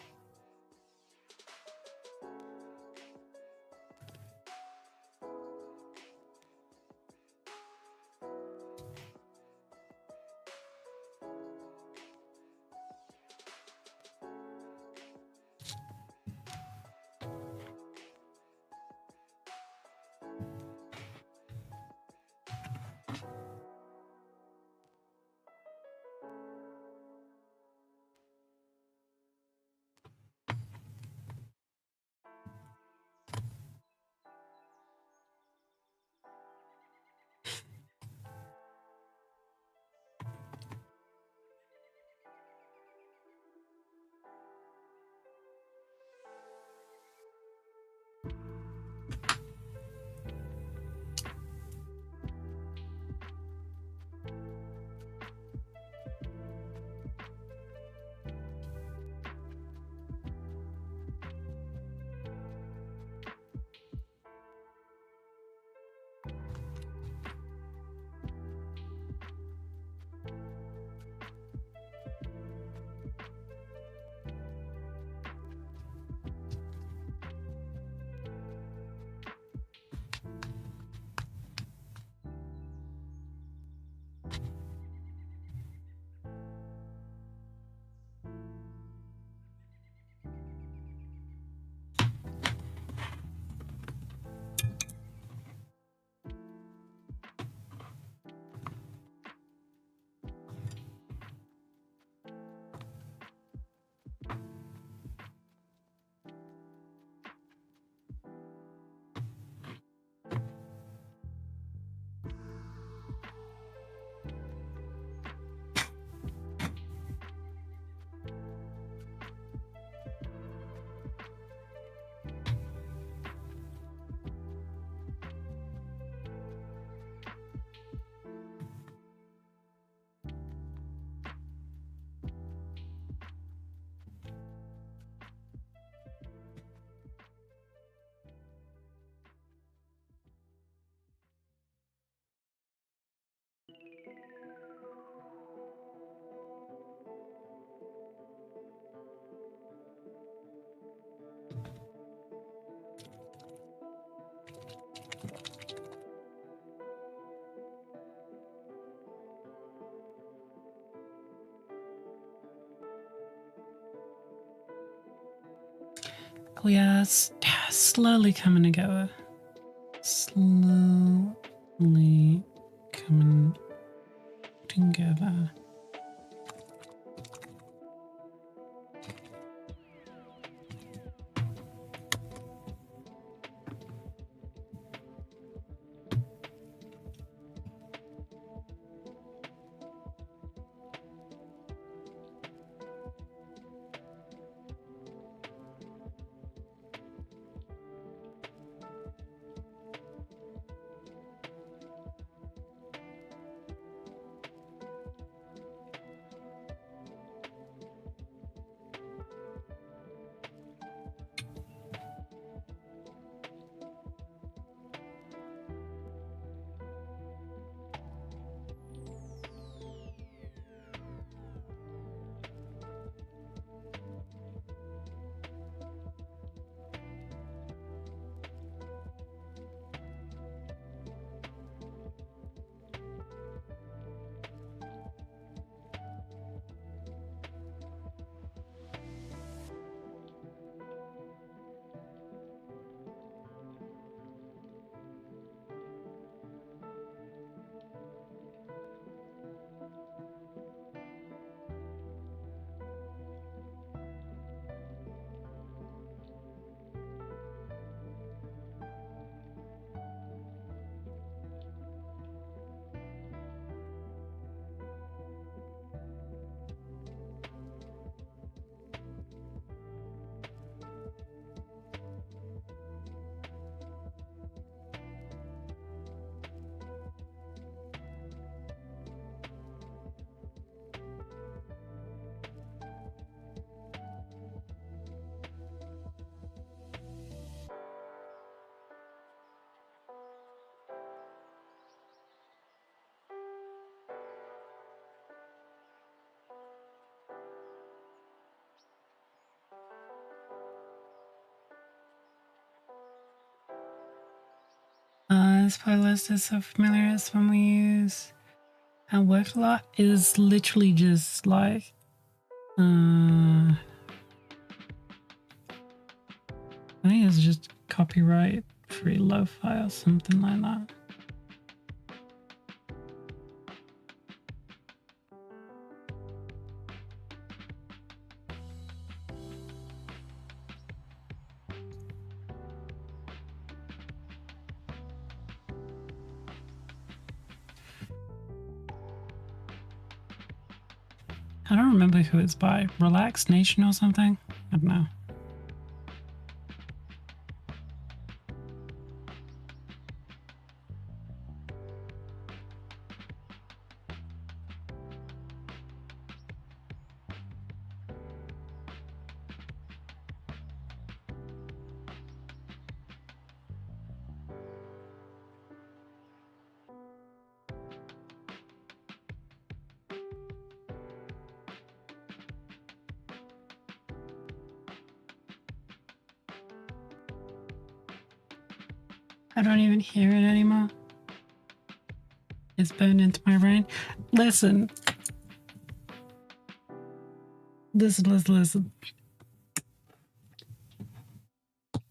Oh yeah, it's slowly coming together. Slowly coming together. This playlist is so familiar. It's one we use and work a lot. It is literally just like I think it's just copyright free lo-fi or something like that. I don't remember who it's by. Relax Nation or something? I don't know. I don't even hear it anymore. It's burned into my brain. Listen. Listen.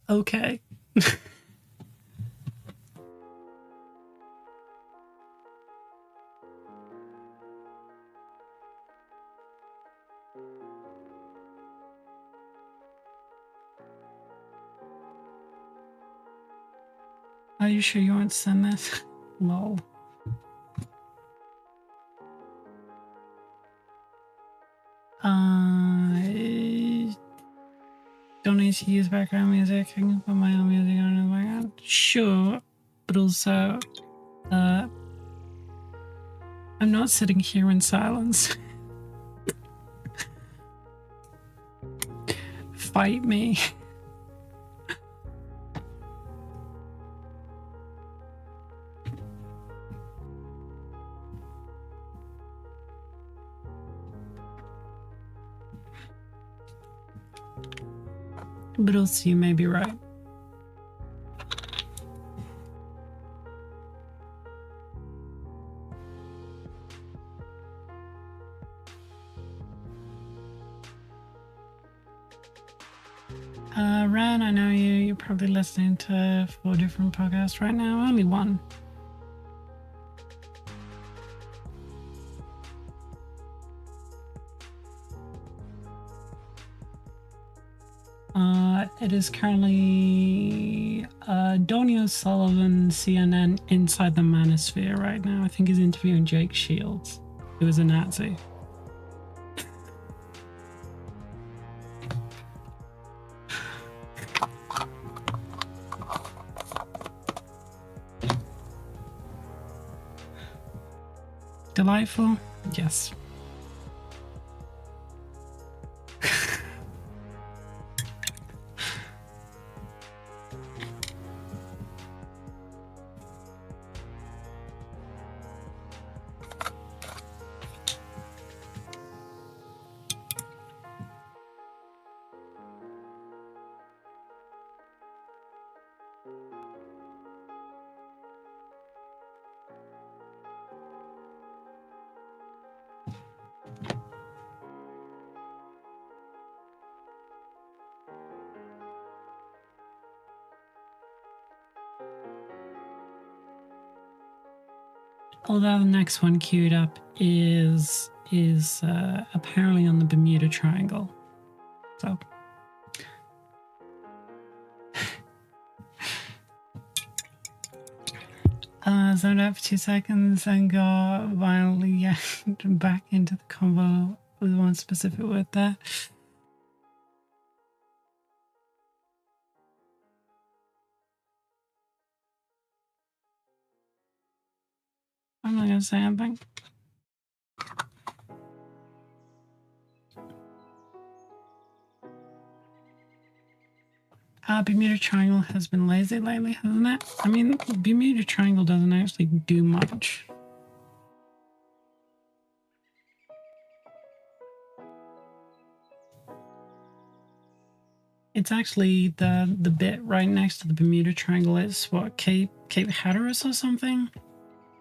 Okay. Are you sure you want to send this? Lol. I don't need to use background music. I can put my own music on in the background. Sure, but also, I'm not sitting here in silence. Fight me. But also, you may be right. Ren, I know you're probably listening to 4 different podcasts right now. Only one. It is currently Donny O'Sullivan, CNN, Inside the Manosphere right now. I think he's interviewing Jake Shields, who is a Nazi. Delightful? Yes. Although the next one queued up is apparently on the Bermuda Triangle. So zoned out for 2 seconds and got violently yanked back into the convo with one specific word there. I'm not gonna say anything. Bermuda Triangle has been lazy lately, hasn't it? I mean, Bermuda Triangle doesn't actually do much. It's actually the bit right next to the Bermuda Triangle is what, Cape Hatteras or something,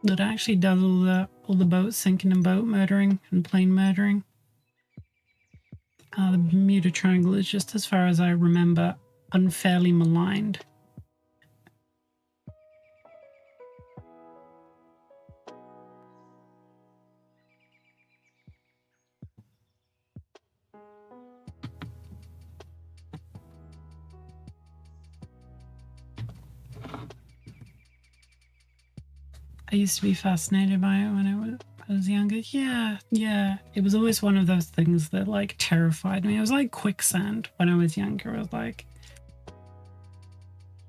that actually does all the boat sinking and boat murdering and plane murdering. The Bermuda Triangle is, just as far as I remember, unfairly maligned. I used to be fascinated by it when I was younger. Yeah. It was always one of those things that like terrified me. It was like quicksand when I was younger. It was like,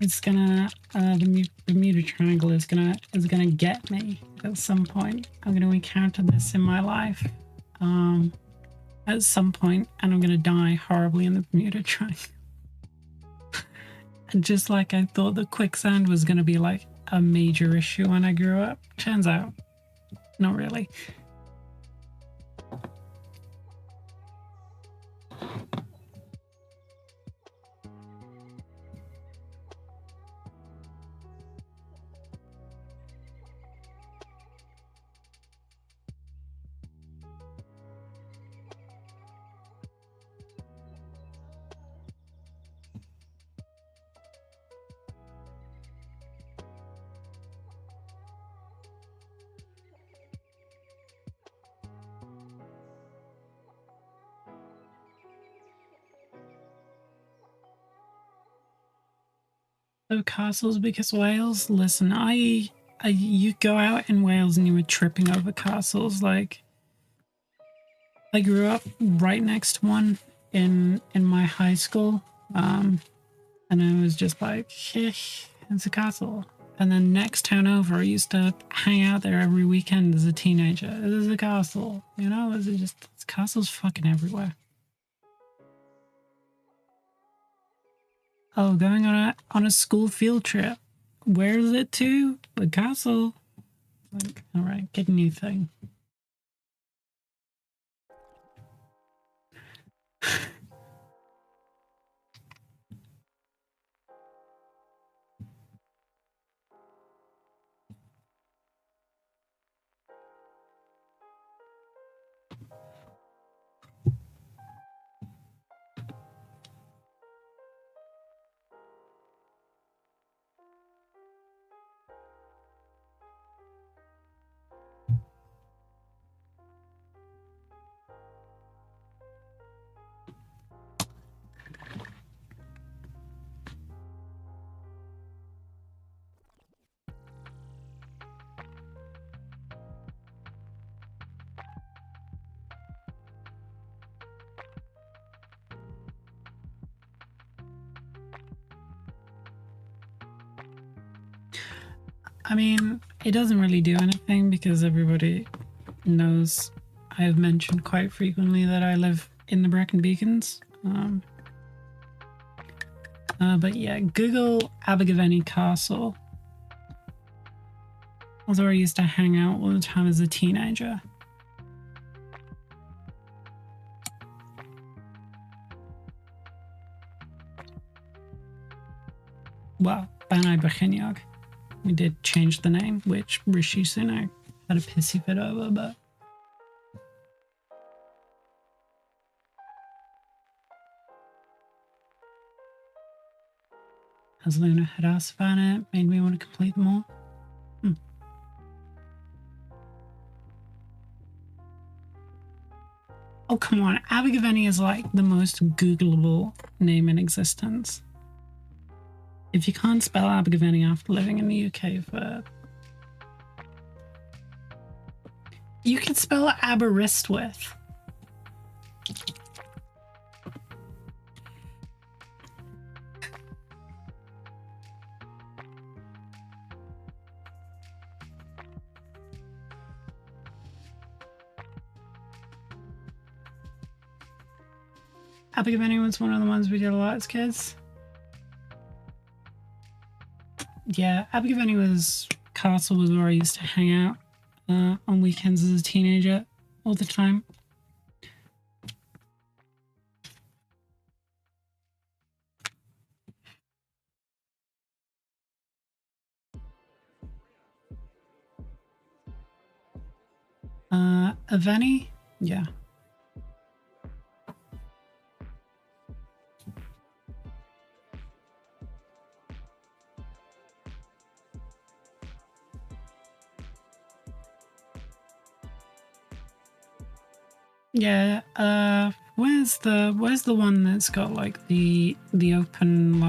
it's gonna the Bermuda Triangle is gonna get me at some point. I'm gonna encounter this in my life at some point, and I'm gonna die horribly in the Bermuda Triangle. And just like I thought that quicksand was gonna be like a major issue when I grew up, turns out not really. So castles because Wales. Listen, I you go out in Wales and you were tripping over castles. Like, I grew up right next to one in my high school, and I was just like, it's a castle. And then next town over, I used to hang out there every weekend as a teenager. There's a castle, you know. It's castles fucking everywhere. Oh, going on a school field trip. Where is it to? The castle. Like, all right, get a new thing. I mean, it doesn't really do anything because everybody knows I've mentioned quite frequently that I live in the Brecon Beacons. But yeah, Google Abergavenny Castle. That's where I used to hang out all the time as a teenager. Well, Banai Brechyniog. We did change the name, which Rishi Sunak had a pissy fit over, but as Luna had asked about it, made me want to complete them all. Oh, come on. Abergavenny is like the most Googleable name in existence. If you can't spell Abergavenny after living in the UK for... You can spell Aberystwyth. Abergavenny was one of the ones we did a lot as kids. Yeah, Abergavenny was... Castle was where I used to hang out on weekends as a teenager all the time. Avenny? Yeah. Yeah, where's the one that's got like the open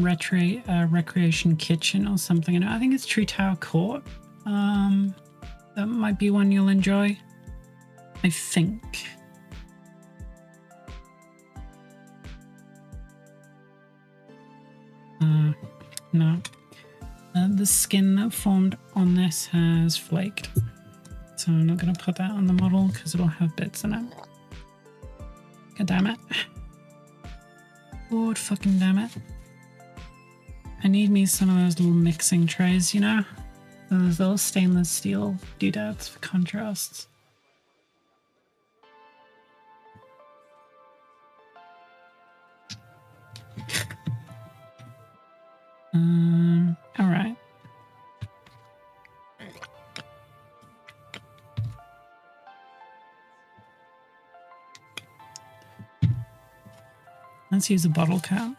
recreation kitchen or something? I think it's True Tower Court. That might be one you'll enjoy. I think. No. The skin that formed on this has flaked. So I'm not going to put that on the model because it'll have bits in it. God damn it. Lord fucking damn it. I need me some of those little mixing trays, you know? Those little stainless steel doodads for contrasts. Alright. Let's use a bottle cap.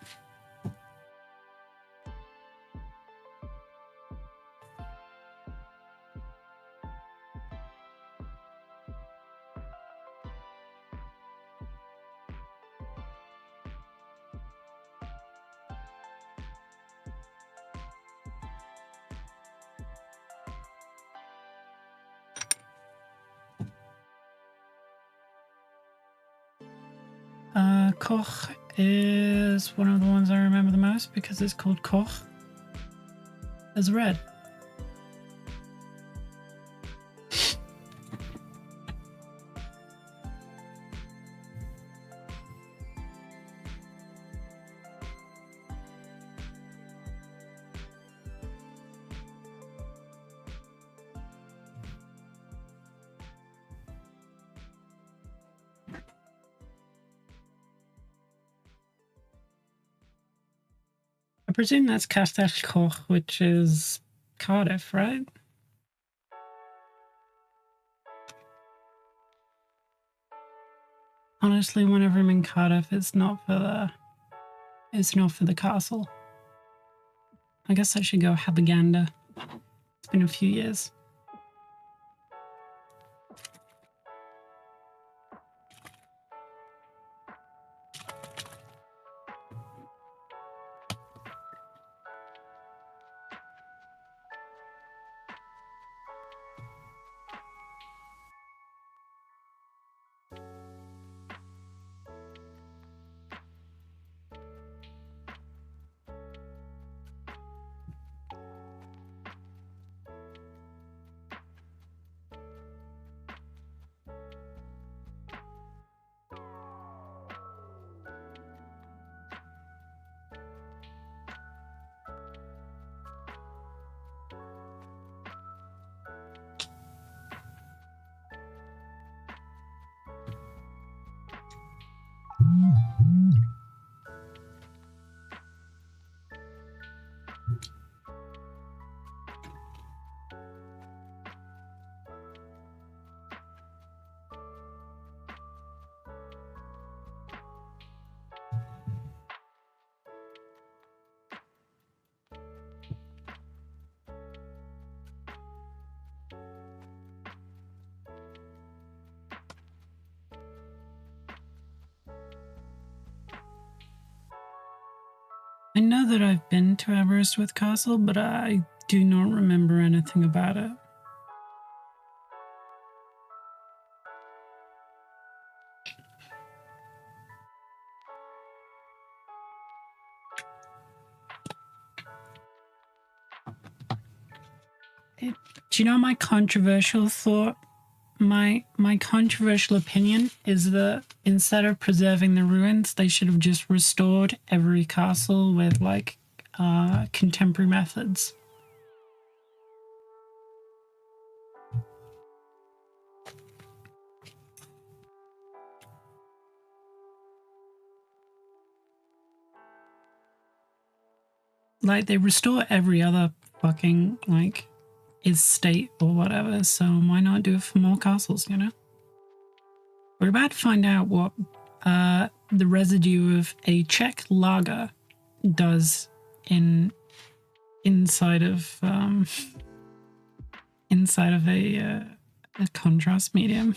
Koch is one of the ones I remember the most because it's called Koch as red. I presume that's Castell Koch, which is Cardiff, right? Honestly, whenever I'm in Cardiff, it's not for the castle. I guess I should go have a gander. It's been a few years. I know that I've been to Aberystwyth Castle, but I do not remember anything about it. Do you know my controversial thought? My controversial opinion is that instead of preserving the ruins, they should have just restored every castle with like contemporary methods. Like they restore every other fucking like estate or whatever, so why not do it for more castles, you know? We're about to find out what the residue of a Czech lager does inside of a contrast medium.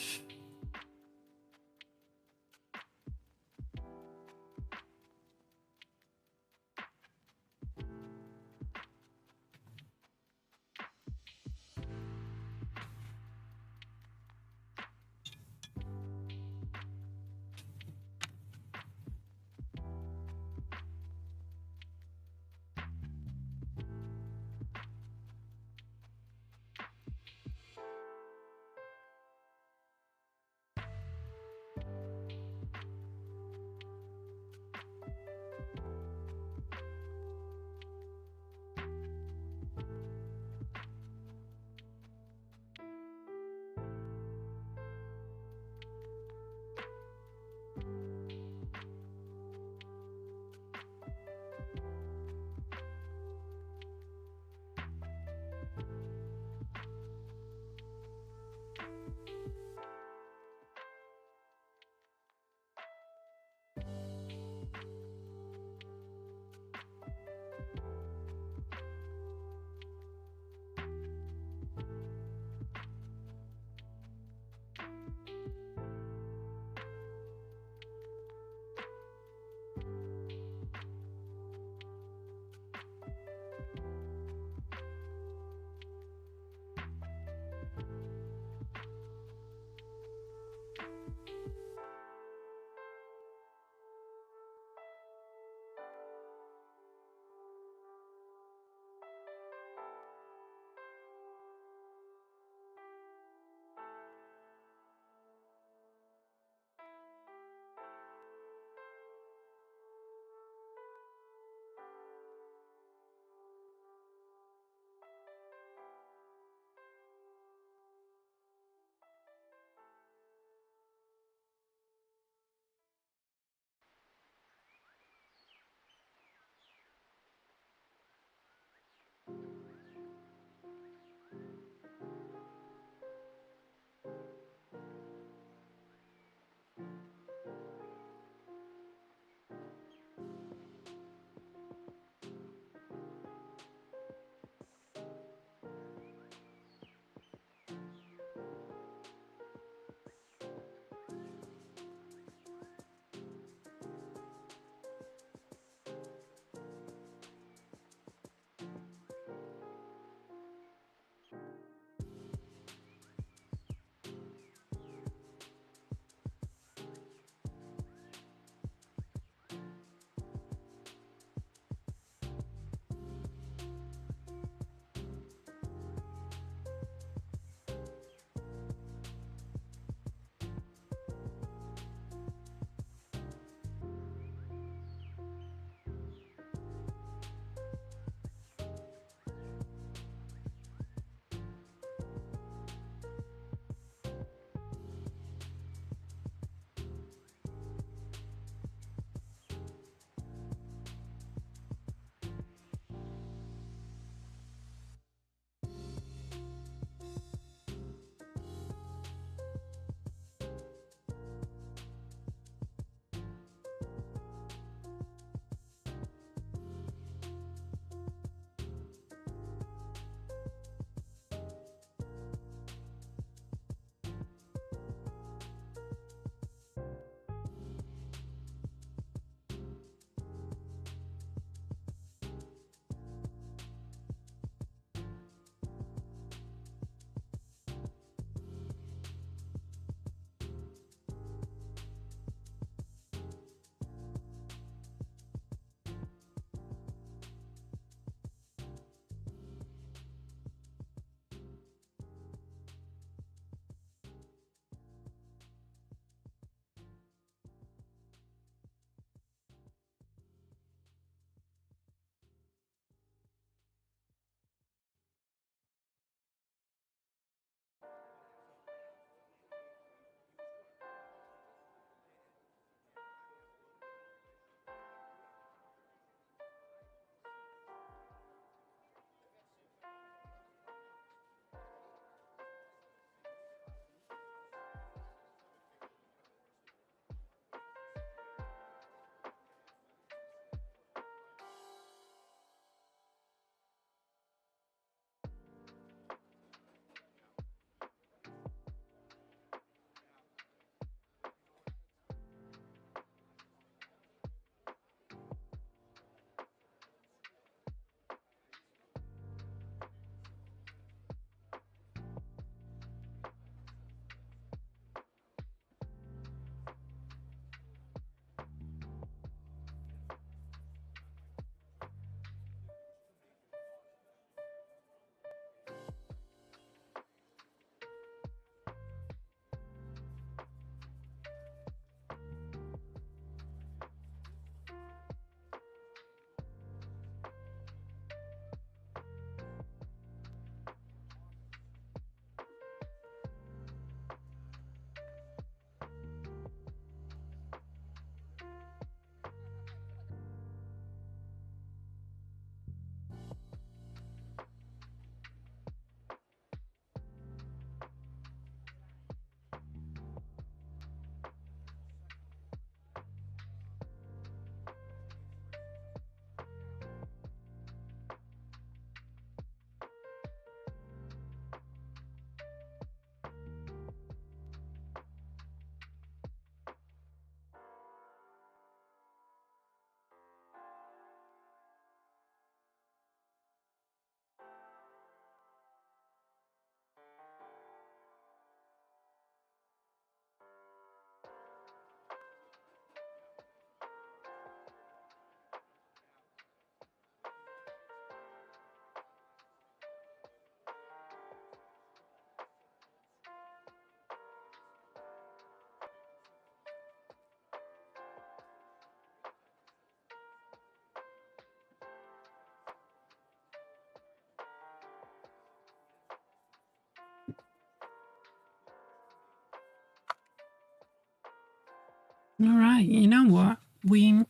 All right, you know what? We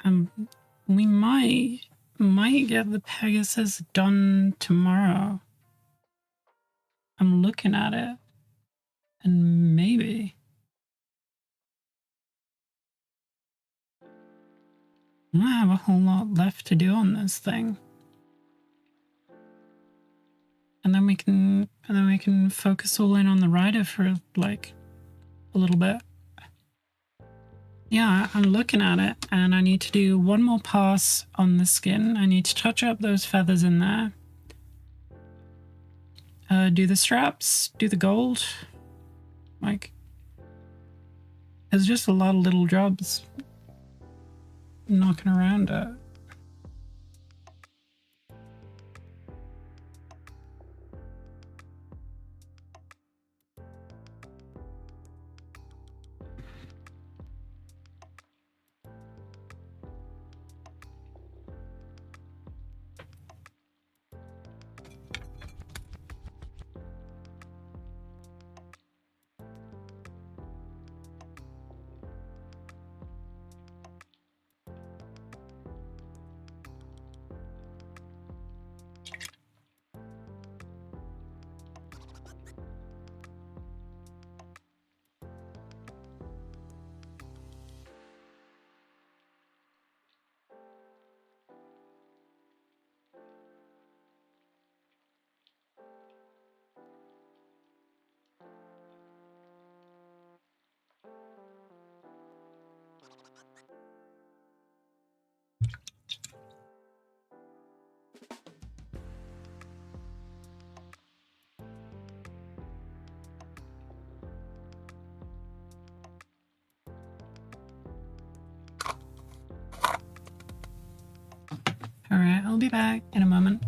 might get the Pegasus done tomorrow. I'm looking at it, and maybe. I don't have a whole lot left to do on this thing. And then we can focus all in on the rider for like a little bit. Yeah, I'm looking at it and I need to do one more pass on the skin. I need to touch up those feathers in there. Do the straps, do the gold. Like, there's just a lot of little jobs knocking around it. All right, I'll be back in a moment.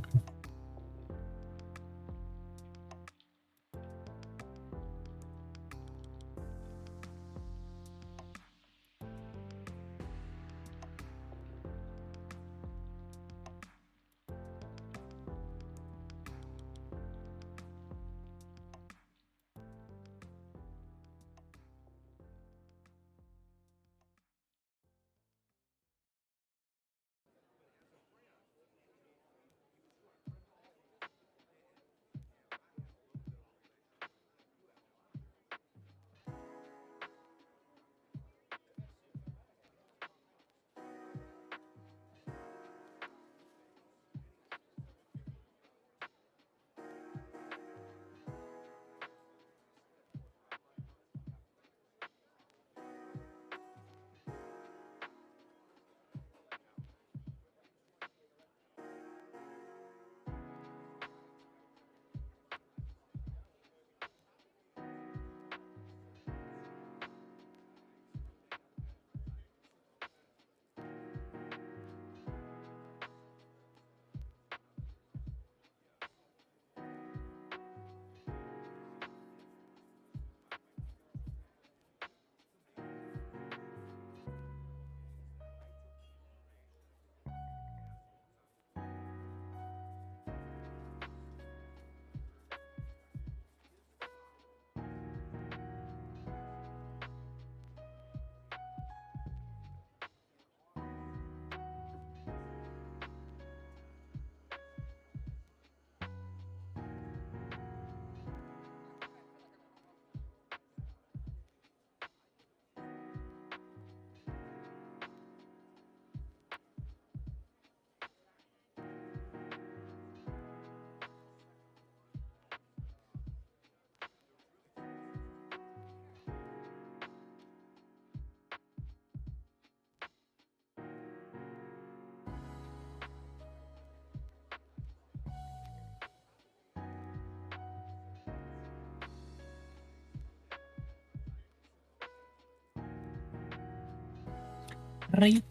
Right.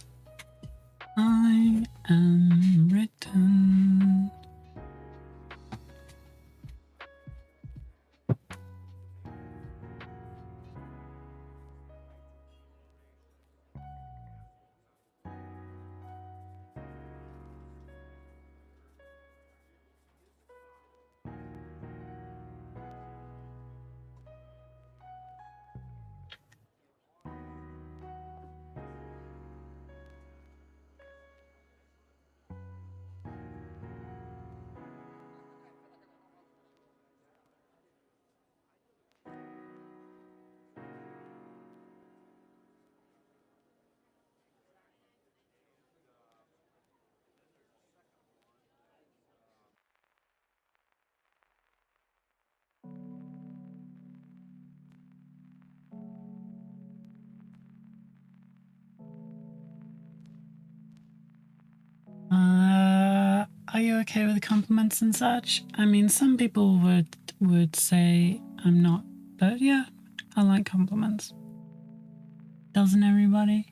I am written. are you okay with compliments and such? I mean, some people would say I'm not, but yeah, I like compliments. Doesn't everybody?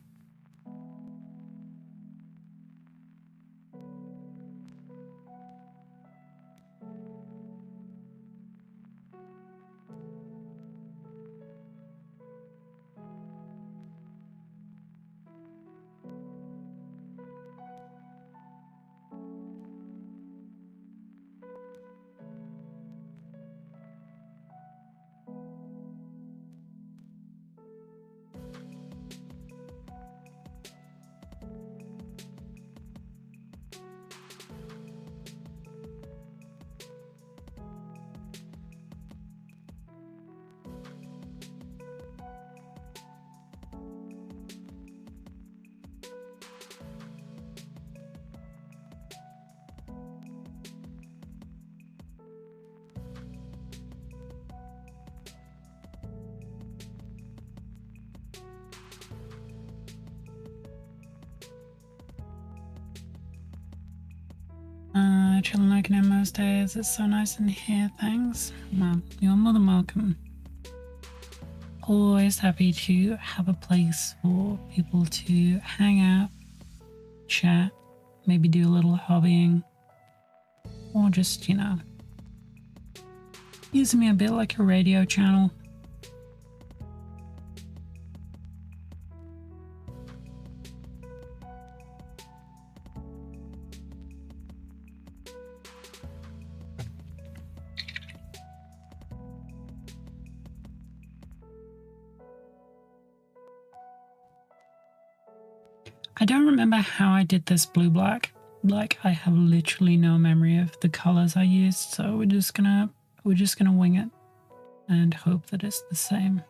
Chilling like in most days. It's so nice in here, thanks. Well, you're more than welcome. Always happy to have a place for people to hang out, chat, maybe do a little hobbying, or just, you know, using me a bit like a radio channel. I don't remember how I did this blue-black. Like, I have literally no memory of the colors I used, so we're just gonna wing it and hope that it's the same.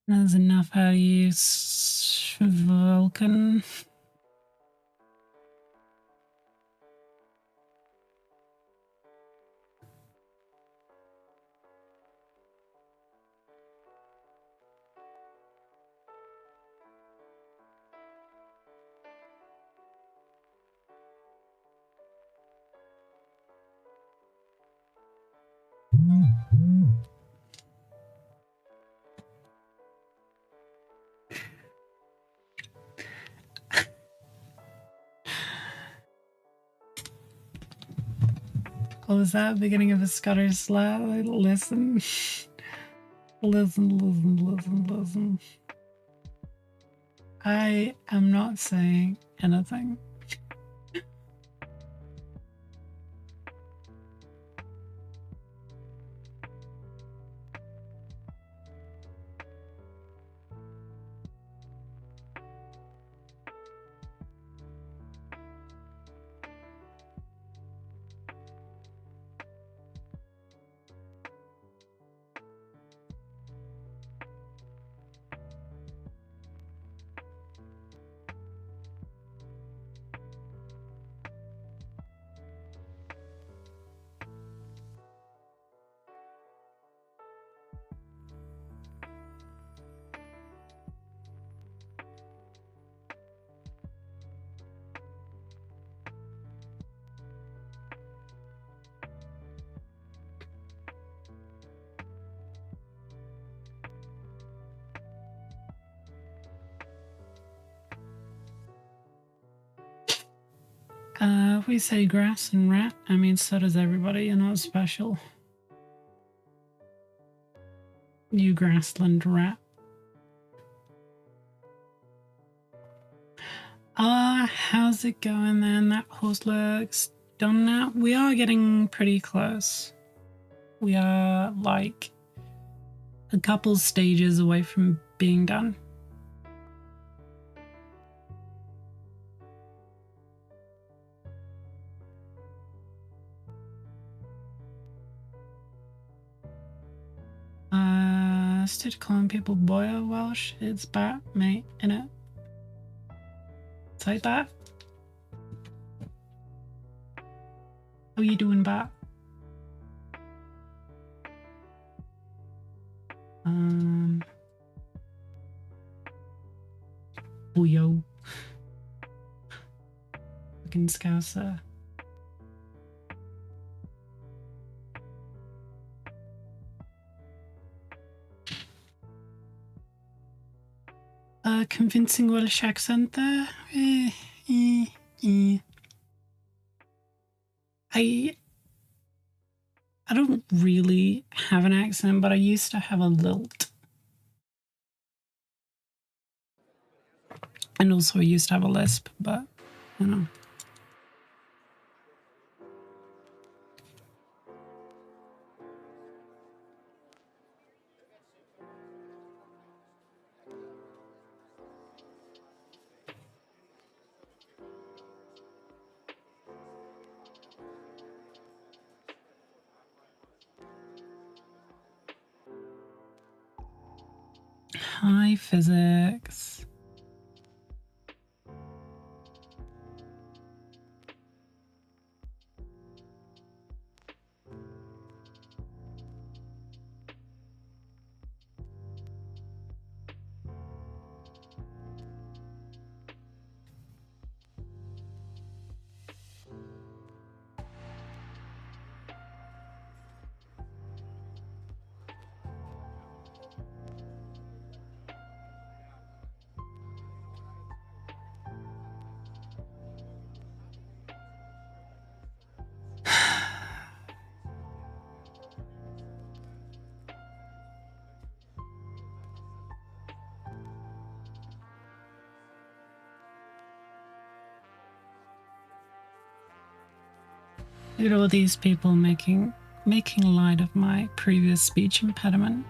There's enough how to use Vulcan. Oh, is that the beginning of a Scottish slap? Listen. Listen. I am not saying anything. If we say grass and rat, I mean, so does everybody. You're not special. You grassland rat. How's it going then? That horse looks done now. We are getting pretty close. We are like a couple stages away from being done. Instead of calling people boy Welsh, it's bat, mate, innit? It's like that. How you doing, bat? Booyo. Fucking scouser. Convincing Welsh accent there. I don't really have an accent, but I used to have a lilt. And also I used to have a lisp, but, you know. Hi, physics. Look at all these people making light of my previous speech impediment.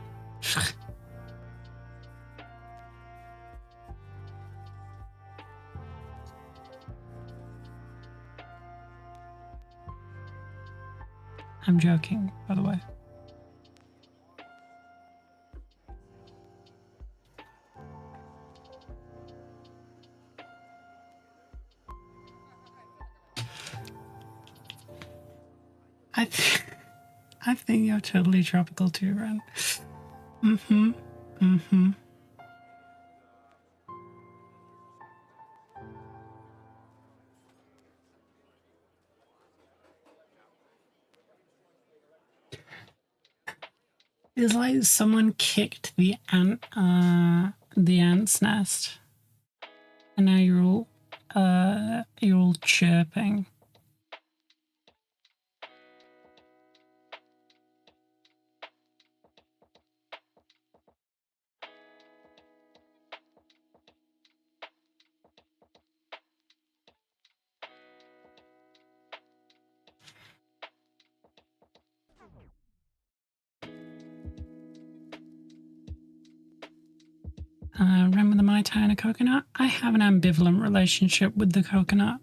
I'm joking, by the way. I think you're totally tropical too, Ren. It's like someone kicked the ant's nest, and now you're all chirping. Remember the Mai Tai and a coconut? I have an ambivalent relationship with the coconut.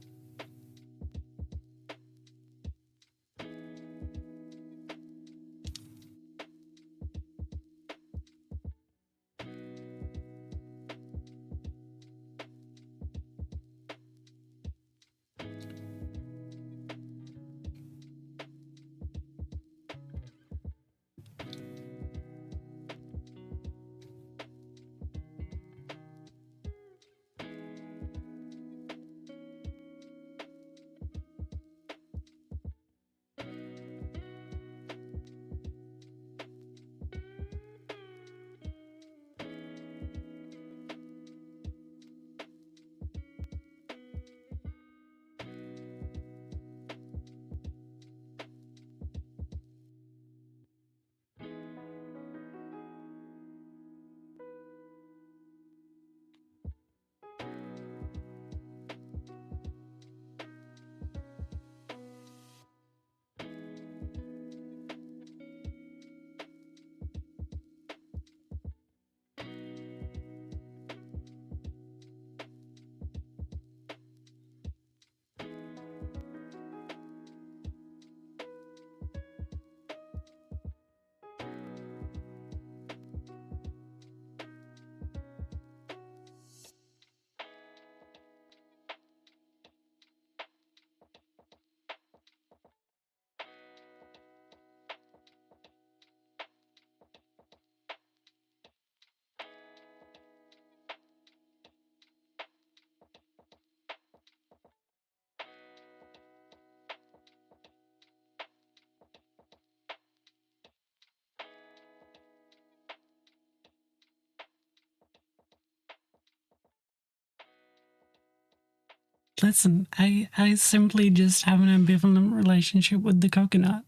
Listen, I simply just have an ambivalent relationship with the coconut.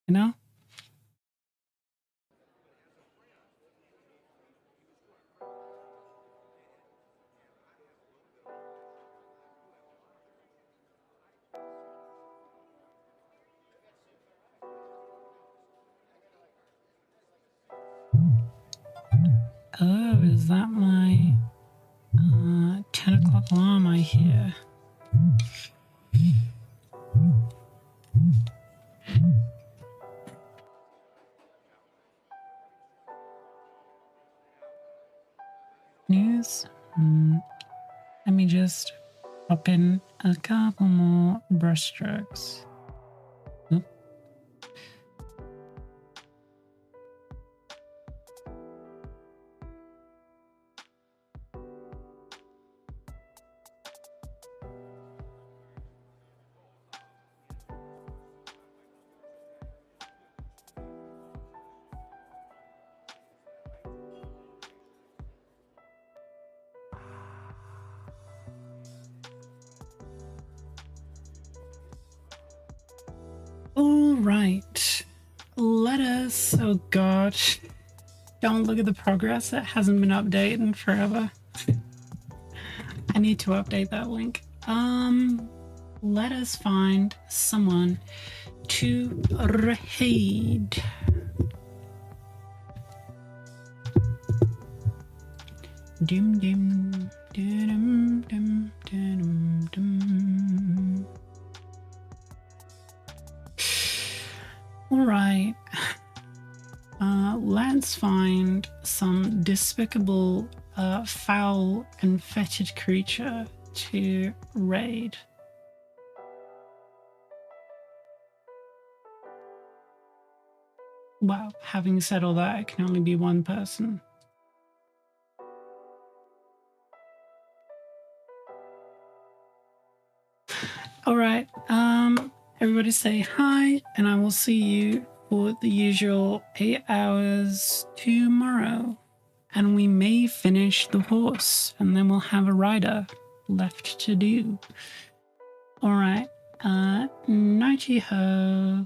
You know? Oh, is that my 10 o'clock alarm I hear? News? Let me just pop in a couple more brushstrokes. Oop. All right. Let us. Oh God. Don't look at the progress. It hasn't been updated in forever. I need to update that link. Let us find someone to raid. Dim dim dim dim dim dim. All right. Let's find some despicable, foul, and fetid creature to raid. Well, having said all that, it can only be one person. All right. Everybody say hi, and I will see you for the usual 8 hours tomorrow. And we may finish the horse, and then we'll have a rider left to do. All right. Nighty ho.